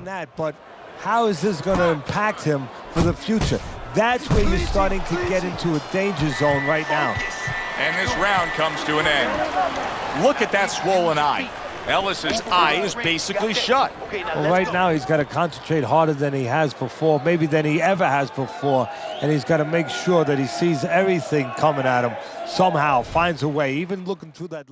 understand that, but how is this going to impact him for the future? That's where you're starting to get into a danger zone right now. And this round comes to an end. Look at that swollen eye. Ellis's eye is basically shut. Well, right now he's got to concentrate harder than he has before, maybe than he ever has before, and he's got to make sure that he sees everything coming at him somehow, finds a way, even looking through that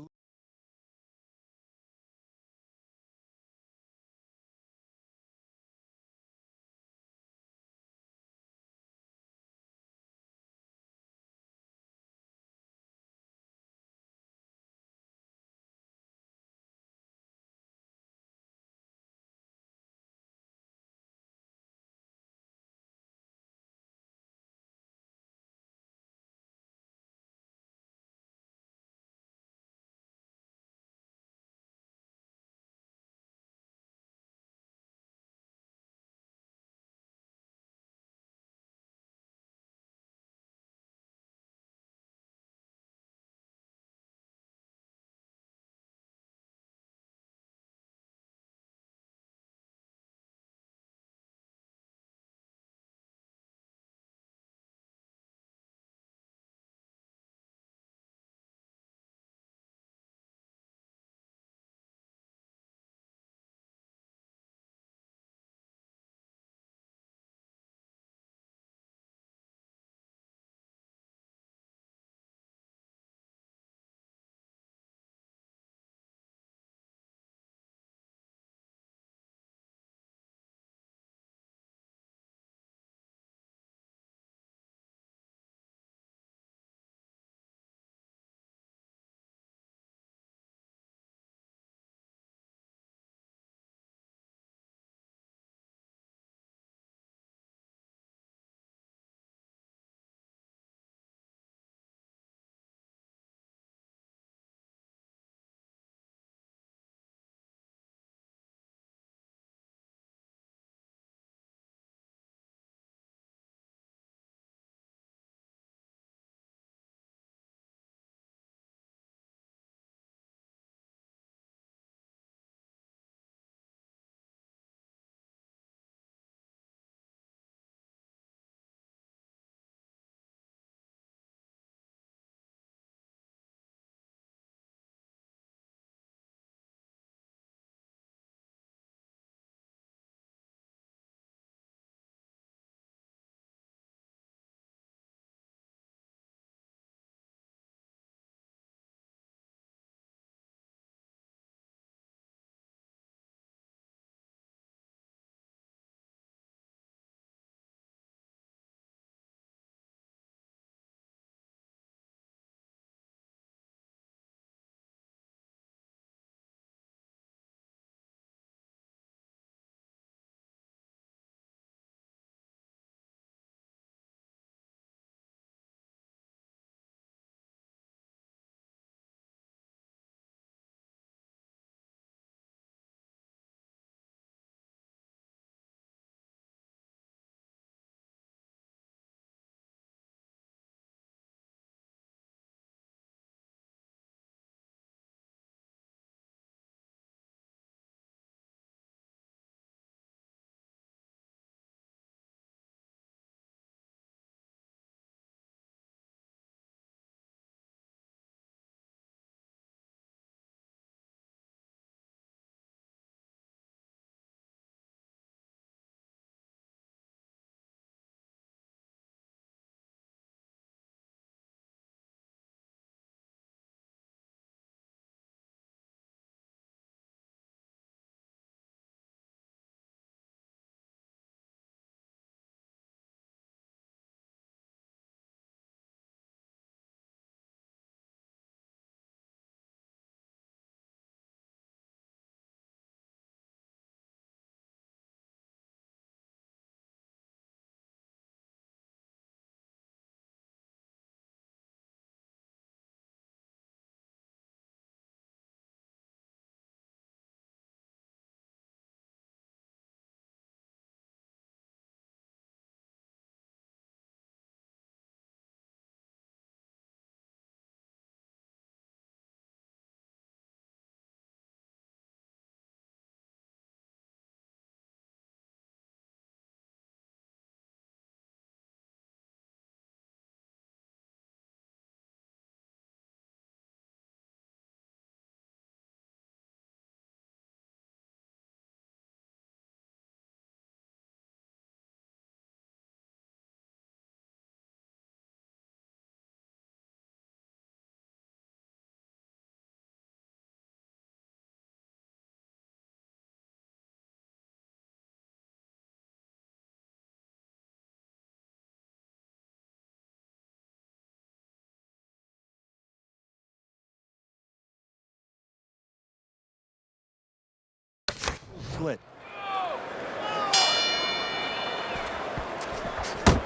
slit.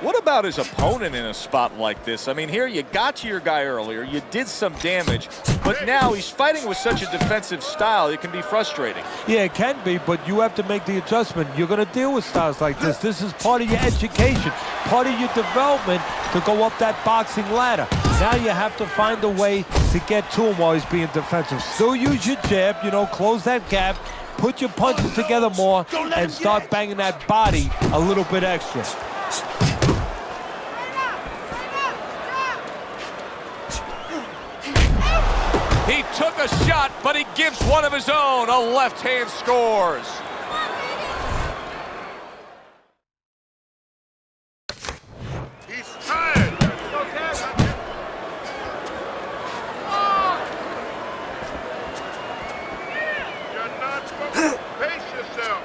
What about his opponent in a spot like this? I mean, here you got to your guy earlier, you did some damage, but now he's fighting with such a defensive style, it can be frustrating. Yeah, it can be, but you have to make the adjustment. You're going to deal with styles like this. This is part of your education, part of your development to go up that boxing ladder. Now you have to find a way to get to him while he's being defensive. Still use your jab, you know, close that gap, put your punches together more, and start banging that body a little bit extra. He took a shot, but he gives one of his own. A left hand scores. He's tired. You're not supposed to pace yourself.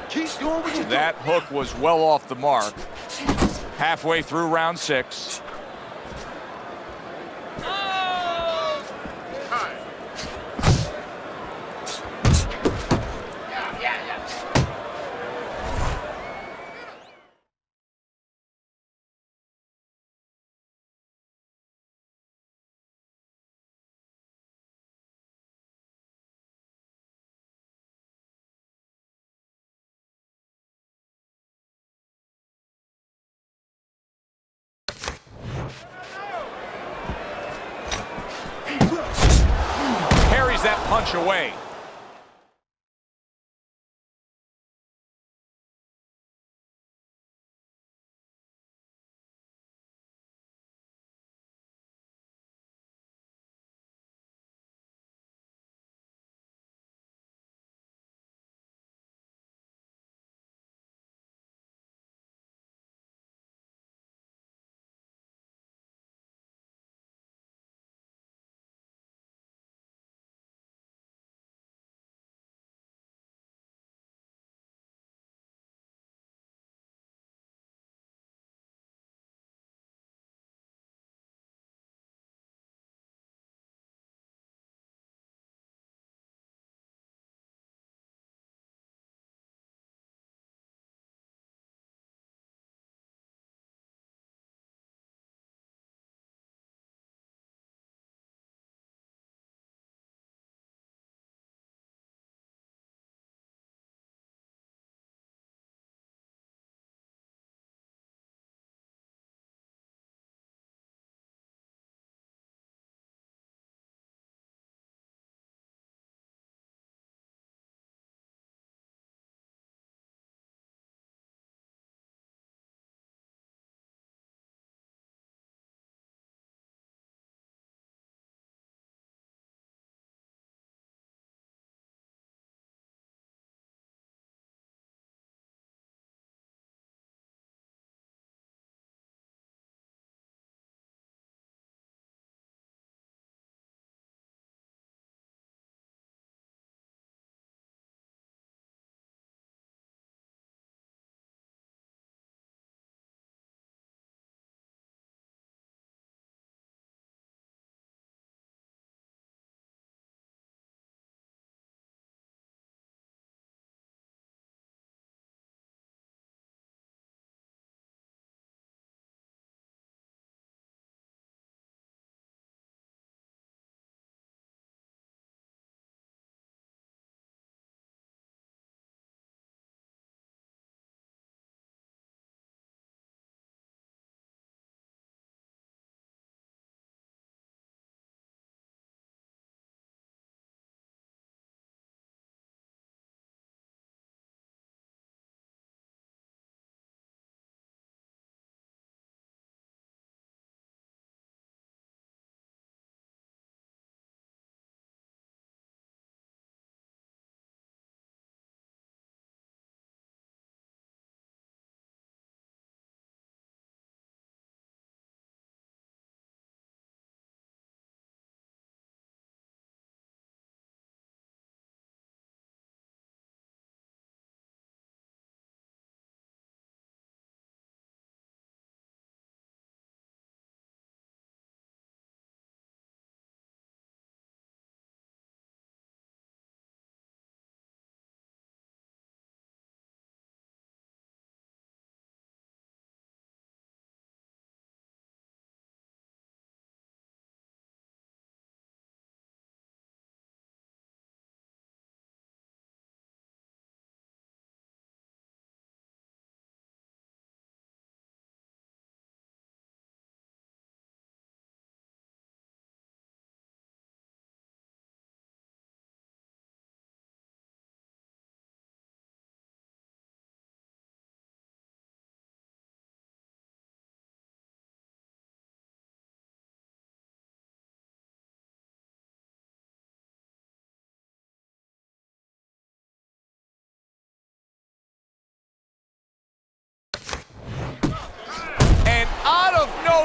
Keep doing what you're doing. That hook was well off the mark. Halfway through round 6. Carries that punch away.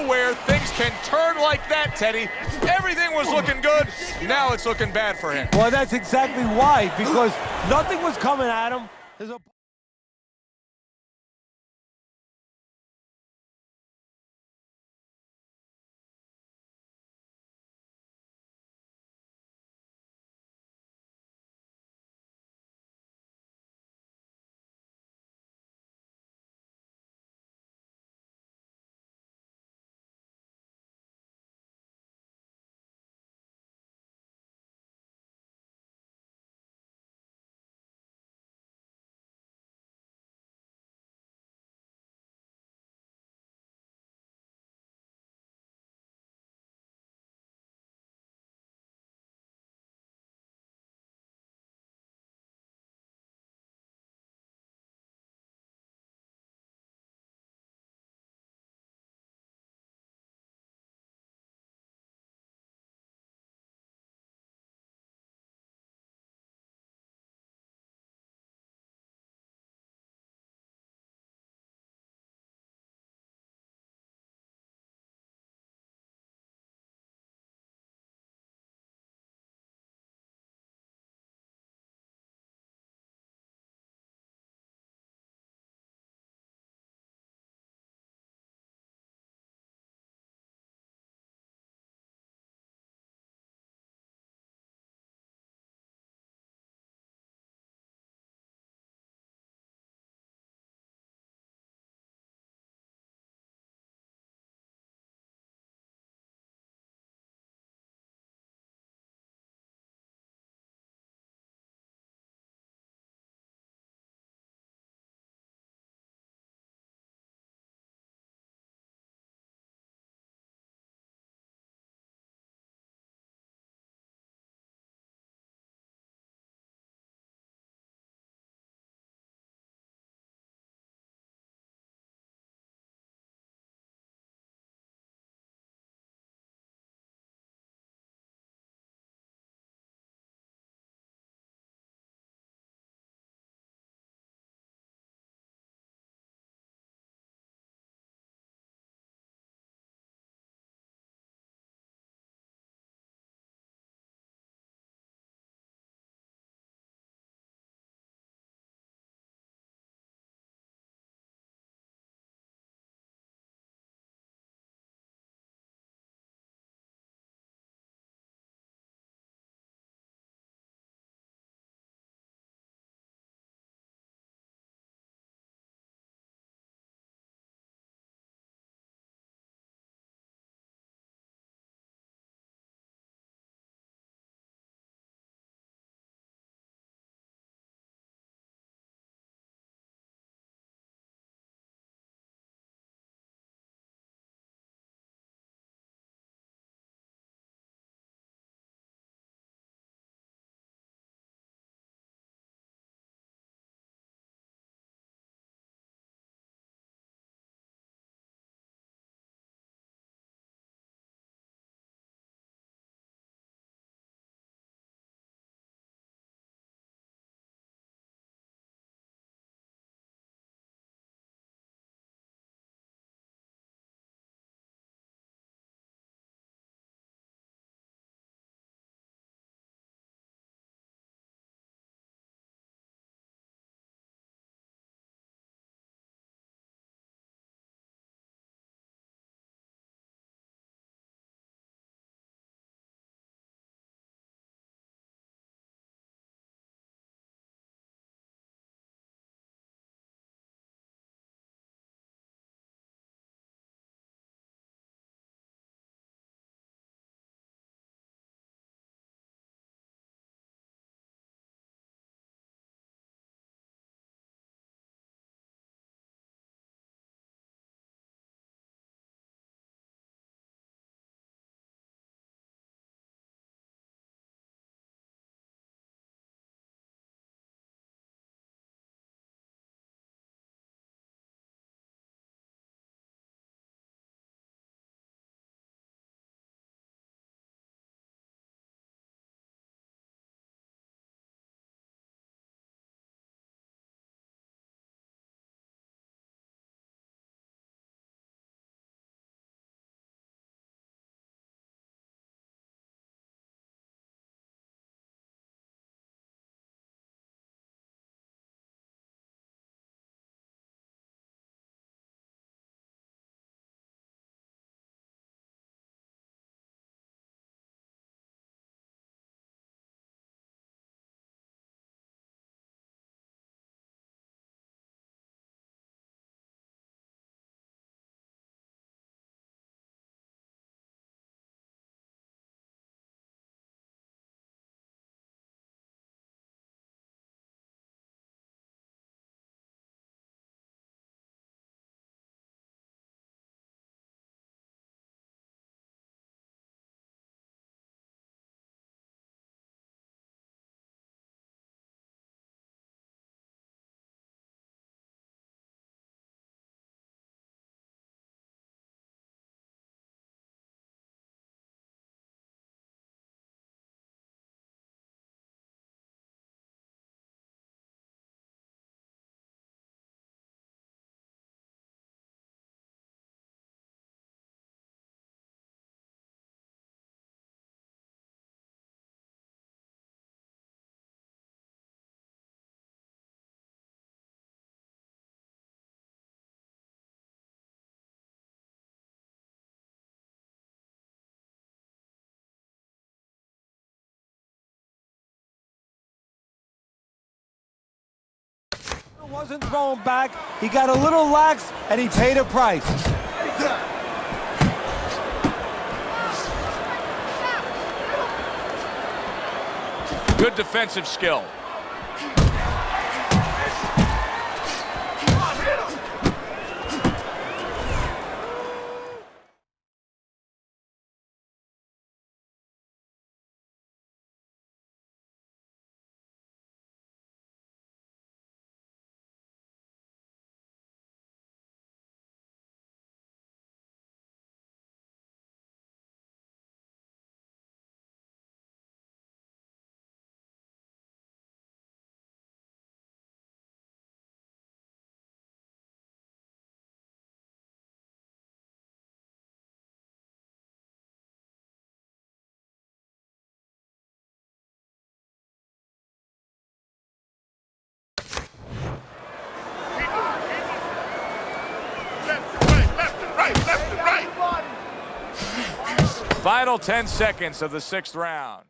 nowhere things can turn like that, Teddy. Everything was looking good. Now it's looking bad for him. Well, that's exactly why, because nothing was coming at him. There's a Wasn't thrown back. He got a little lax, and he paid a price. Good defensive skill. Final 10 seconds of the 6th round.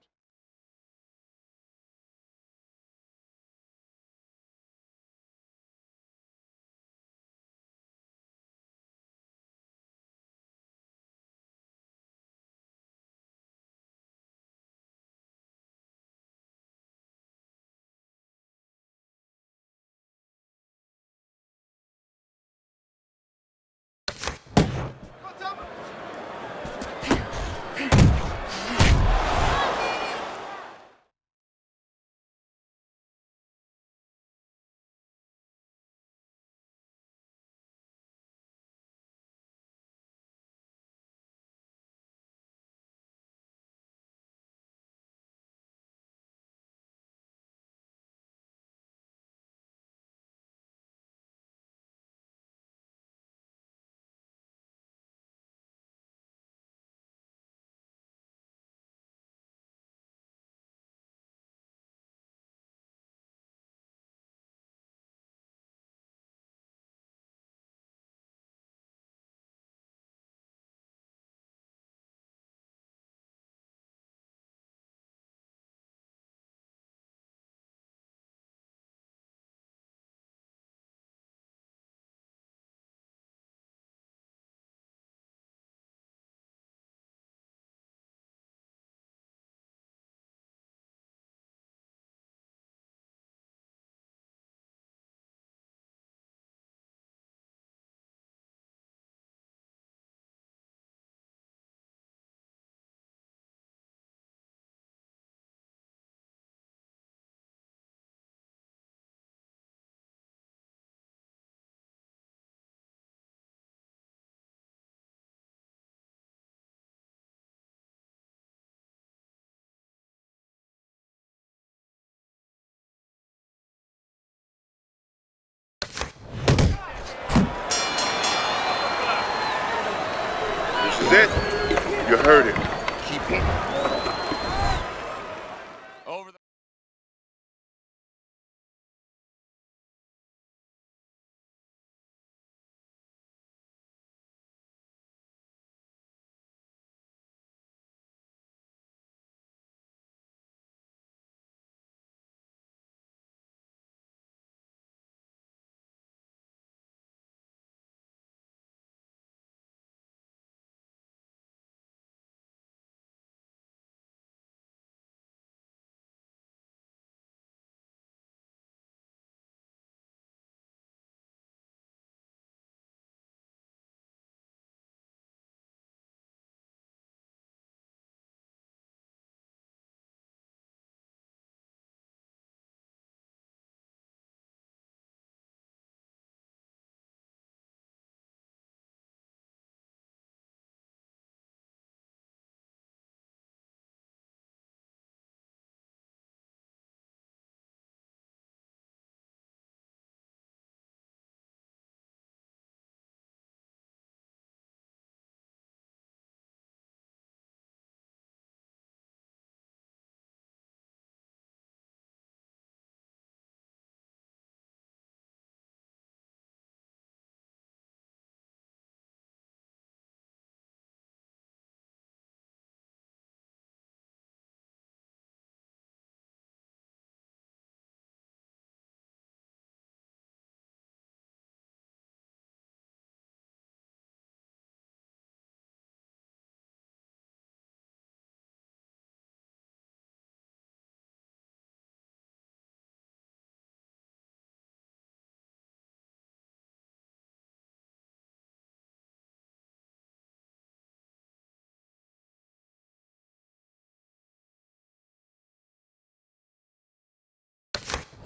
This is it. You heard it. Keep hitting.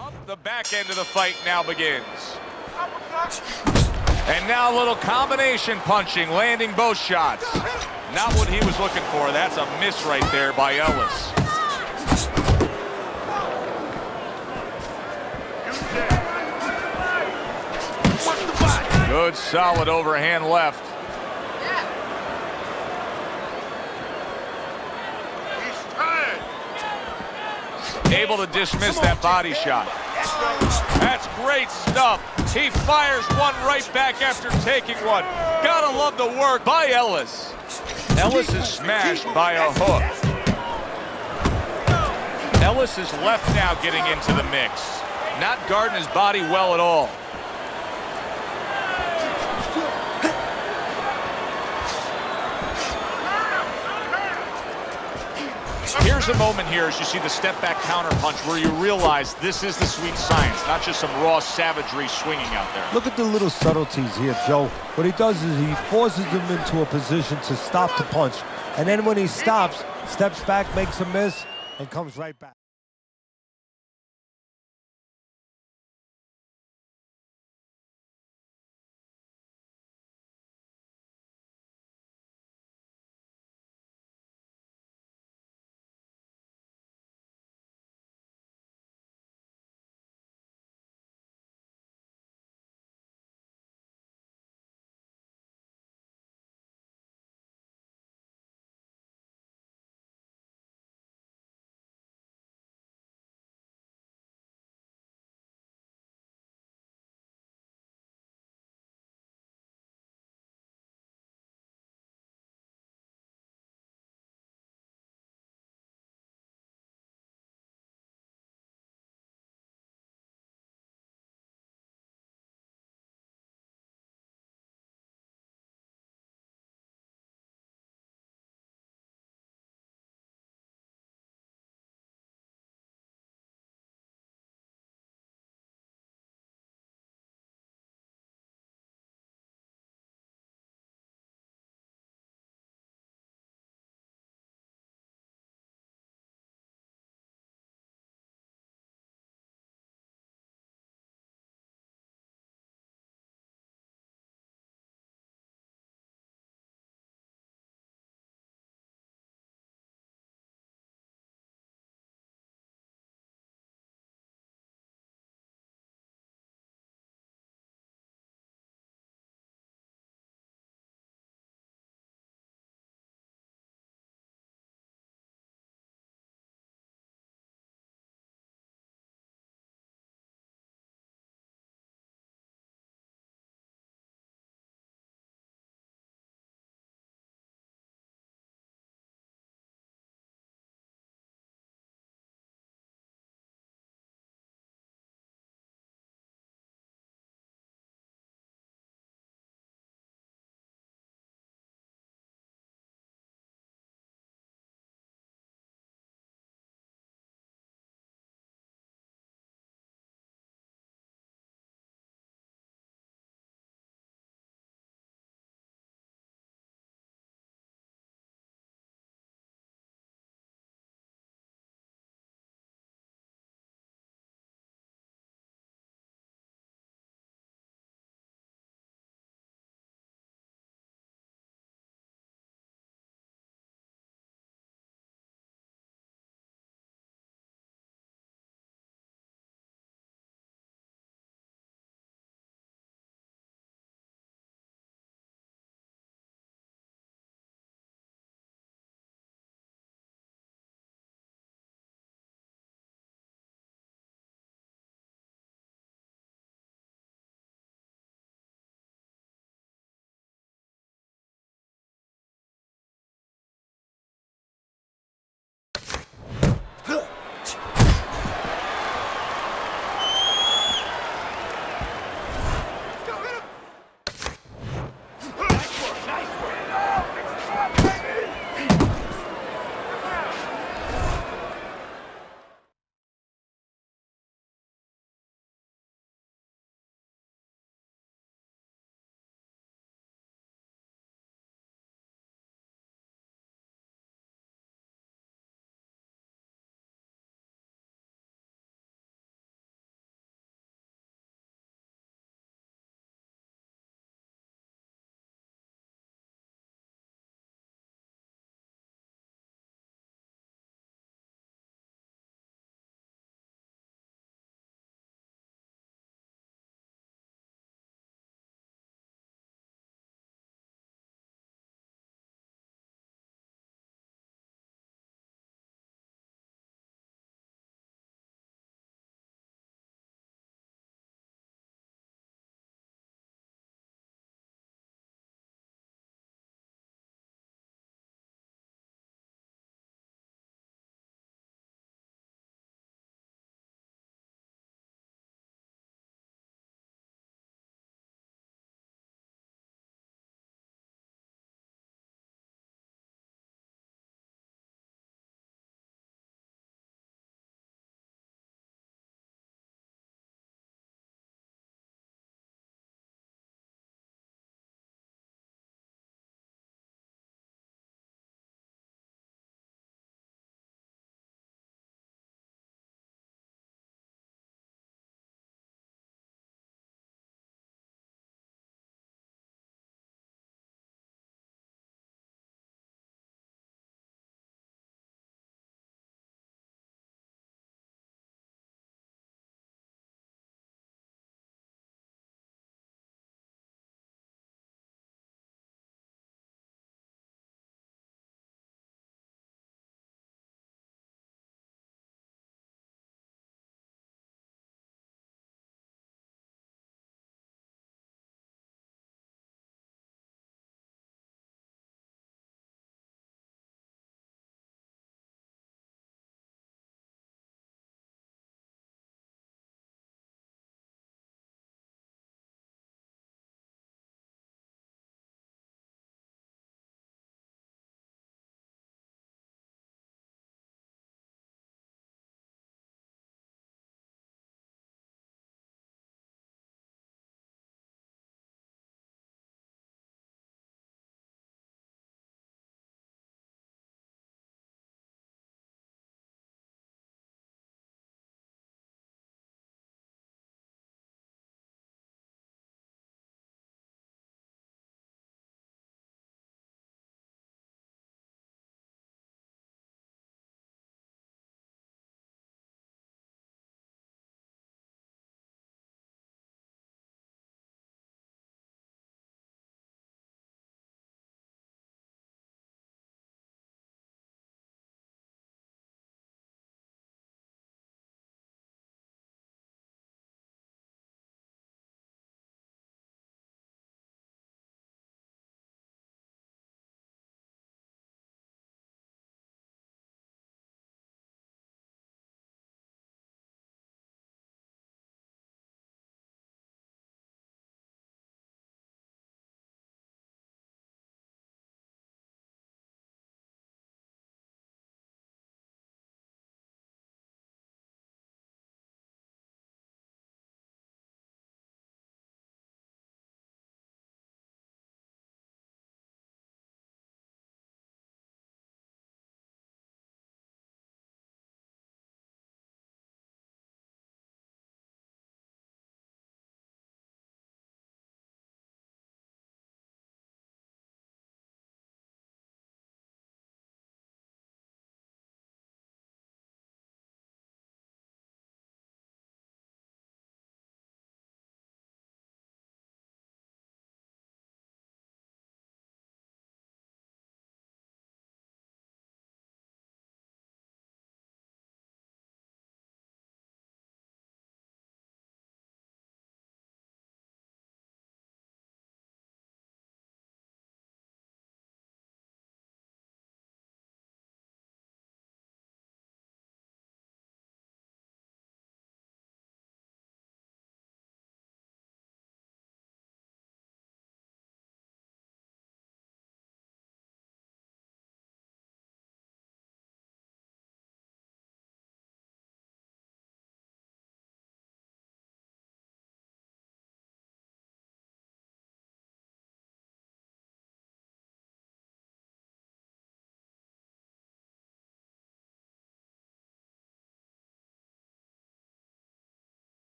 Up the back end of the fight now begins. And now a little combination punching, landing both shots. Not what he was looking for. That's a miss right there by Ellis. Good, solid overhand left. Able to dismiss that body shot. That's great stuff. He fires one right back after taking one. Gotta love the work by Ellis. Ellis is smashed by a hook. Ellis is left now getting into the mix. Not guarding his body well at all. Here's a moment here as you see the step-back counter punch where you realize this is the sweet science, not just some raw savagery swinging out there. Look at the little subtleties here, Joe. What he does is he forces him into a position to stop the punch. And then when he stops, steps back, makes a miss, and comes right back.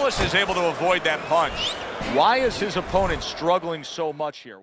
Atlas is able to avoid that punch. Why is his opponent struggling so much here?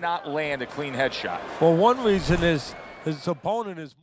not land a clean headshot. Well, one reason is his opponent is.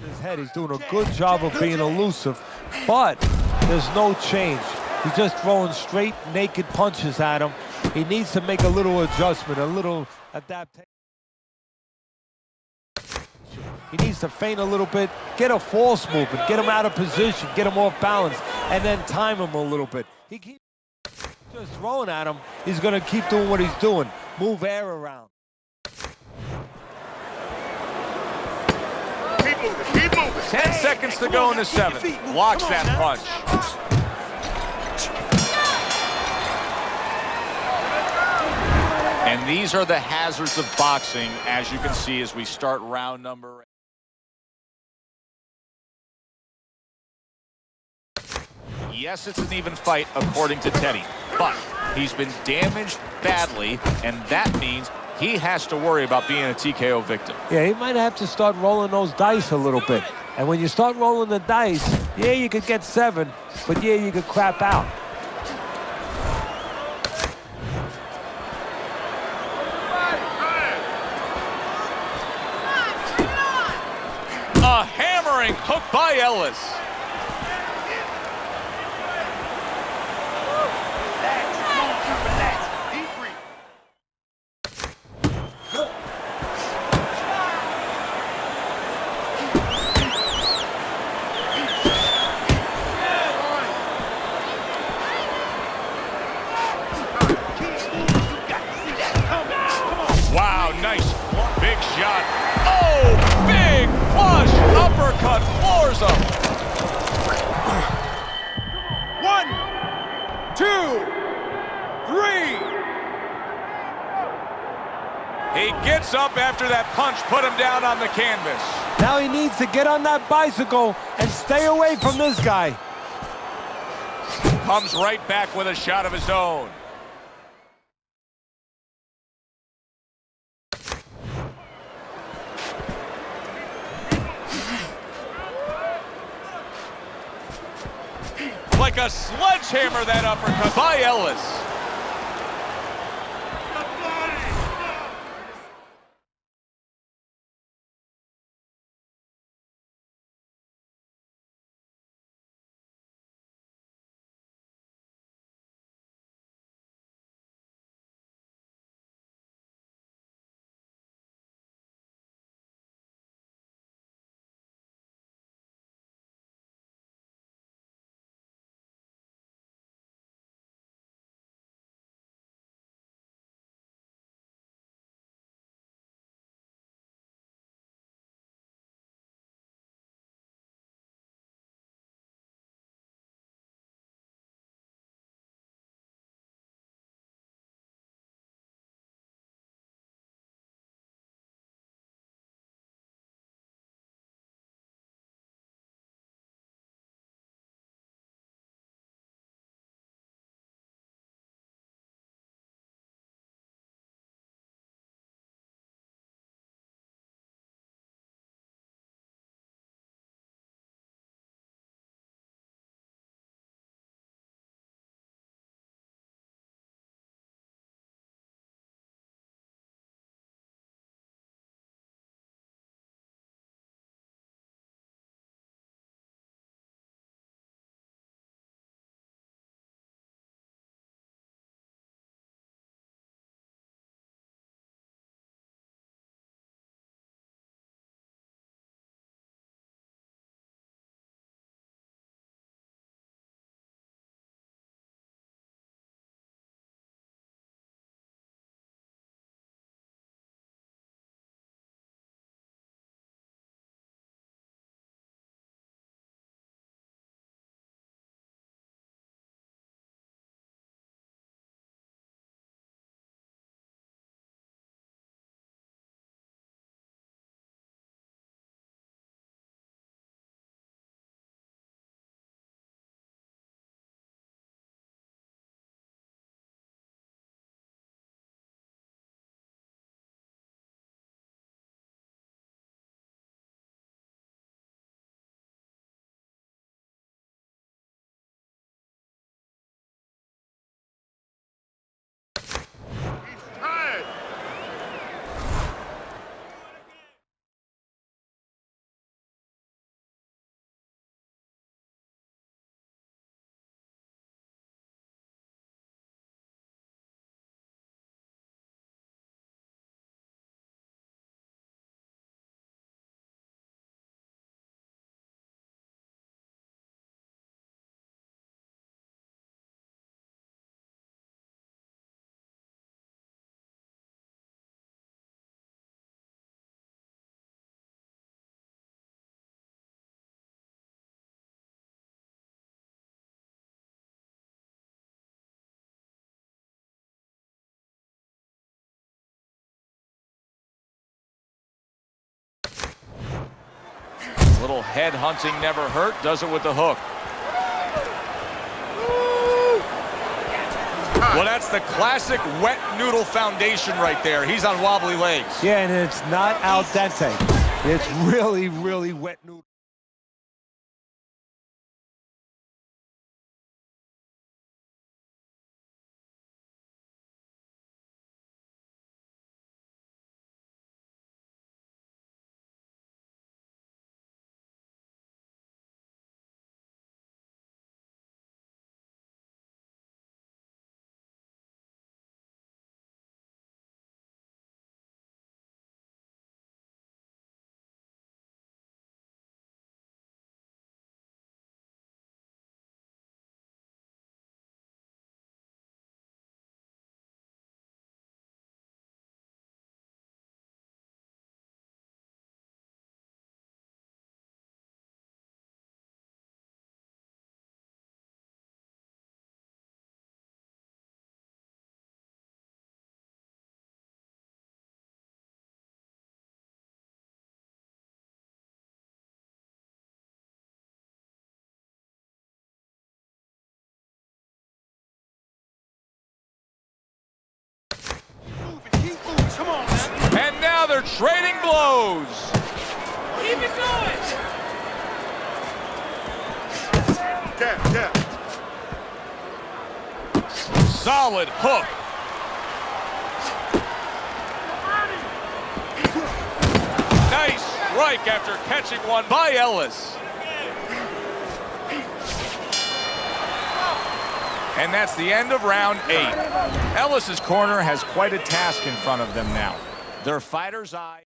His head, he's doing a good job of being elusive, but there's no change. He's just throwing straight, naked punches at him. He needs to make a little adjustment, a little adaptation. He needs to feint a little bit, get a false movement, get him out of position, get him off balance, and then time him a little bit. He keeps just throwing at him. He's going to keep doing what he's doing, move air around. Keep moving. 10 seconds to go in the seventh. Blocks that punch. And these are the hazards of boxing, as you can see, as we start round number 8. Yes, it's an even fight, according to Teddy, but he's been damaged badly, and that means he has to worry about being a TKO victim. Yeah, he might have to start rolling those dice a little bit. And when you start rolling the dice, yeah, you could get 7, but yeah, you could crap out. A hammering hook by Ellis. Wow, nice big shot. Oh, big flush uppercut floors him. 1, 2, 3. He gets up after that punch put him down on the canvas. Now he needs to get on that bicycle and stay away from this guy. Comes right back with a shot of his own. Like a sledgehammer, that uppercut by Ellis. little head hunting never hurt. Does it with the hook. Well, that's the classic wet noodle foundation right there. He's on wobbly legs. Yeah, and it's not al dente. It's really, really wet noodle. And now they're trading blows. Keep it going. Jab, jab. Solid hook. Nice strike after catching one by Ellis. And that's the end of round 8. Ellis's corner has quite a task in front of them now. Their fighter's eye.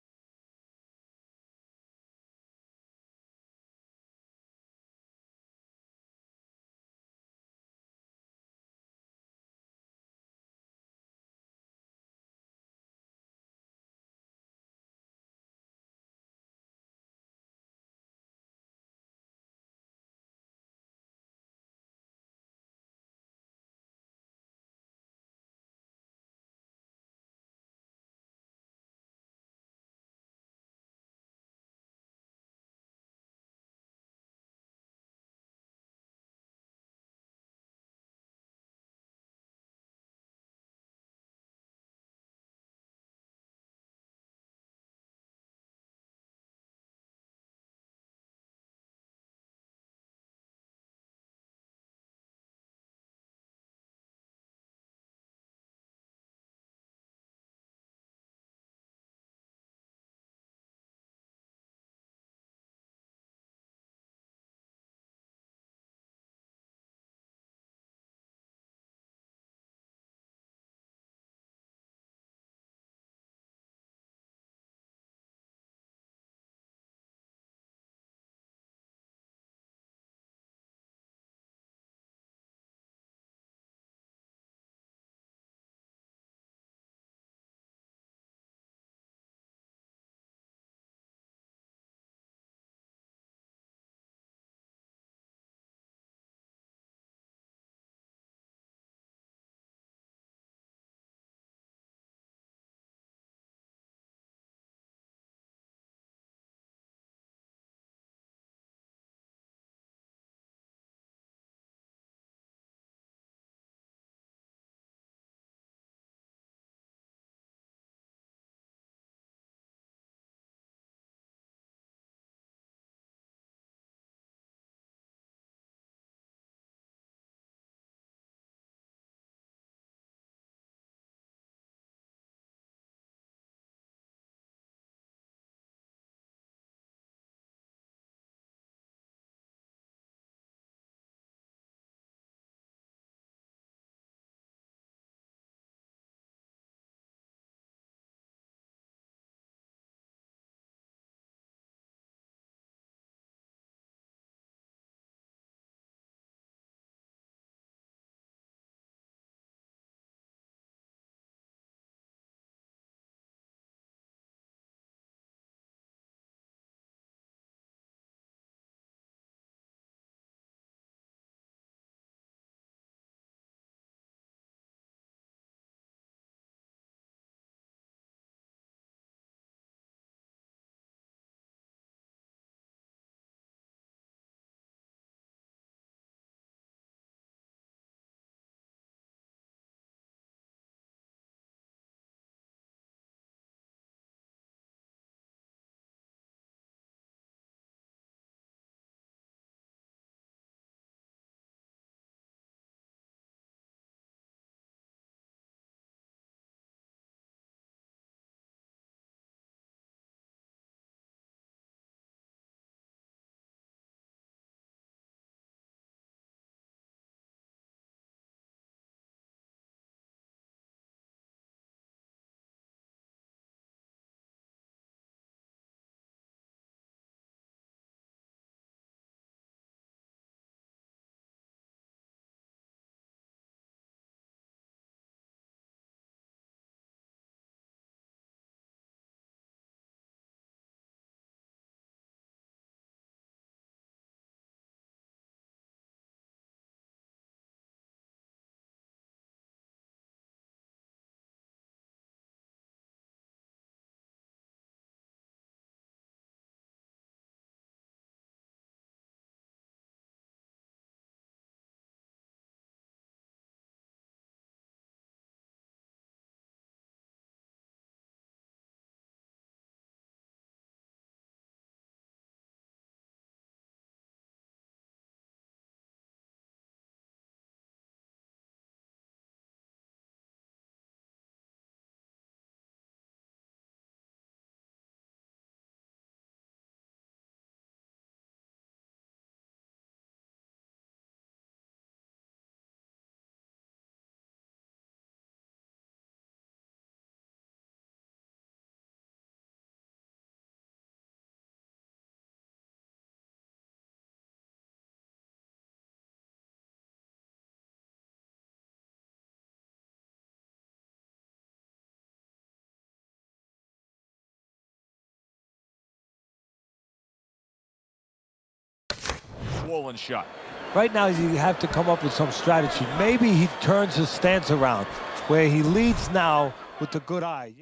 swollen shut. Right now, you have to come up with some strategy. Maybe he turns his stance around, where he leads now with the good eye.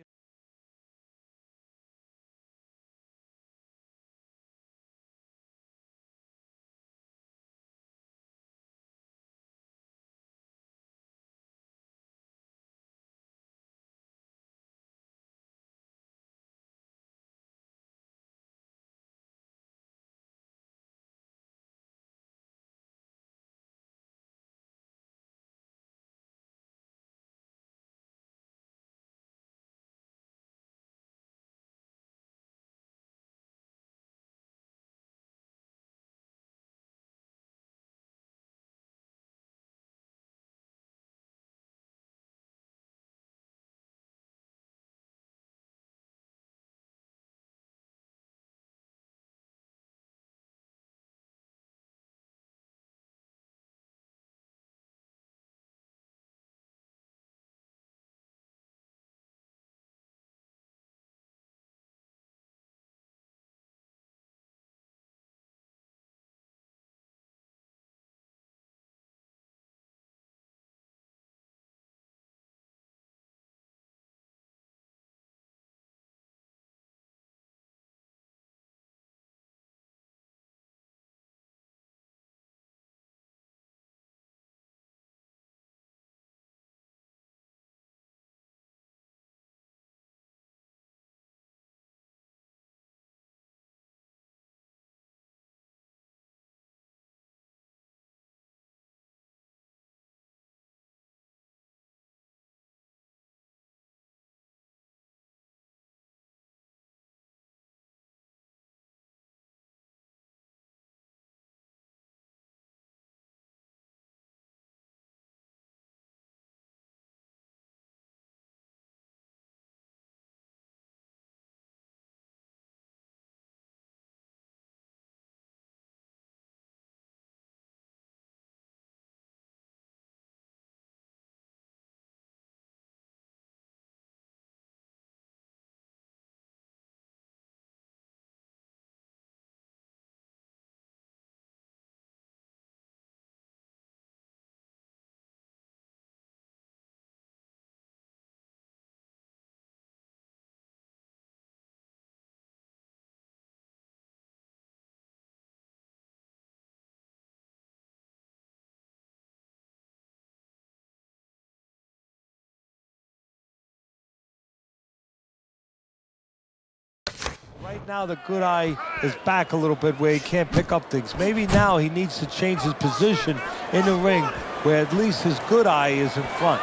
Right now, the good eye is back a little bit where he can't pick up things. Maybe now he needs to change his position in the ring where at least his good eye is in front.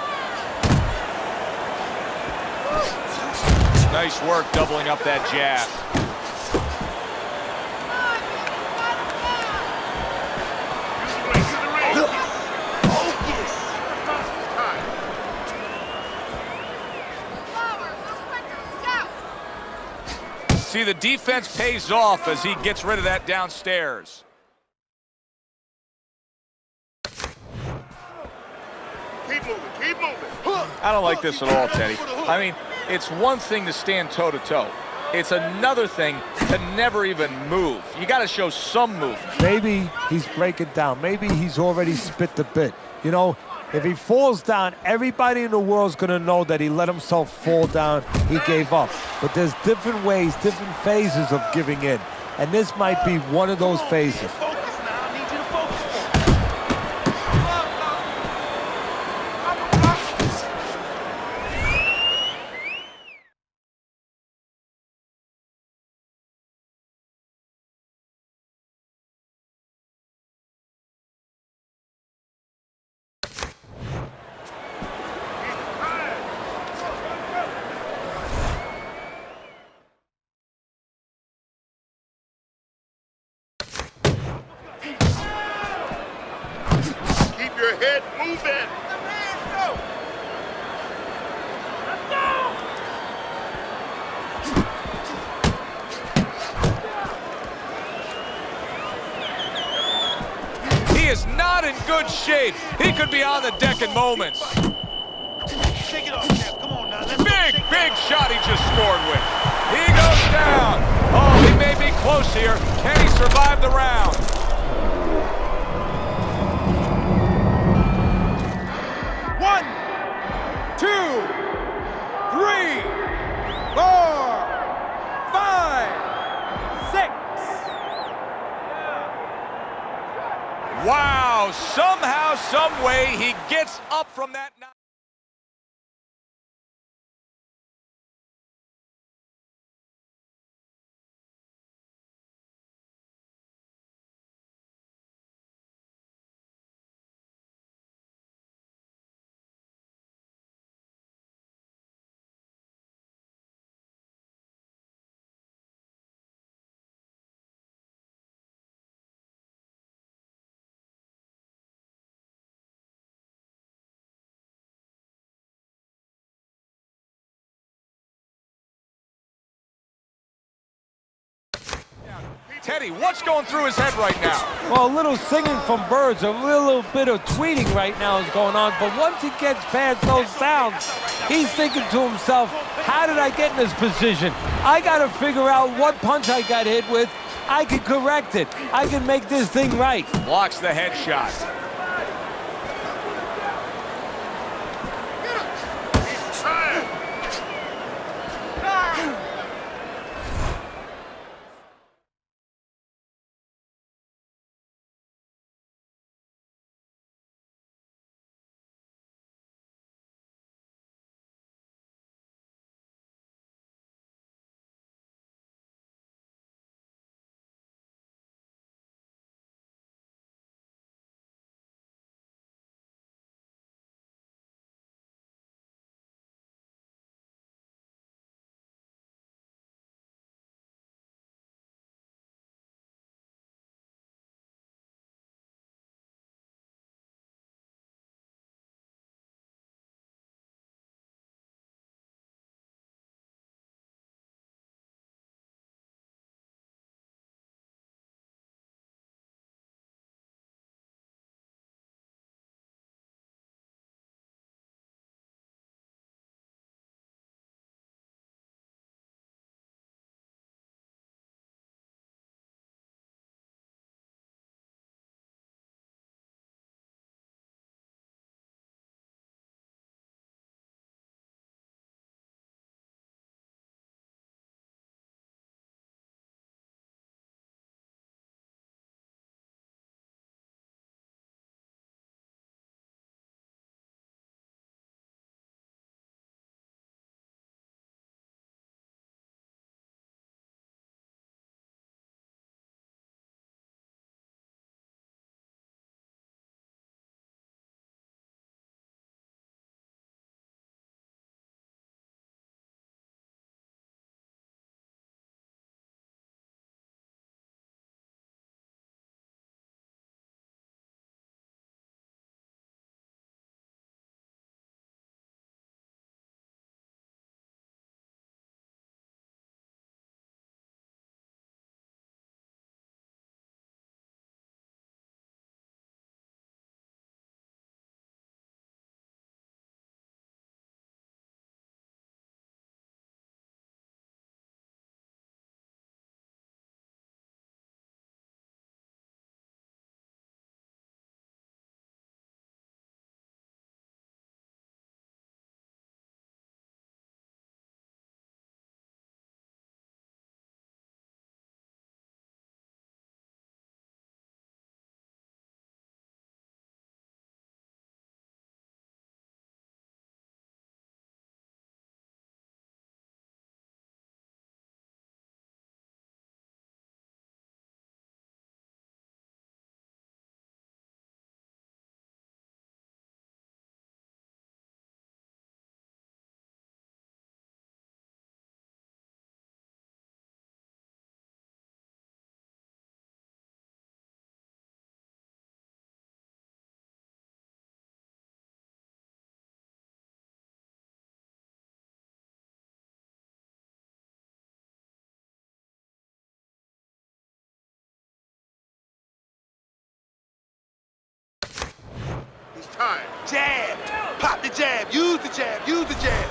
Nice work doubling up that jab. See, the defense pays off as he gets rid of that downstairs. Keep moving, keep moving. I don't like this at all, Teddy. I mean, it's one thing to stand toe-to-toe. It's another thing to never even move. You got to show some movement. Maybe he's breaking down. Maybe he's already spit the bit. You know, if he falls down, everybody in the world's going to know that he let himself fall down. He gave up. But there's different ways, different phases of giving in. And this might be one of those phases. Focus now. I need you to focus. Keep your head moving. He is not in good shape. He could be on the deck in moments. Shake it off, champ. Come on now. Let's go. Big, Shake big shot he just scored with. He goes down. Oh, he may be close here. Can he survive the round? some way he gets up from that knock. Teddy, what's going through his head right now? Well, a little singing from birds, a little bit of tweeting right now is going on, but once he gets past those sounds, he's thinking to himself, how did I get in this position? I got to figure out what punch I got hit with. I can correct it. I can make this thing right. Blocks the headshot. It's time. Jab. Pop the jab. Use the jab. Use the jab.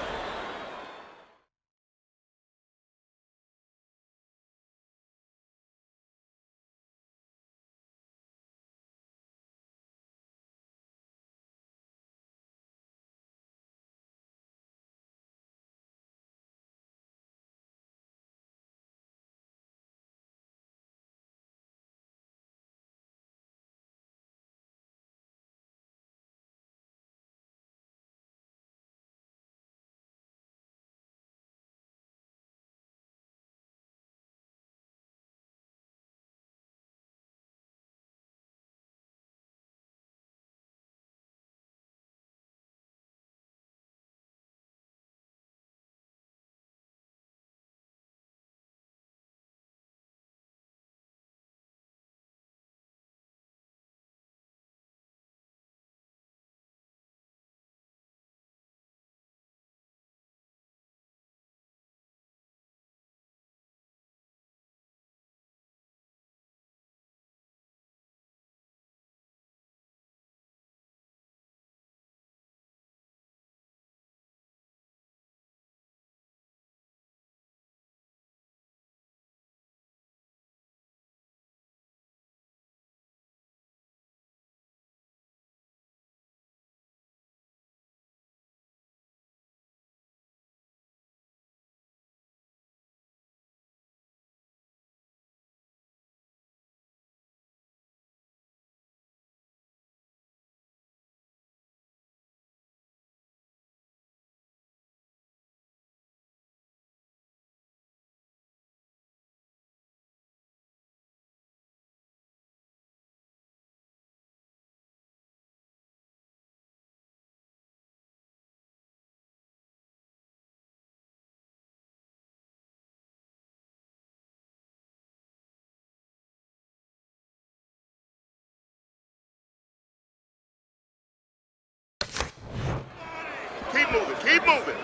Keep moving.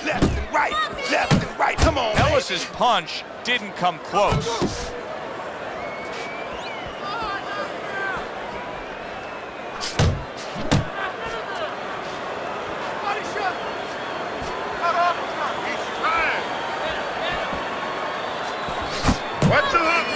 Left and right. Left and right. Come on, Ellis's punch didn't come close. Watch the hook.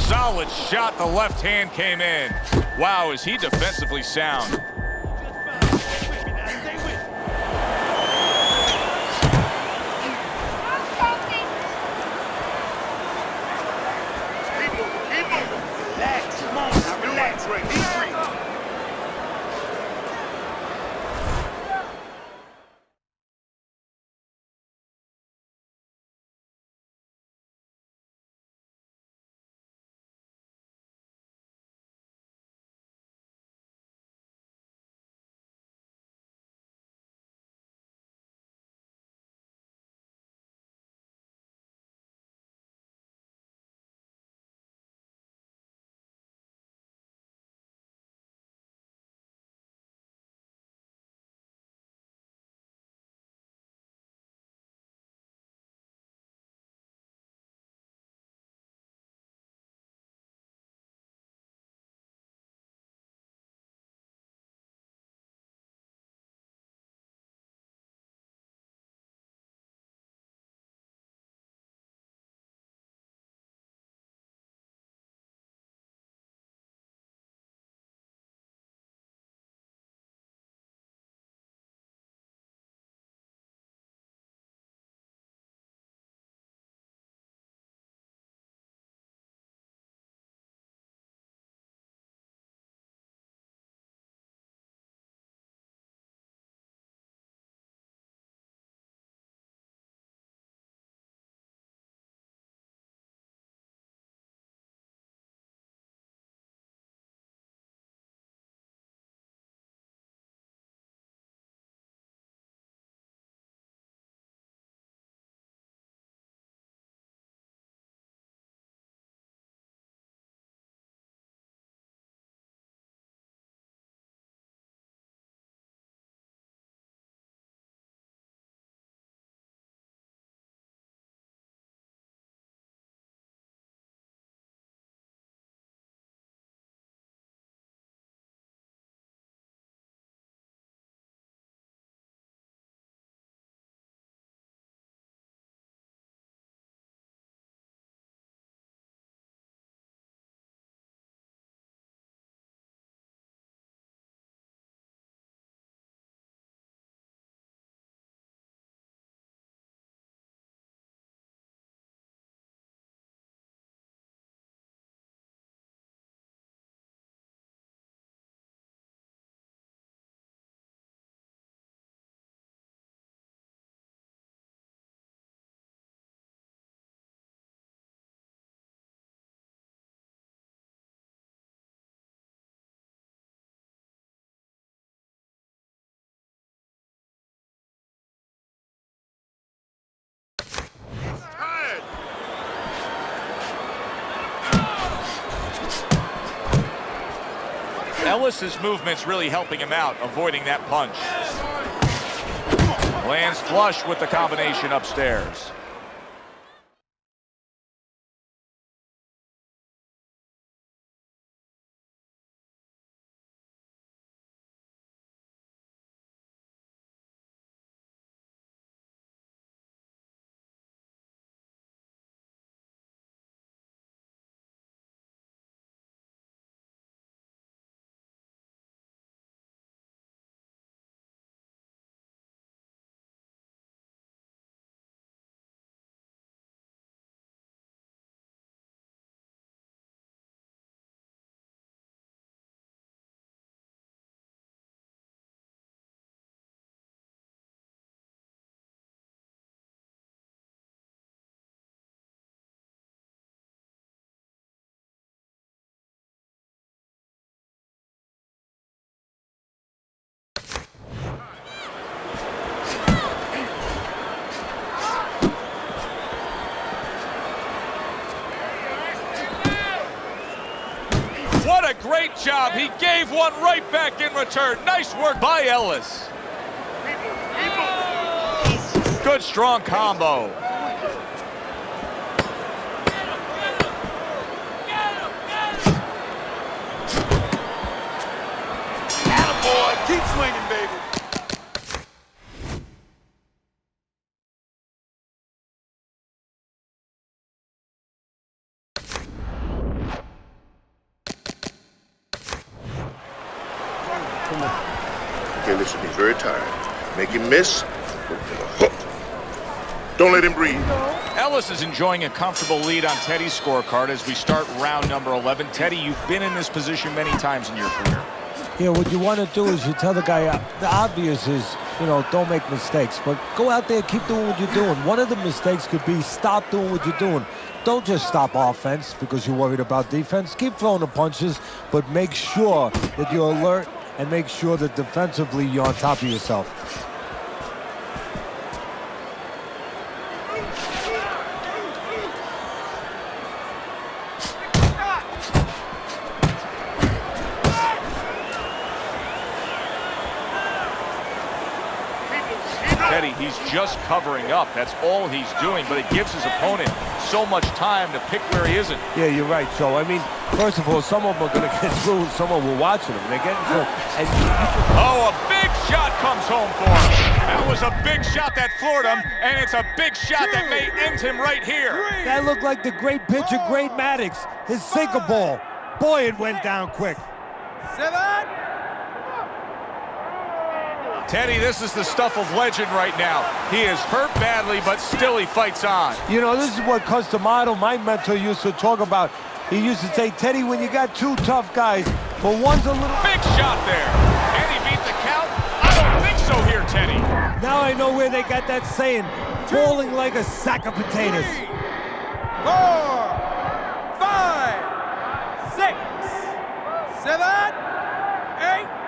Solid shot. The left hand came in. Wow, is he defensively sound. Keep moving. Keep moving. Relax. Come on. Now relax. Deep breathe. Ellis's movement's really helping him out, avoiding that punch. Lands flush with the combination upstairs. job. He gave one right back in return. Nice work by Ellis. Good, strong combo. Attaboy. Keep swinging, baby. Okay, listen, he's very tired. Make him miss, go for the hook. Don't let him breathe. Ellis is enjoying a comfortable lead on Teddy's scorecard as we start round number 11. Teddy, you've been in this position many times in your career. Yeah, what you want to do is you tell the guy, the obvious is, you know, don't make mistakes, but go out there, keep doing what you're doing. One of the mistakes could be stop doing what you're doing. Don't just stop offense because you're worried about defense. Keep throwing the punches, but make sure that you're alert and make sure that defensively you're on top of yourself. Teddy, he's just covering up. That's all he's doing, but it gives his opponent so much time to pick where he isn't. Yeah, you're right, Joe. I mean, first of all, some of them are going to get through. Some of them are watching them. They're getting through. And oh, a big shot comes home for him. That was a big shot that floored him, and it's a big shot that may end him right here. That looked like the great pitcher, Great Maddox. His sinker ball. Boy, it went down quick. 7. Teddy, this is the stuff of legend right now. He is hurt badly, but still he fights on. You know, this is what Customato, my mentor, used to talk about. He used to say, Teddy, when you got two tough guys, but one's a little... Big shot there. And he beat the count? I don't think so here, Teddy. Now I know where they got that saying, falling like a sack of potatoes. 3, 4, 5, 6, 7, 8.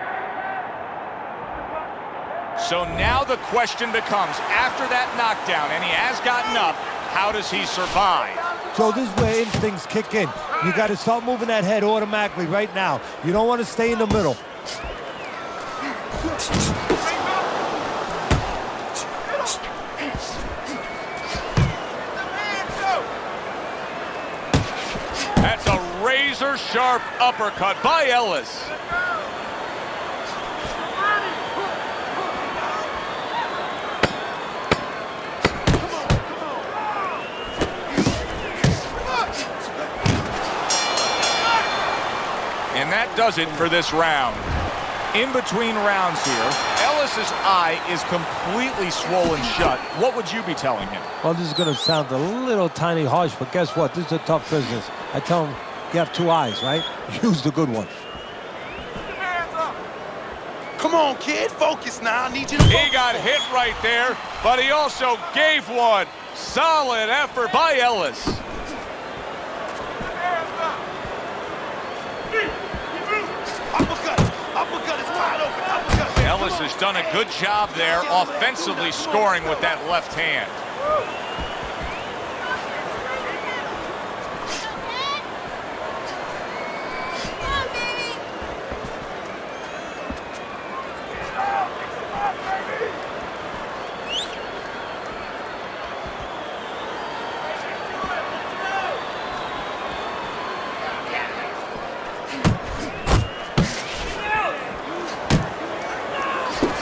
So now the question becomes, after that knockdown, and he has gotten up, how does he survive? So this is where instincts kick in. You got to start moving that head automatically right now. You don't want to stay in the middle. That's a razor-sharp uppercut by Ellis. And that does it for this round. In between rounds here, Ellis's eye is completely swollen shut. What would you be telling him? Well, this is going to sound a little tiny harsh, but guess what? This is a tough business. I tell him, you have two eyes, right? Use the good one. Come on, kid. Focus now. I need you to focus. He got hit right there, but he also gave one. Solid effort by Ellis. Uppercut is wide open. Uppercut. Ellis has done a good job there offensively scoring with that left hand.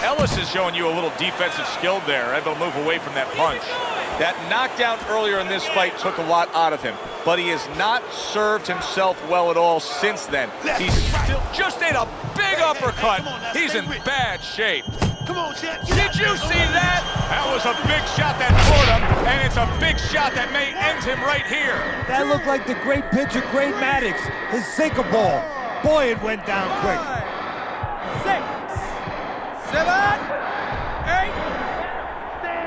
Ellis is showing you a little defensive skill there, able to move away from that punch. That knockdown earlier in this fight took a lot out of him, but he has not served himself well at all since then. He's still just ate a big uppercut. He's in bad shape. Come on, Jack. Did you see that? That was a big shot that floored him, and it's a big shot that may end him right here. That looked like the great pitcher, Great Maddox. His sinker ball. Boy, it went down quick. 6, 7, 8,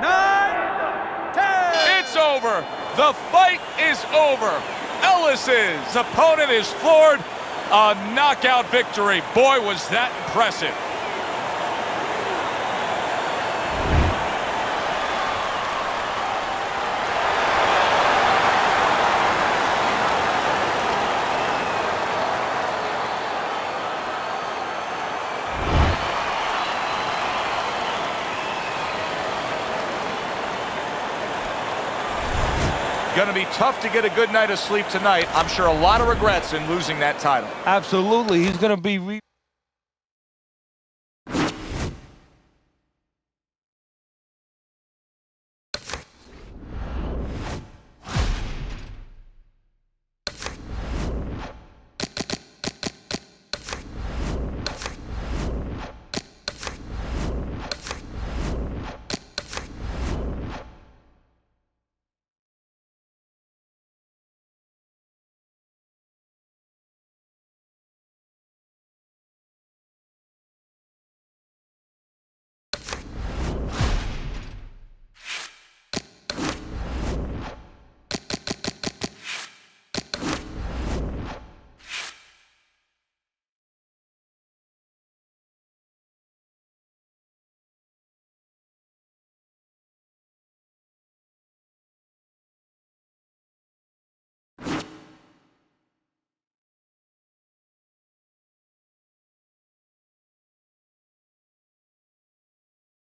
9, 10. It's over. The fight is over. Ellis's opponent is floored. A knockout victory. Boy, was that impressive. Going to be tough to get a good night of sleep tonight. I'm sure a lot of regrets in losing that title. Absolutely. He's going to be